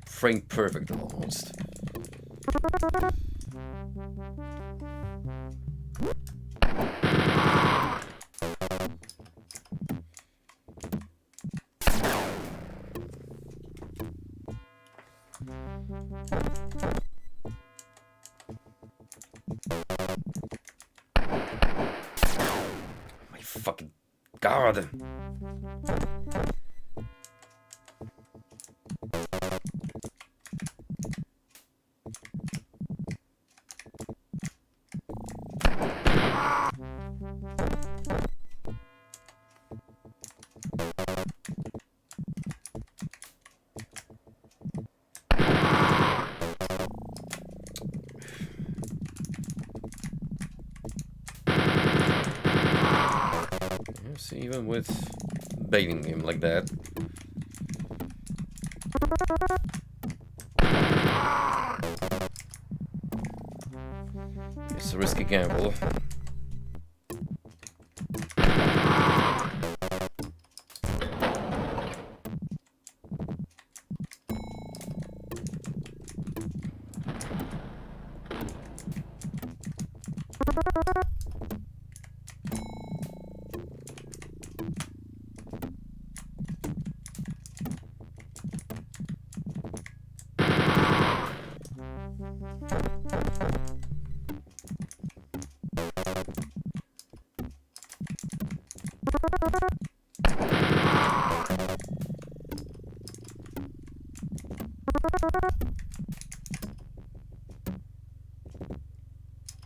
frame perfect almost. My fucking god! See, even with baiting him like that. It's a risky gamble.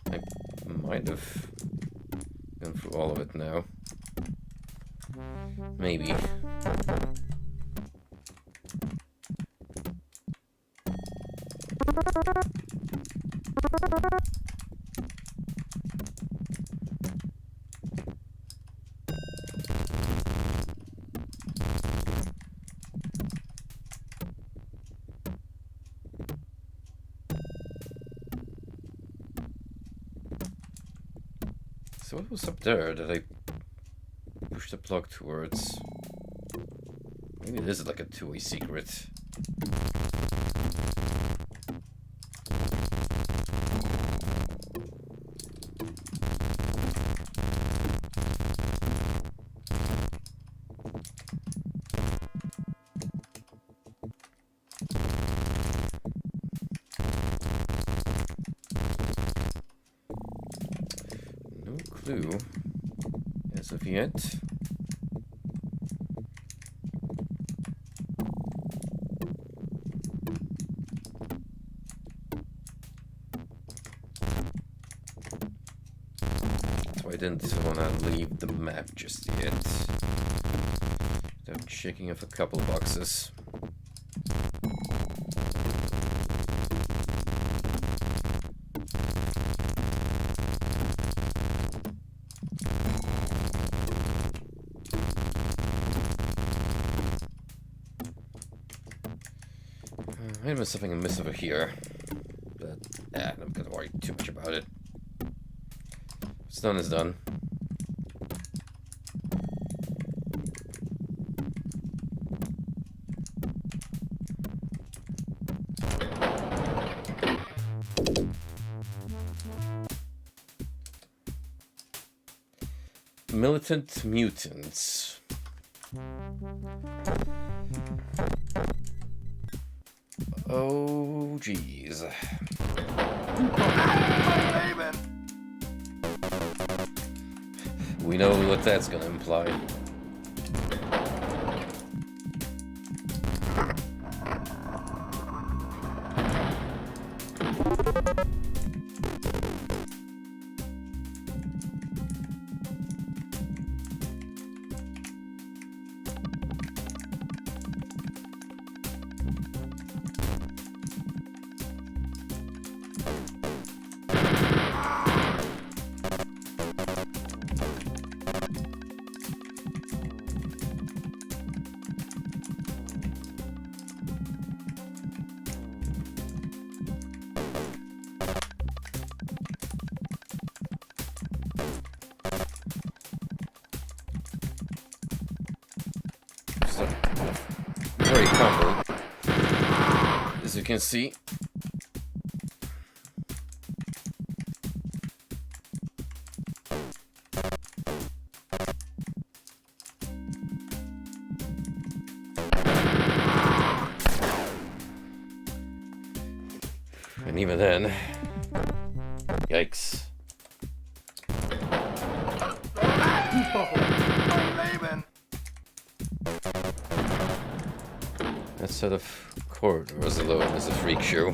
I might have gone through all of it now. Maybe. So what was up there that I pushed the plug towards? Maybe this is like a two-way secret. No clue as of yet. didn't want to leave the map just yet. Without checking off a couple boxes. Maybe there's something I missed over here. But, I'm not gonna worry too much about it. What's done is done. Militant mutants. Oh, jeez. We know what that's gonna imply. Very crumbled, as you can see. And even then, yikes. That set of corridors alone is a freak show.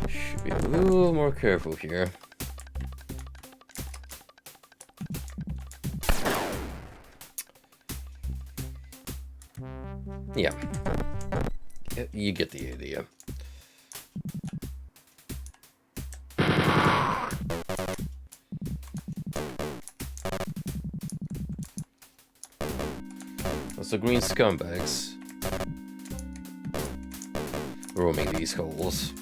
Should be a little more careful here. Yeah. You get the idea. Also green scumbags roaming these holes.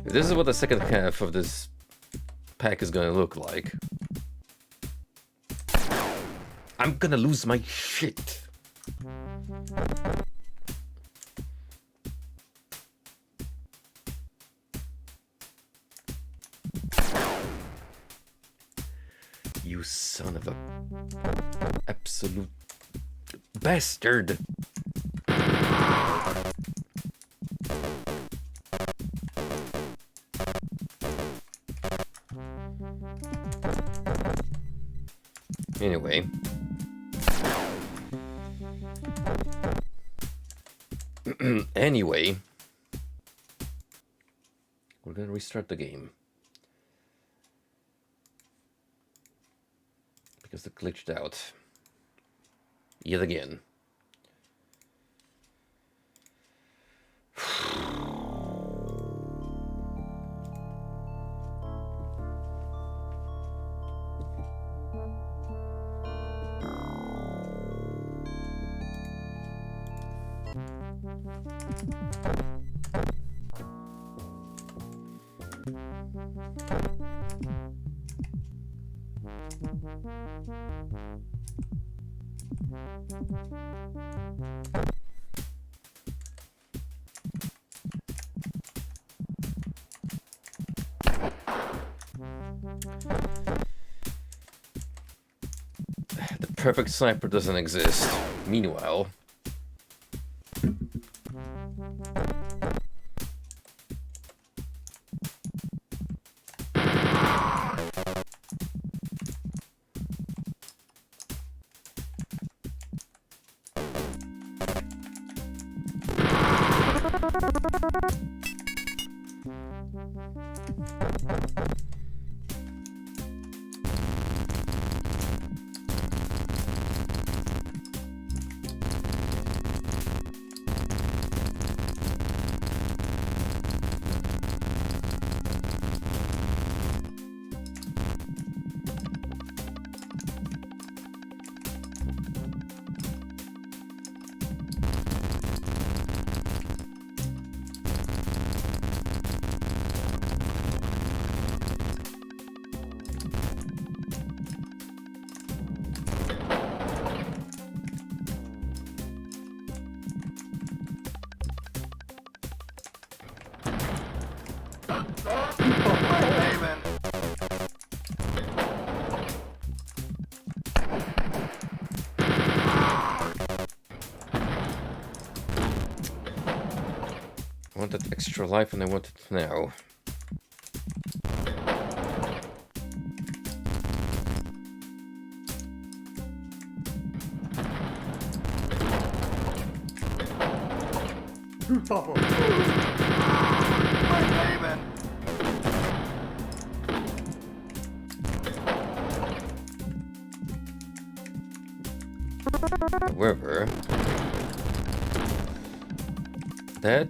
This is what the second half of this pack is gonna look like. I'm gonna lose my shit. You son of a absolute bastard. Anyway, Anyway, we're gonna restart the game. Because it glitched out. Yet again. The perfect sniper doesn't exist. Meanwhile... I want that extra life and I want it now. However, that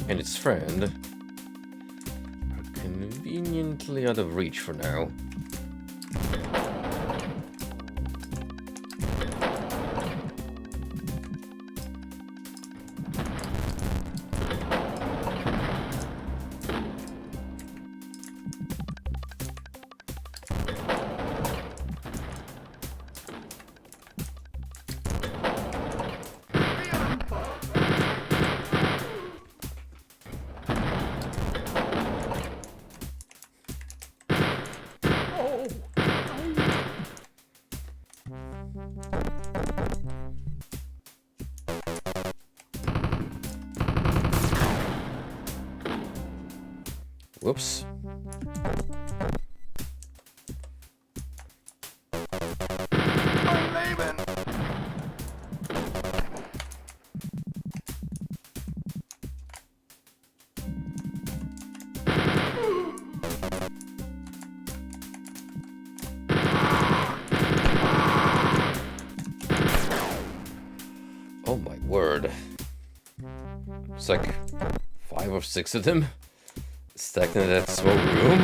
and its friend are conveniently out of reach for now. Whoops. Oh my word. It's like 5 or 6 of them stacked in that small room.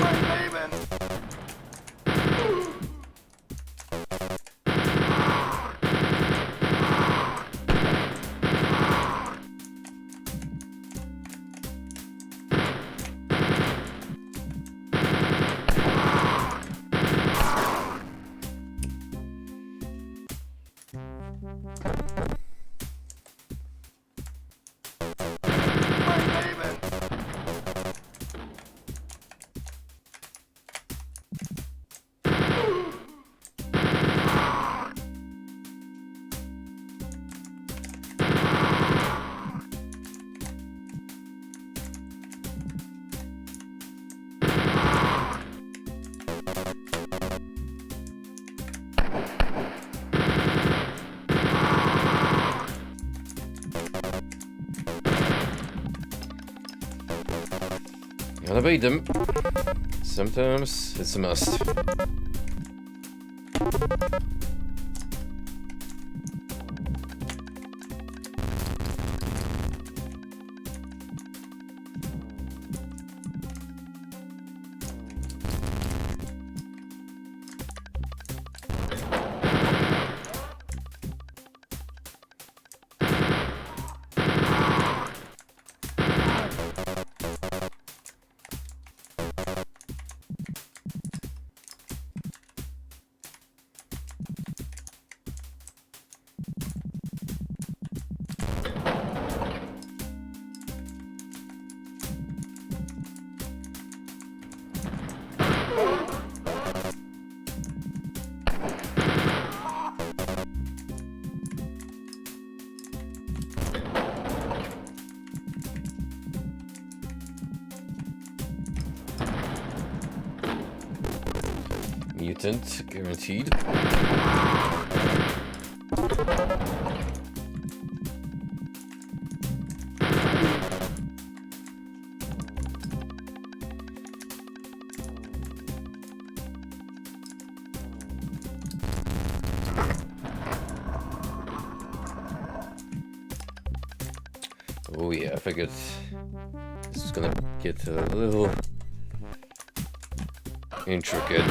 I'll obey them. Sometimes it's a must. Mutant, guaranteed. Oh yeah, I figured this is gonna get a little intricate.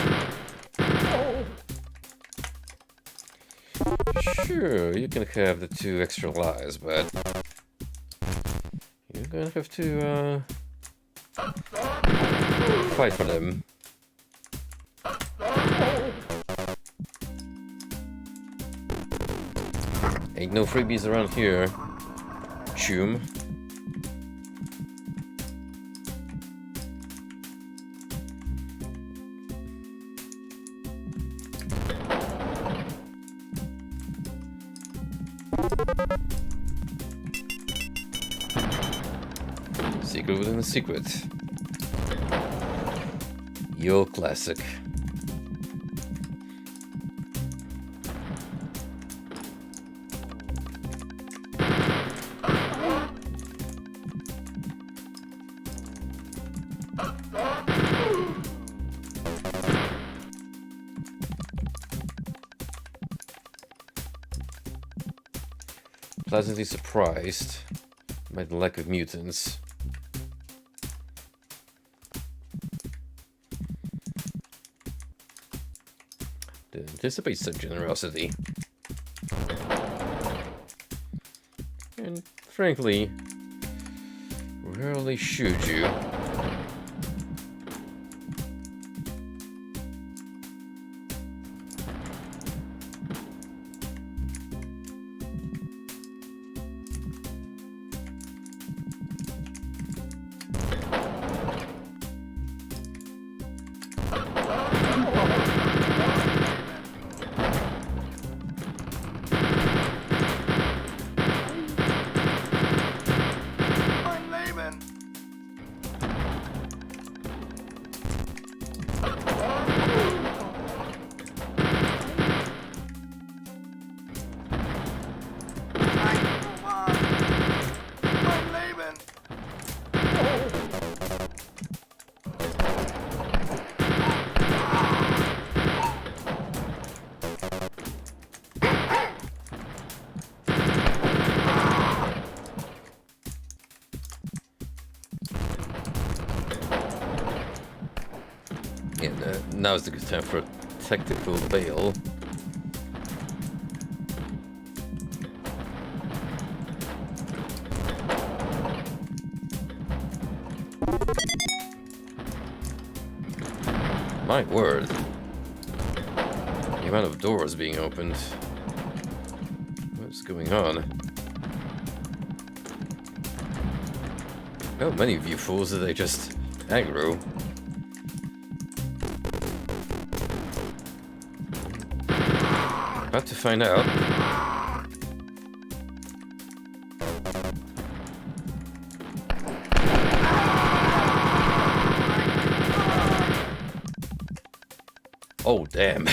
Sure, you can have the 2 extra lives, but you're gonna have to fight for them. Ain't no freebies around here, chum. Secret within a secret. Yo, classic. Pleasantly surprised by the lack of mutants. Didn't anticipate such generosity. And frankly, rarely should you. Now's the good time for a tactical bail. My word. The amount of doors being opened. What's going on? How many of you fools did they just aggro? About to find out. Oh, damn.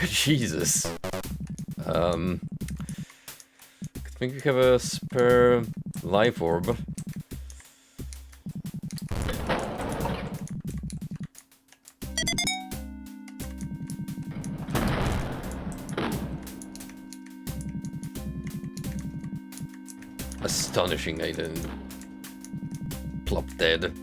Jesus. think we have a spare life orb. Astonishing I didn't plop dead.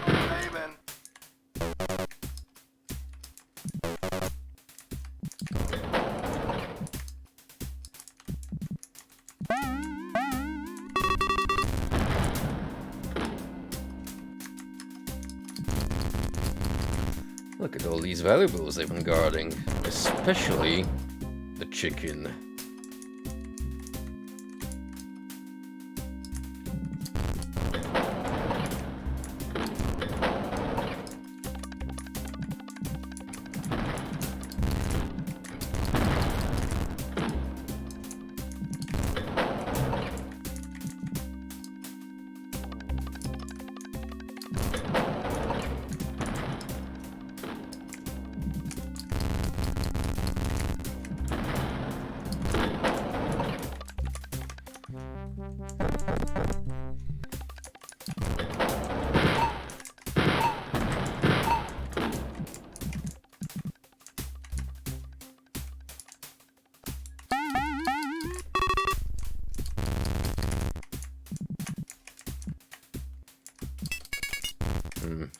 I'm leaving. Look at all these valuables they've been guarding, especially the chicken.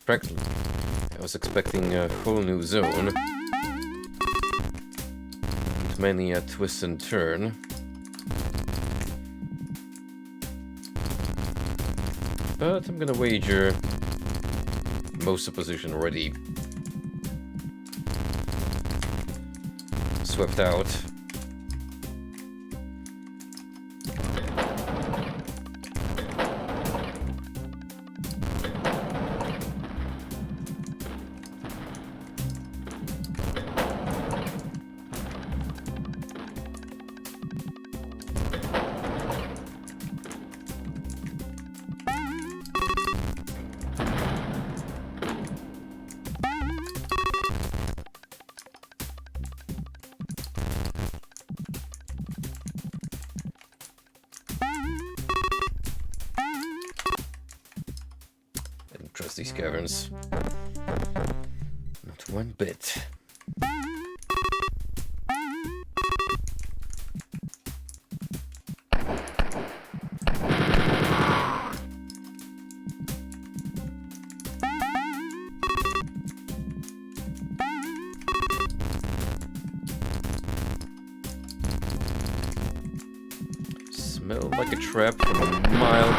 Practically, I was expecting a whole new zone with many a twist and turn. But I'm gonna wager most of the position already swept out. Trust these caverns. Not one bit. Smell like a trap from a mile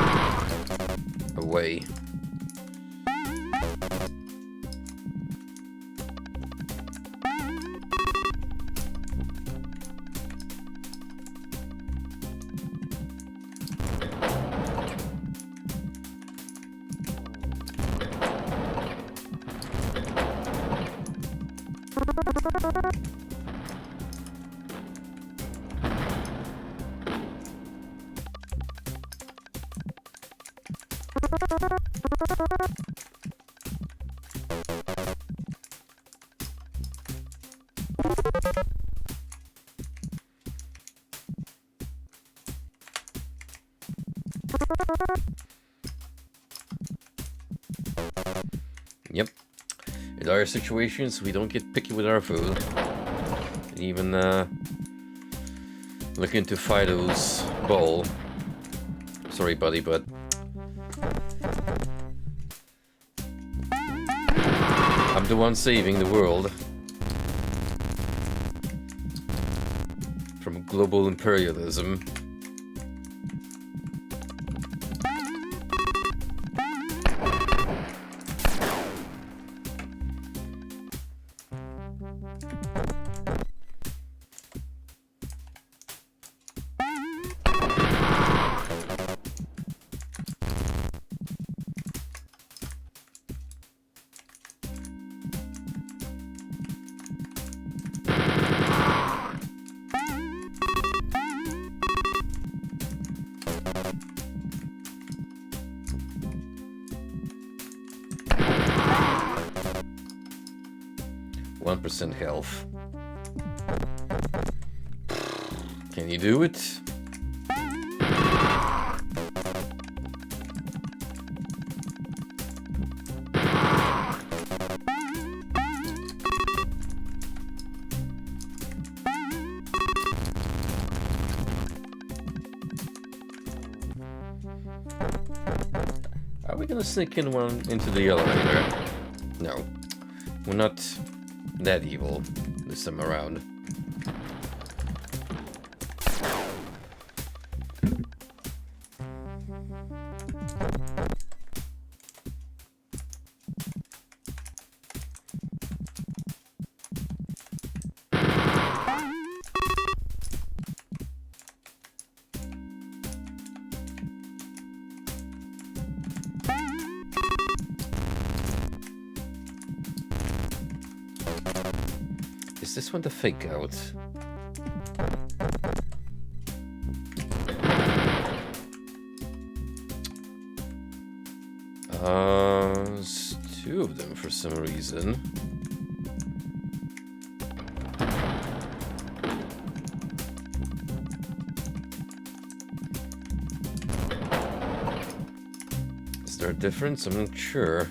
away. Yep. In dire situations, we don't get picky with our food. And even look into Fido's bowl. Sorry, buddy, but I'm the one saving the world from global imperialism. 1% health. Can you do it? Are we gonna sneak in one into the elevator? No. We're not that evil this time around. Is this one the fake out? It's two of them for some reason. Is there a difference? I'm not sure.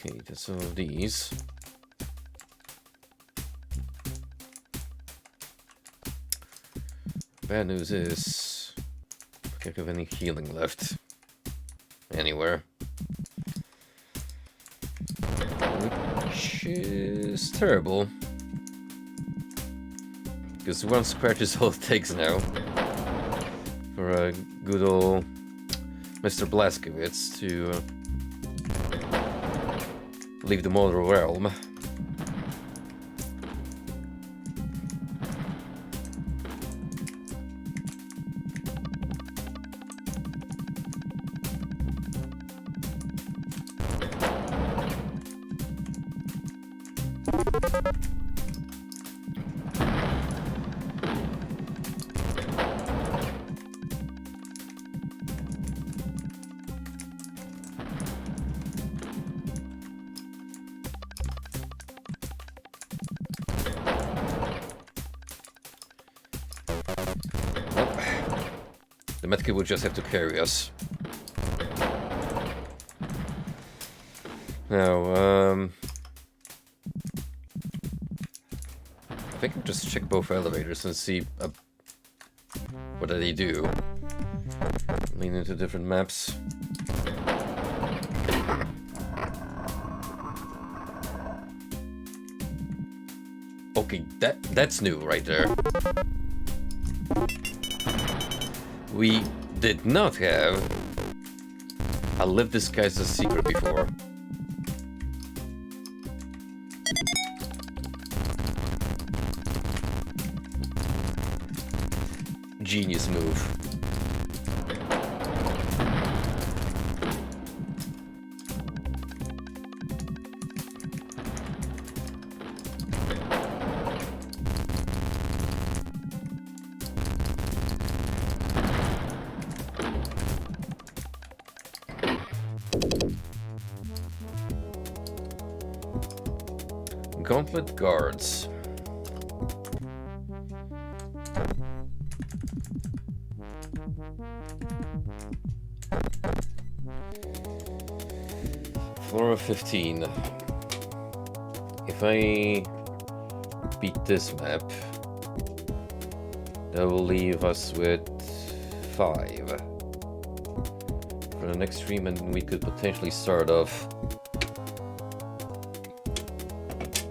Okay, that's all of these. Bad news is I can't have any healing left anywhere. Which is terrible. Because one scratch is all it takes now for a good old Mr. Blazkowicz to leave the mortal realm. The medkit will just have to carry us. Now, I think I'll just check both elevators and see what do they do. Lean into different maps. Okay, that's new right there. We did not have a live disguised as secret before. Genius move. Gauntlet guards. Floor 15. If I beat this map, that will leave us with 5 for the next stream, and we could potentially start off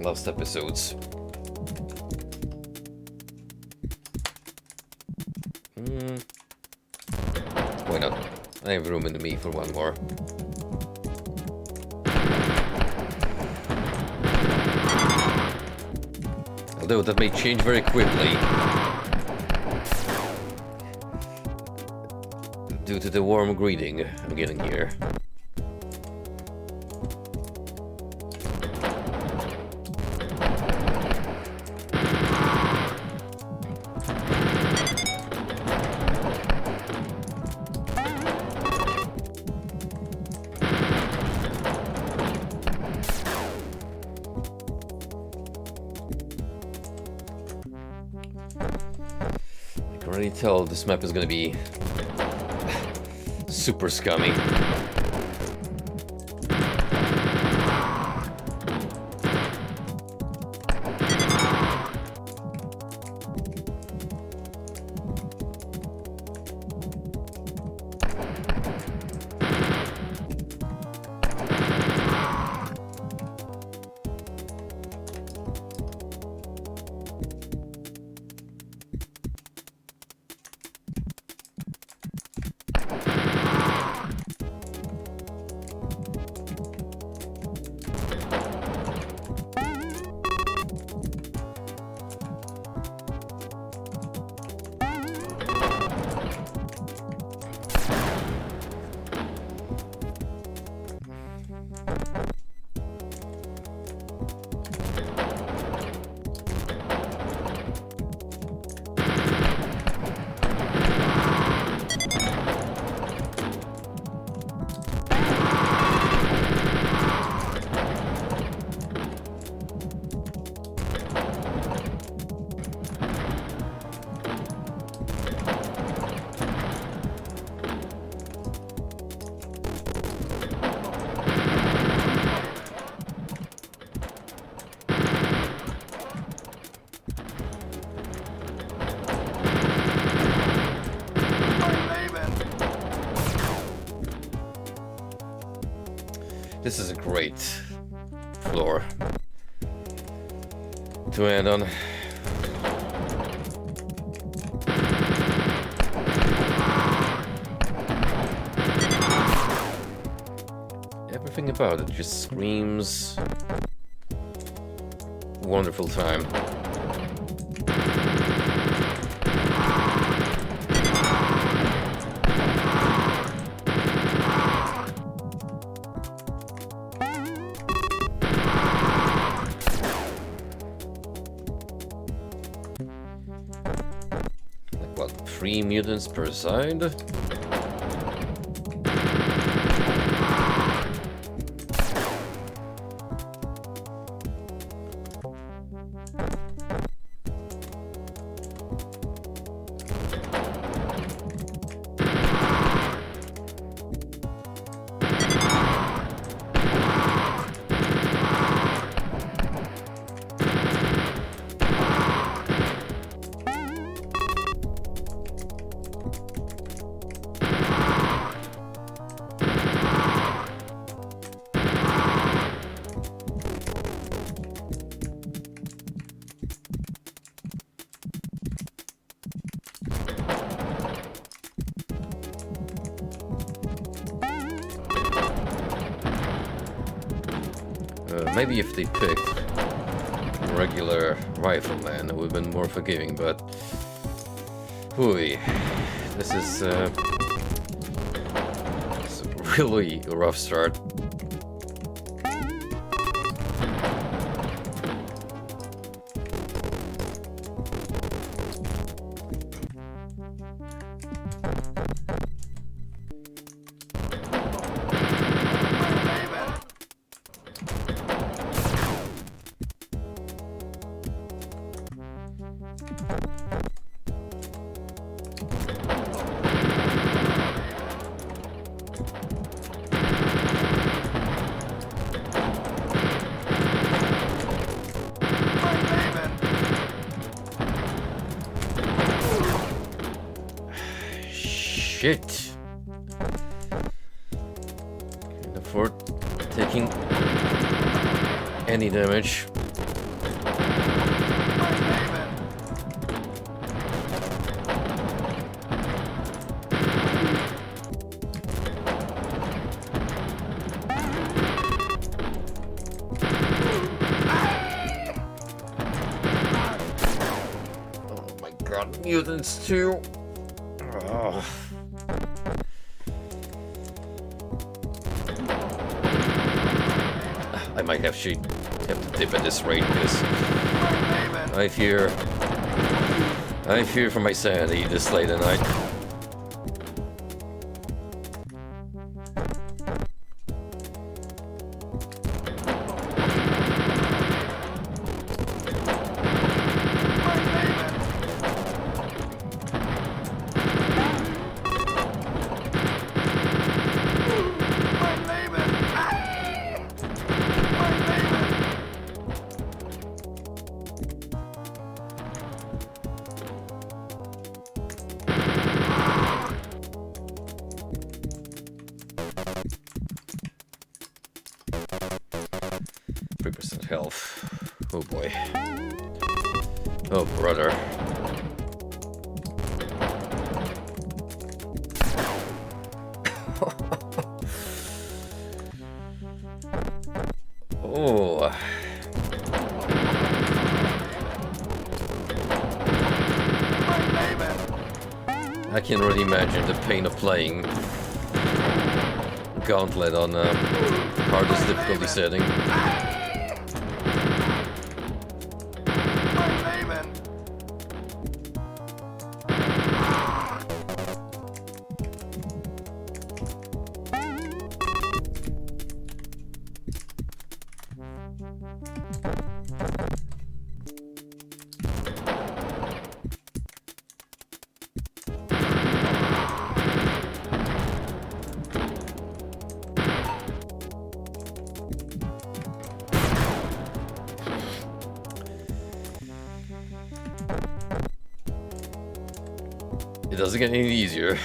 last episodes. Why not? I have room in me for one more. Although that may change very quickly due to the warm greeting I'm getting here. already tell this map is gonna be super scummy. This is a great floor to end on. Everything about it just screams wonderful time. Like what, 3 mutants per side? Maybe if they picked a regular rifleman, it would have been more forgiving, but... Hooey. This is a really rough start. Shit. Can't afford taking any damage. Oh my god, mutants too. Oh. I might have to dip at this rate because I fear for my sanity this late at night. health. Oh boy. Oh brother. Oh. I can really imagine the pain of playing Gauntlet on hardest difficulty setting. It doesn't get any easier.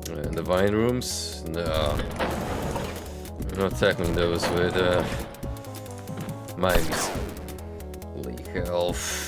And the vine rooms? No. I'm not tackling those with my measly health.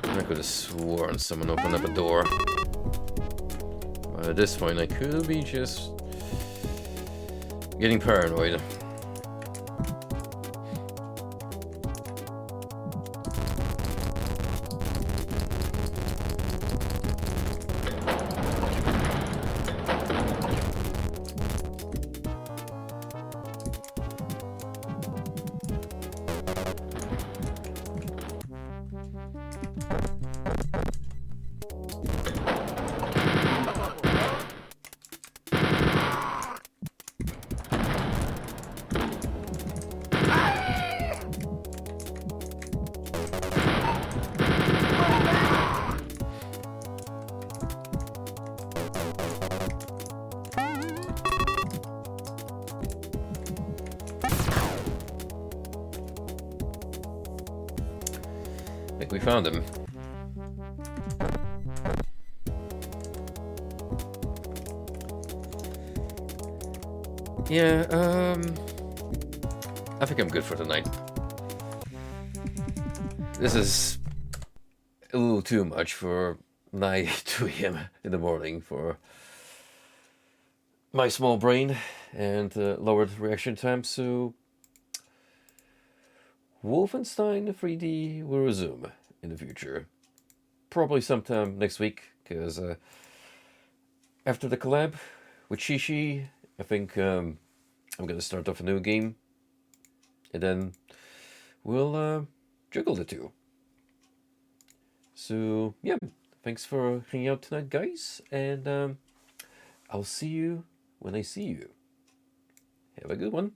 I could have sworn someone opened up a door. But at this point, I could be just getting paranoid. I think we found him. Yeah, I think I'm good for tonight. This is a little too much for 2 a.m. in the morning for my small brain and lowered reaction time, so Wolfenstein 3D will resume in the future. Probably sometime next week, because after the collab with Shishi, I think I'm gonna start off a new game, and then we'll juggle the two. So yeah, thanks for hanging out tonight, guys, and I'll see you when I see you. Have a good one.